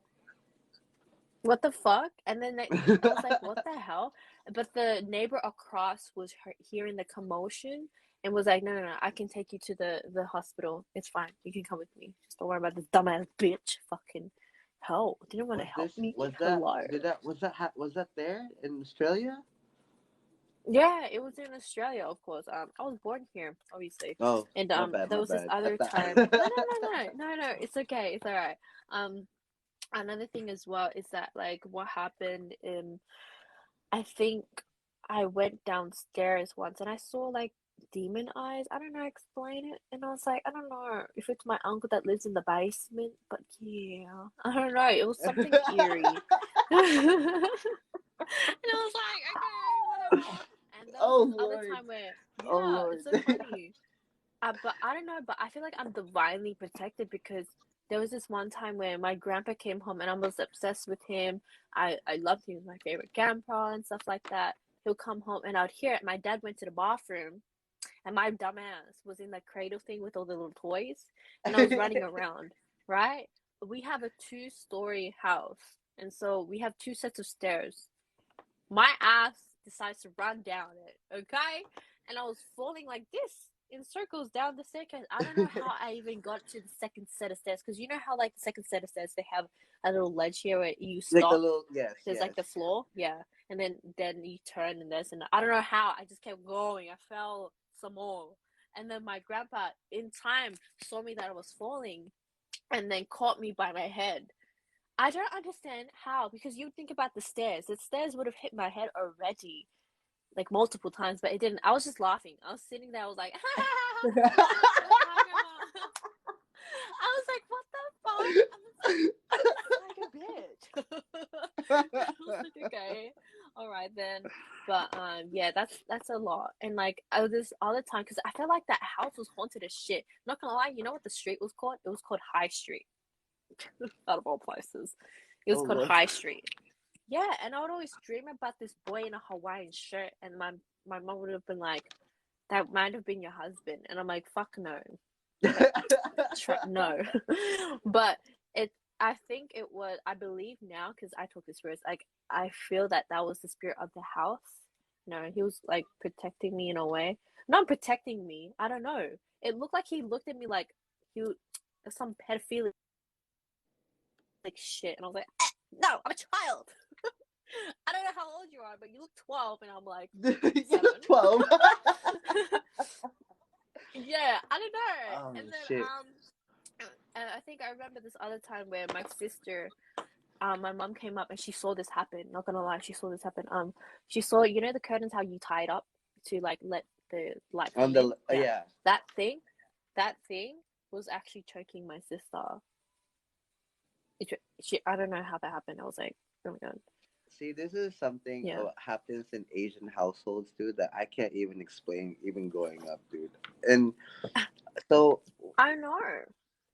what the fuck? And then I was like, what the hell? But the neighbor across was hearing the commotion and was like, no, I can take you to the hospital. It's fine. You can come with me. Just don't worry about this dumbass bitch. Fucking hell. Didn't want to Was help this? me. Was that? Hello. Did that? Was that there in Australia? Yeah, it was in Australia, of course. I was born here, obviously. Oh, And my bad, there my was this bad. I other time. thought. No. It's okay. It's all right. Um, another thing as well is that like what happened in I think I went downstairs once and I saw like demon eyes. I don't know how to explain it. And I was like, I don't know if it's my uncle that lives in the basement, but yeah. I don't know. It was something eerie. And I was like, okay, whatever. And there was Oh this other Lord! time where, Oh yeah, Lord! it's so funny. But I don't know, but I feel like I'm divinely protected because there was this one time where my grandpa came home and I was obsessed with him. I loved him, he was my favorite grandpa and stuff like that. He'll come home and I'd hear it. My dad went to the bathroom and my dumbass was in the cradle thing with all the little toys and I was running around, right? We have a 2-story house and so we have 2 sets of stairs. My ass decides to run down it, okay? And I was falling like this in circles down the staircase. I don't know how I even got to the second set of stairs because you know how like the second set of stairs they have a little ledge here where you Like the stop. little yes, There's yes. like the floor, yeah, and then you turn and there's and I don't know how I just kept going. I fell some more, and then my grandpa in time saw me that I was falling, and then caught me by my head. I don't understand how, because you think about the stairs. The stairs would have hit my head already, like multiple times, but it didn't. I was just laughing. I was sitting there. I was like, hi, grandma. I was like, what the fuck? I'm like a bitch. I was like, okay, all right then. But yeah, that's a lot. And like I was this all the time because I felt like that house was haunted as shit. Not gonna lie, you know what the street was called? It was called High Street. Out of all places, it was Oh called Lord! High Street. Yeah, and I would always dream about this boy in a Hawaiian shirt, and my mom would have been like, "That might have been your husband," and I'm like, "Fuck no, no." But it, I think it was. I believe now because I took this risk. Like I feel that that was the spirit of the house. No, he was like protecting me in a way. Not protecting me. I don't know. It looked like he looked at me like he some pedophilic shit, and I was like, "No, I'm a child." I don't know how old you are, but you look 12, and I'm like You 7. look 12. Yeah, I don't know. Oh And then shit! I think I remember this other time where my sister, my mom came up and she saw this happen. Not gonna lie, she saw this happen. She saw, you know, the curtains how you tie it up to like let the light On come in. the Yeah, yeah. that thing, that thing was actually choking my sister. I don't know how that happened. I was like, oh my god. See, this is something Yeah, happens in Asian households, dude, that I can't even explain, even growing up, dude. And so I know.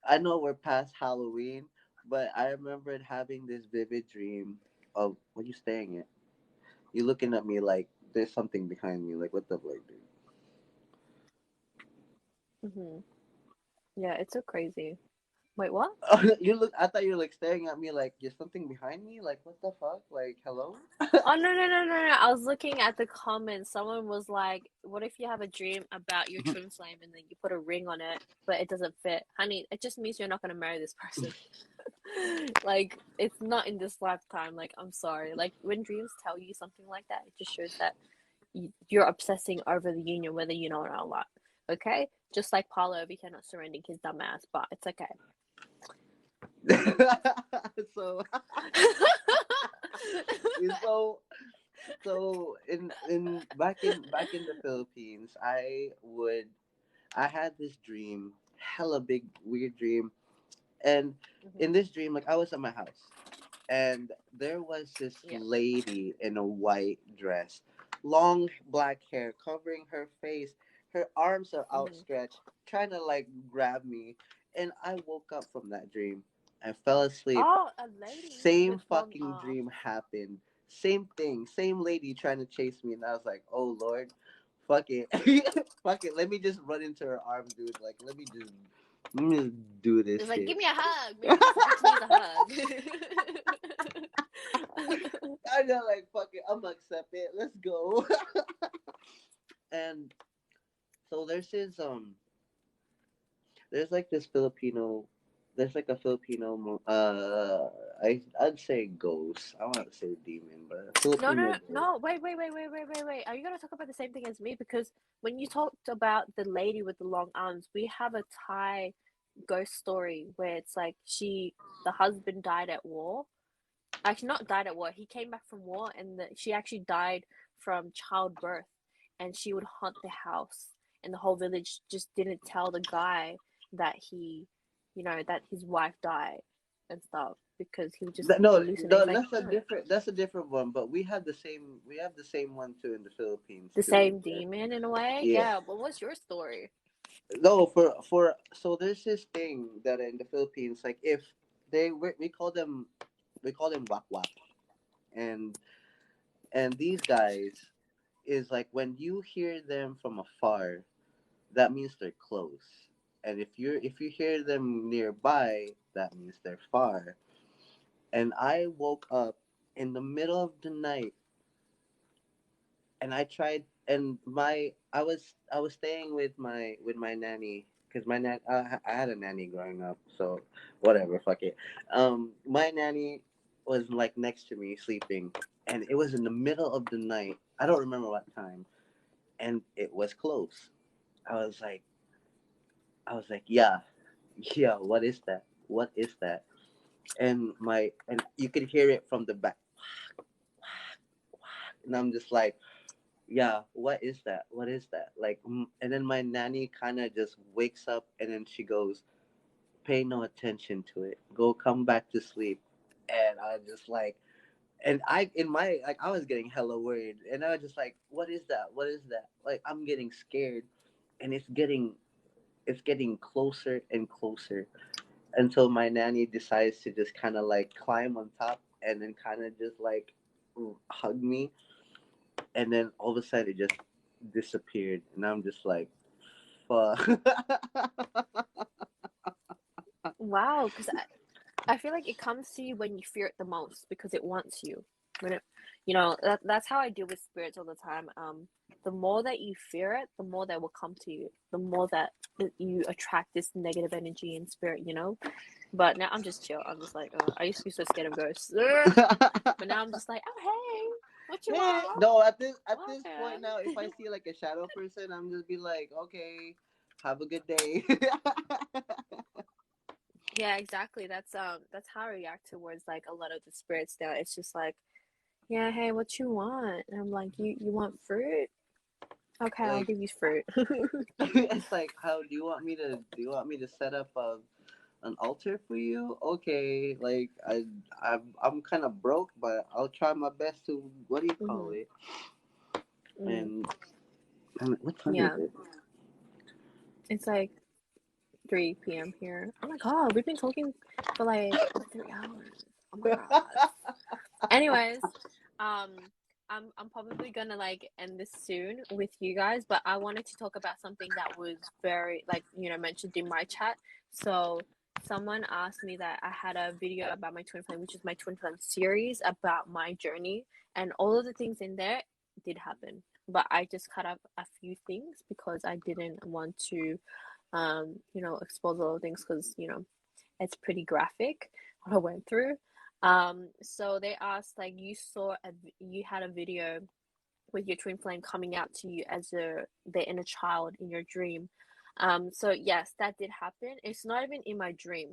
I know we're past Halloween, but I remembered having this vivid dream of what are you staring at? You looking at me like there's something behind me. Like what the fuck, dude? Hmm. Yeah, it's so crazy. Wait, what? You look. I thought you were like staring at me like there's something behind me. Like what the fuck? Like hello? Oh no! I was looking at the comments. Someone was like, "What if you have a dream about your twin flame and then you put a ring on it, but it doesn't fit, honey? It just means you're not gonna marry this person. Like, it's not in this lifetime. Like, I'm sorry. Like, when dreams tell you something like that, it just shows that you're obsessing over the union, whether you know it or not. Okay? Just like Paolo over here not surrendering his dumb ass, but it's okay. So so so in back in the Philippines, I had this dream, hella big weird dream, and in Hmm. this dream, like I was at my house, and there was this Yeah. lady in a white dress, long black hair covering her face. Her arms are Hmm. outstretched, trying to like grab me, and I woke up from that dream. I fell asleep. Oh, a lady Same with long fucking arms. dream happened. Same thing. Same lady trying to chase me, and I was like, "Oh Lord, fuck it, fuck it. Let me just run into her arms, dude. Like, let me just." Let me do this It's like, shit. give me a hug. Maybe this bitch needs a hug. I know, like, fuck it, I'm gonna accept it. Let's go. And so there's like this Filipino, there's like a Filipino, I'd say ghost. I want to say demon, but a No, Filipino no, ghost. no. Wait. Are you gonna talk about the same thing as me? Because when you talked about the lady with the long arms, we have a Thai ghost story where it's like the husband died at war. Actually, not died at war. He came back from war, and she actually died from childbirth, and she would haunt the house, and the whole village just didn't tell the guy that that his wife died and stuff because he would just No, hallucinate. It's like, no. that's a different one. But we have the same one too in the Philippines The too. same demon in a way. Yeah. Yeah, but what's your story? No, so there's this thing that in the Philippines, like if we call them wak wak, and these guys is like when you hear them from afar, that means they're close, and if you hear them nearby, that means they're far. And I woke up in the middle of the night, and I tried, and I was staying with my nanny because I had a nanny growing up, so whatever, fuck it. My nanny was like next to me sleeping, and it was in the middle of the night. I don't remember what time, and it was close. I was like, yeah, yeah. What is that? What is that? And you could hear it from the back, and I'm just like, yeah, what is that? What is that? Like, and then my nanny kind of just wakes up, and then she goes, pay no attention to it. Go, come back to sleep. And I just like, and I was getting hella worried, and I was just like, what is that? What is that? Like, I'm getting scared, and it's getting closer and closer until my nanny decides to just kind of like climb on top and then kind of just like hug me, and then all of a sudden it just disappeared, and I'm just like, fuck. Wow, because I feel like it comes to you when you fear it the most because it wants you. When it, that's how I deal with spirits all the time. The more that you fear it, the more they will come to you. The more that you attract this negative energy and spirit. But now I'm just chill. I'm just like, I used to be so scared of ghosts, but now I'm just like, oh hey, what you Yeah, want? no, at this point Welcome. now, if I see like a shadow person, I'm just be like, okay, have a good day. Yeah, exactly. That's how I react towards like a lot of the spirits now. It's just like, yeah, hey, what you want? And I'm like, you want fruit? Okay, I'll Like, give you fruit. it's like, how do you want me to set up an altar for you? Okay, like I'm kind of broke, but I'll try my best to, what do you call hmm it? mm, And what time is yeah, it? it's like 3 p.m. here. Oh my God, we've been talking for like 3 hours. Oh my God. Anyways, um, I'm probably gonna like end this soon with you guys, but I wanted to talk about something that was very like mentioned in my chat. So someone asked me that I had a video about my twin flame, which is my twin flame series about my journey, and all of the things in there did happen, but I just cut up a few things because I didn't want to, expose a lot of things because it's pretty graphic what I went through. So they asked like you had a video with your twin flame coming out to you as the inner child in your dream. So yes, that did happen. It's not even in my dream.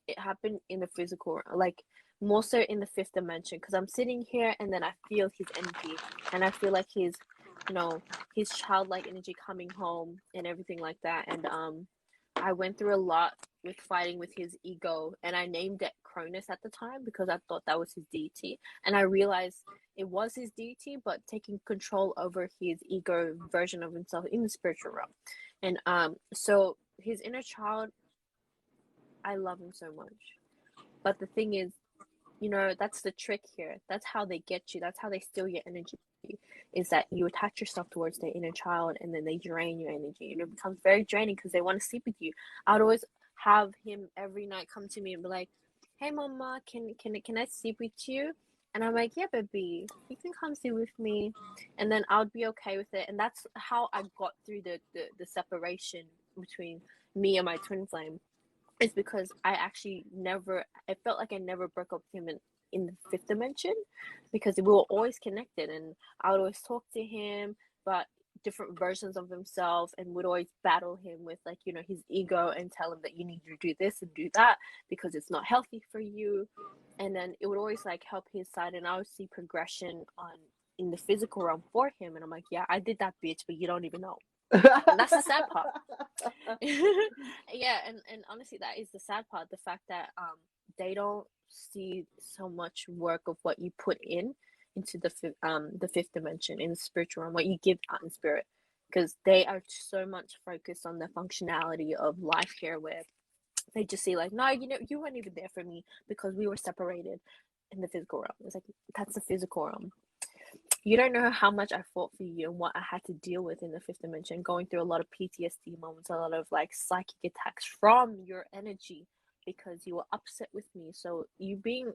It happened in the physical, like more so in the fifth dimension. Because I'm sitting here and then I feel his energy, and I feel like his childlike energy coming home and everything like that. And I went through a lot with fighting with his ego, and I named it Cronus at the time because I thought that was his deity, and I realized it was his deity, but taking control over his ego version of himself in the spiritual realm. And so his inner child, I love him so much. But the thing is, that's the trick here. That's how they get you. That's how they steal your energy. Is that you attach yourself towards their inner child and then they drain your energy. And it becomes very draining because they want to sleep with you. I would always have him every night come to me and be like, "Hey, mama, can I sleep with you?" And I'm like, "Yeah, baby, you can come sleep with me," and then I would be okay with it. And that's how I got through the separation between me and my twin flame. It's because I felt like I never broke up with him in the fifth dimension, because we were always connected, and I would always talk to him about different versions of himself, and would always battle him with, like, his ego, and tell him that you need to do this and do that because it's not healthy for you. And then it would always like help his side, and I would see progression on in the physical realm for him, and I'm like, yeah, I did that, bitch, but you don't even know. And that's the sad part. Yeah, and honestly, that is the sad part, the fact that they don't see so much work of what you put into the fifth dimension, in the spiritual realm, what you give out in spirit, because they are so much focused on the functionality of life here, where they just see like, no, you weren't even there for me because we were separated in the physical realm. It's like, that's the physical realm. You don't know how much I fought for you and what I had to deal with in the fifth dimension, going through a lot of PTSD moments, a lot of like psychic attacks from your energy, because you were upset with me. So you being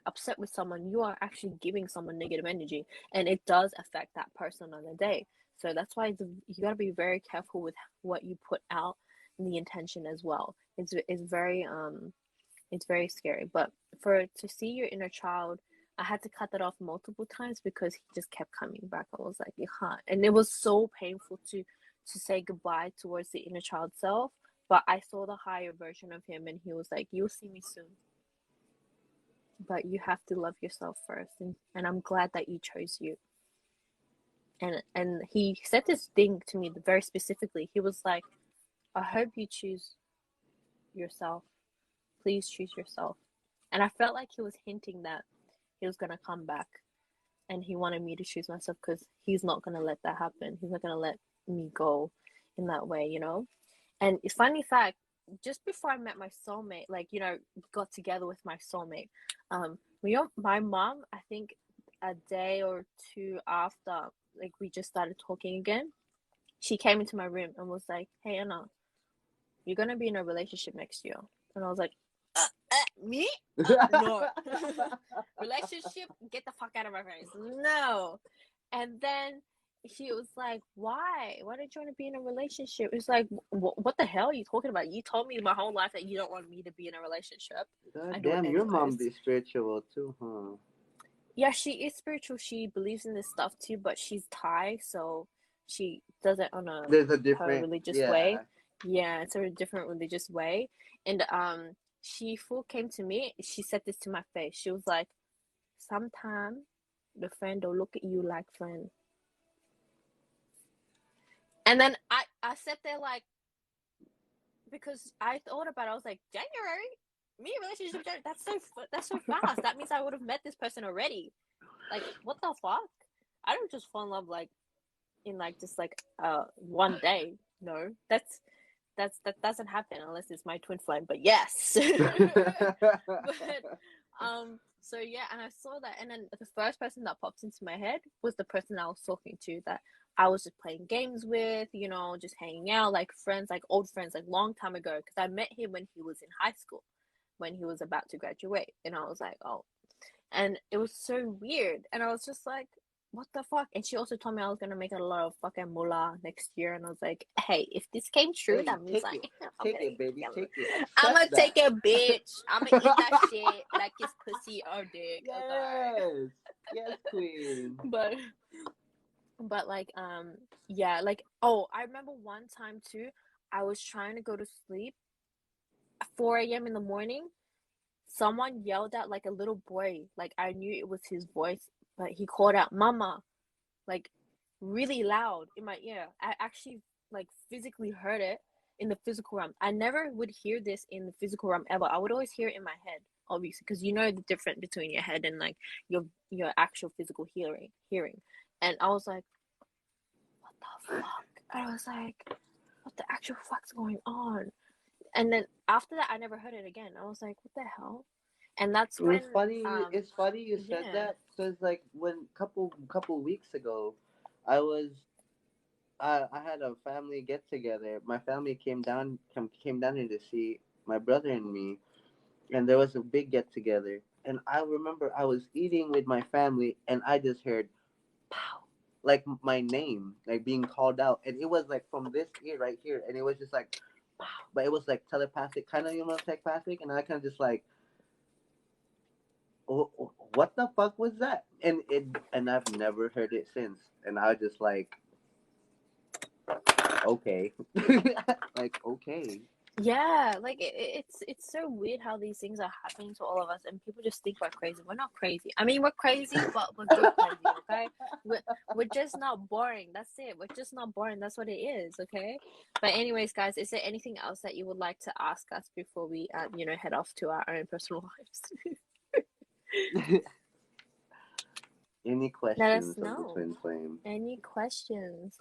upset with someone, you are actually giving someone negative energy, and it does affect that person on the day. So that's why you got to be very careful with what you put out, and the intention as well. It's very scary. But to see your inner child, I had to cut that off multiple times because he just kept coming back. I was like, you can't. And it was so painful to say goodbye towards the inner child self. But I saw the higher version of him, and he was like, you'll see me soon. But you have to love yourself first. And I'm glad that you chose you. And he said this thing to me very specifically. He was like, I hope you choose yourself. Please choose yourself. And I felt like he was hinting that he was going to come back, and he wanted me to choose myself, because he's not going to let that happen. He's not going to let me go in that way, And it's funny fact, just before I met my soulmate, like, got together with my soulmate, my mom, I think a day or two after, like, we just started talking again, she came into my room and was like, hey, Anna, you're going to be in a relationship next year. And I was like, me? No. Relationship? Get the fuck out of my face. No. And then she was like, why? Why don't you want to be in a relationship? It's like, what the hell are you talking about? You told me my whole life that you don't want me to be in a relationship. God damn, your mom be spiritual too, huh? Yeah, she is spiritual. She believes in this stuff too, but she's Thai, so she does it on There's a different her religious way. Yeah, it's a different religious way. And she full came to me. She said this to my face. She was like, "Sometimes the friend don't look at you like friend." And then I sat there like, because I thought about it. I was like, January, me relationship. That's so fast. That means I would have met this person already. Like, what the fuck? I don't just fall in love like in like just like one day. No, that doesn't happen unless it's my twin flame. But yes. But so yeah, and I saw that, and then the first person that popped into my head was the person I was talking to, that I was just playing games with, just hanging out, like friends, like old friends, like long time ago, because I met him when he was in high school, when he was about to graduate, and I was like, oh. And it was so weird, and I was just like, what the fuck? And she also told me I was gonna make a lot of fucking moolah next year, and I was like, hey, if this came true, that means like, take it, baby, take it. I'm gonna take it, bitch. I'm gonna eat that shit like it's pussy or dick. Yes, okay. yes, queen. But like yeah, like, oh, I remember one time too, I was trying to go to sleep at 4 a.m. in the morning. Someone yelled at like a little boy, like I knew it was his voice, but he called out mama, like really loud in my ear. I actually like physically heard it in the physical realm. I never would hear this in the physical realm ever. I would always hear it in my head, obviously, because you know the difference between your head and like your actual physical hearing. And I was like, what the fuck? I was like, what the actual fuck's going on? And then after that, I never heard it again. I was like, what the hell? And that's when It's funny you said that, because like when couple weeks ago, I was I had a family get together. My family came down here to see my brother and me, and there was a big get together. And I remember I was eating with my family, and I just heard pow, like my name, like being called out, and it was like from this ear right here, and it was just like pow, but it was like telepathic, kind of telepathic, and I kind of just like, what the fuck was that? And I've never heard it since, and I was just like, okay, like okay. Yeah, like it's so weird how these things are happening to all of us, and people just think we're crazy. We're not crazy. I mean, we're crazy, but we're good crazy. Okay, we're we're just not boring. That's it. We're just not boring. That's what it is. Okay. But anyways, guys, is there anything else that you would like to ask us before we head off to our own personal lives? Any Let us questions of the know. twin flame? Any questions?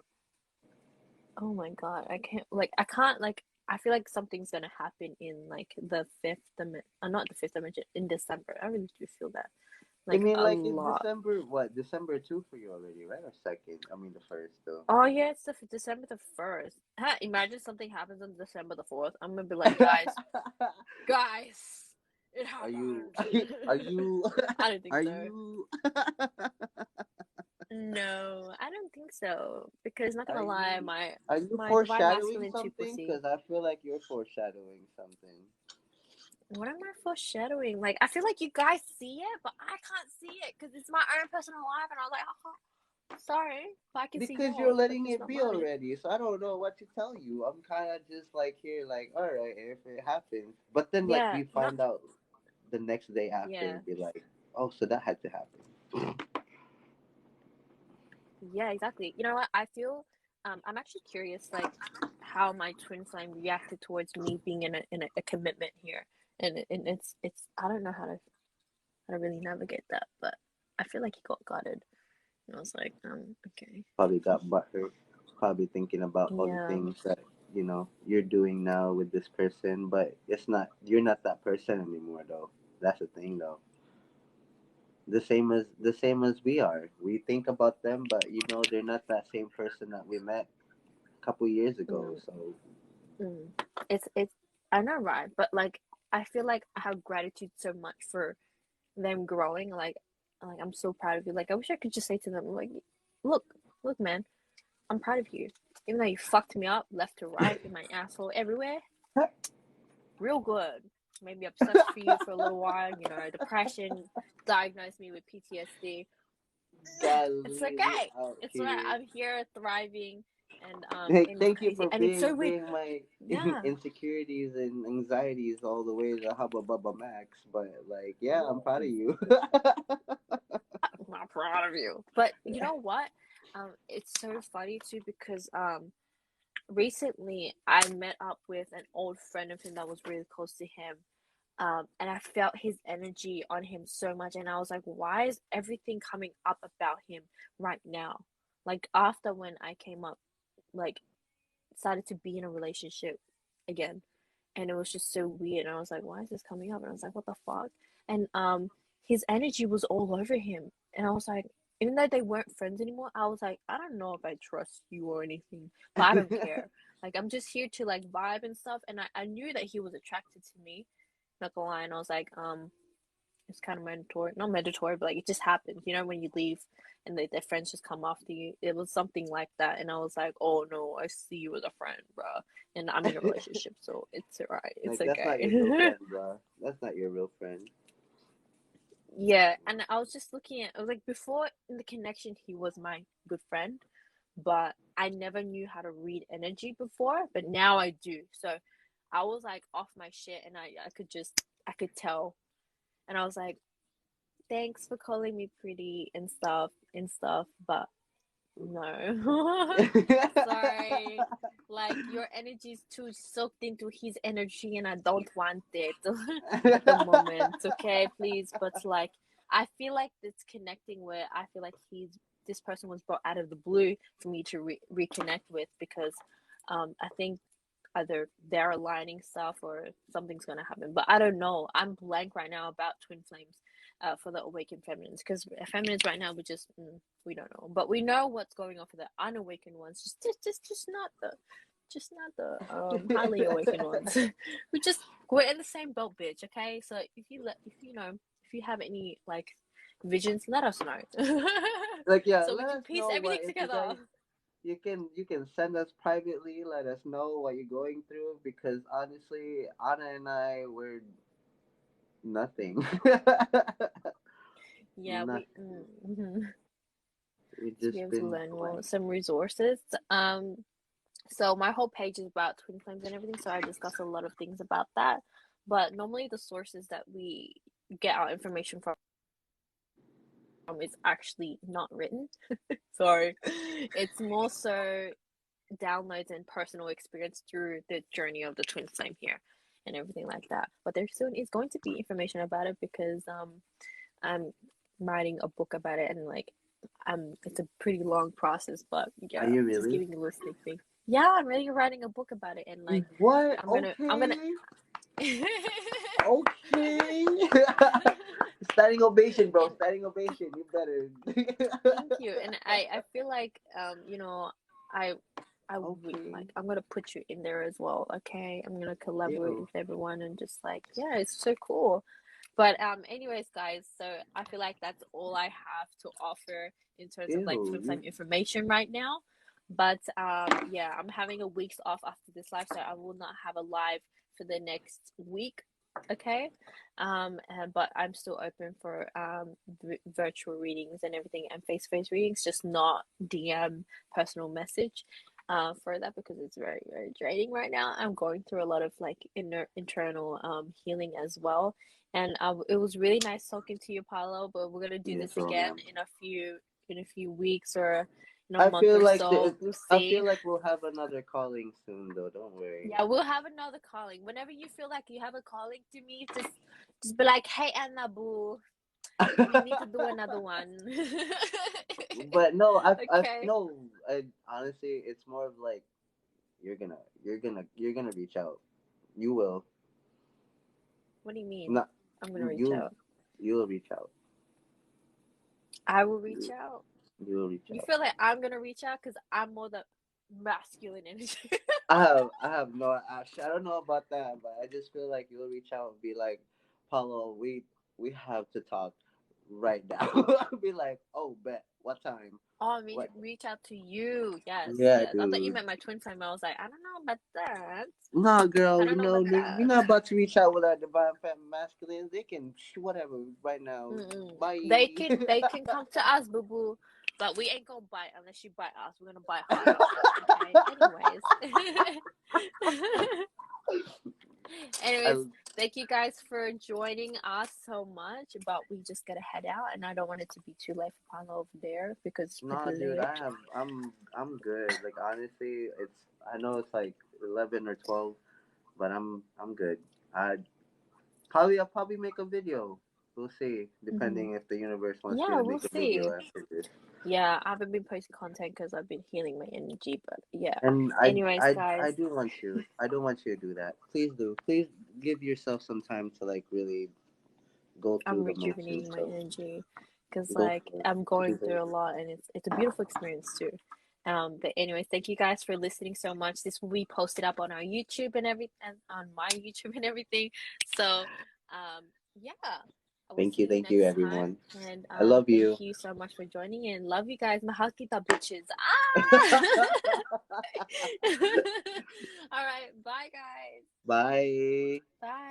Oh my God, I can't, I feel like something's gonna happen in like the fifth dimension, not the fifth dimension, in December. I really do feel that, I like mean, a like it's lot. December. What, December 2 for you already, right? Or second? I mean, the first though. Oh yeah, it's December the 1st. Huh, imagine something happens on December the 4th. I'm gonna be like, guys, it Are you? happened. Are you? I don't think Are so. you? No, I don't think so. Because not Are gonna lie, you? my Are you my divine foreshadowing masculine two something? pussy. Because I feel like you're foreshadowing something. What am I foreshadowing? Like, I feel like you guys see it, but I can't see it because it's my own personal life, and I was like, oh, sorry, but I can see Because you're yours, but letting just it not be mine. already, so I don't know what to tell you. I'm kind of just like here, like, all right, if it happens, but then like Yeah, we not find out the next day after yeah, and be like, oh, so that had to happen. yeah, exactly. You know what? I feel, I'm actually curious, like, how my twin flame reacted towards me being in a commitment here, and it's I don't know how to really navigate that, but I feel like he got guarded, and I was like, okay, Probably got butthurt. Probably thinking about all the yeah, things that you're doing now with this person, but it's not. You're not that person anymore, though. That's the thing, though. The same as we are. We think about them, but they're not that same person that we met a couple years ago. mm, So mm. It's I know, right? But like I feel like I have gratitude so much for them growing. Like I'm so proud of you. Like I wish I could just say to them, like, look, look, man, I'm proud of you. Even though you fucked me up left to right in my asshole everywhere, real good. Made me obsessed for you for a little while. Depression, diagnosed me with PTSD. got It's lady okay. out It's right. here. I'm here thriving, and Hey, in this thank you crazy, for and it's so weird. being my Yeah. insecurities and anxieties all the way to Hubba Bubba Max. But like, yeah, I'm proud of you. I'm not proud of you. But you know what? It's so funny too because recently I met up with an old friend of him that was really close to him. And I felt his energy on him so much, and I was like, why is everything coming up about him right now? Like after when I came up, like started to be in a relationship again, and it was just so weird. And I was like, why is this coming up? And I was like, what the fuck? And his energy was all over him, and I was like, even though they weren't friends anymore, I was like, I don't know if I trust you or anything, but I don't care. Like I'm just here to like vibe and stuff, and I knew that he was attracted to me, not gonna lie. And I was like, it's kind of mandatory, not mandatory, but like it just happens, when you leave and their friends just come after you. It was something like that, and I was like, oh no, I see you as a friend, bro, and I'm in a relationship, so it's alright, it's Like, that's not your real okay. friend, bro. That's not your real friend. Yeah, and I was just looking at, I was like, before in the connection, he was my good friend, but I never knew how to read energy before, but now I do. So I was like off my shit, and I could tell, and I was like, thanks for calling me pretty and stuff, but no. Sorry. Like your energy is too soaked into his energy, and I don't want it at the moment. Okay, please. But like I feel like it's connecting where I feel like this person was brought out of the blue for me to reconnect with, because I think either they're aligning stuff or something's gonna happen. But I don't know. I'm blank right now about twin flames. for the awakened feminines, because feminines right now we don't know, but we know what's going on for the unawakened ones. Just not the highly awakened ones. We're in the same boat, bitch. Okay, so if you have any like visions, let us know. Like, yeah, So we let can us piece know what everything if you guys. together. You can send us privately. Let us know what you're going through because honestly, Anna and I were nothing. Yeah, Nothing. We to be just able to been learn more, blank. some resources. So my whole page is about twin flames and everything, so I discuss a lot of things about that. But normally the sources that we get our information from is actually not written. Sorry. It's more so downloads and personal experience through the journey of the twin flame here and everything like that. But there soon is going to be information about it because I'm writing a book about it, and like it's a pretty long process, but Are yeah, you just really? giving you a little sneak peek. Yeah, I'm really writing a book about it, and like What? I'm gonna Okay. Okay. Standing ovation, bro. Standing ovation. You better. Thank you. And I feel like I Okay. I'm gonna put you in there as well. Okay, I'm gonna collaborate Ew. with everyone and just like, yeah, it's so cool. But anyways, guys, so I feel like that's all I have to offer in terms of like Ew. twin flame information right now. But yeah, I'm having a week's off after this live, so I will not have a live for the next week. Okay, but I'm still open for virtual readings and everything, and face-to-face readings, just not DM personal message for that, because it's very, very draining right now. I'm going through a lot of like internal healing as well, and it was really nice talking to you, Paolo, but we're gonna do Yeah, this so again man. in a few weeks or in a I month feel or like so. We'll I see. feel like we'll have another calling soon, though. Don't worry. Yeah, we'll have another calling. Whenever you feel like you have a calling to me, just be like, "Hey, Anna Boo, we need to do another one." But no, I Okay. no. Honestly, it's more of like you're gonna reach out. You will. What do you mean? Not I'm gonna reach you. out. You'll reach out. I will reach You out. you'll reach You out. feel like I'm gonna reach out because I'm more the masculine energy. I have no. I don't know about that, but I just feel like you'll reach out and be like, Paulo, we have to talk right now. I'll be like, oh, bet. What time? Oh, What? reach out to you. Yes, Yeah, yes. I thought you dude. meant my twin flame. I was like, I don't know about that. Nah, I girl, don't know about we're that. not about to reach out with our divine feminine masculines. They can whatever right now. Mm-mm. Bye. They can come to us, boo boo, but we ain't gonna bite unless you bite us. We're gonna bite harder. Okay. I, Anyways, thank you guys for joining us so much. But we just gotta head out, and I don't want it to be too late for Paolo over there because it's nah, pretty dude, late. I'm good. Like honestly, I know it's like 11 or 12, but I'm good. I'll probably make a video. We'll see, Mm-hmm. depending if the universe wants me Yeah, to we'll make a see. video after this. Yeah, I haven't been posting content because I've been healing my energy. But yeah. And Anyways, guys, I do want you. I don't want you to do that. Please do. Please give yourself some time to like really go I'm through the motions rejuvenating my of energy because go like for I'm going it. through a lot, and it's a beautiful experience too. But anyways, thank you guys for listening so much. This will be posted up on our YouTube and and on my YouTube and everything. So yeah, I will see you Thank you, next time. everyone. And I love thank you. you so much for joining, and love you guys. Mahal kita bitches. Ah! All right, bye guys. Bye. Bye.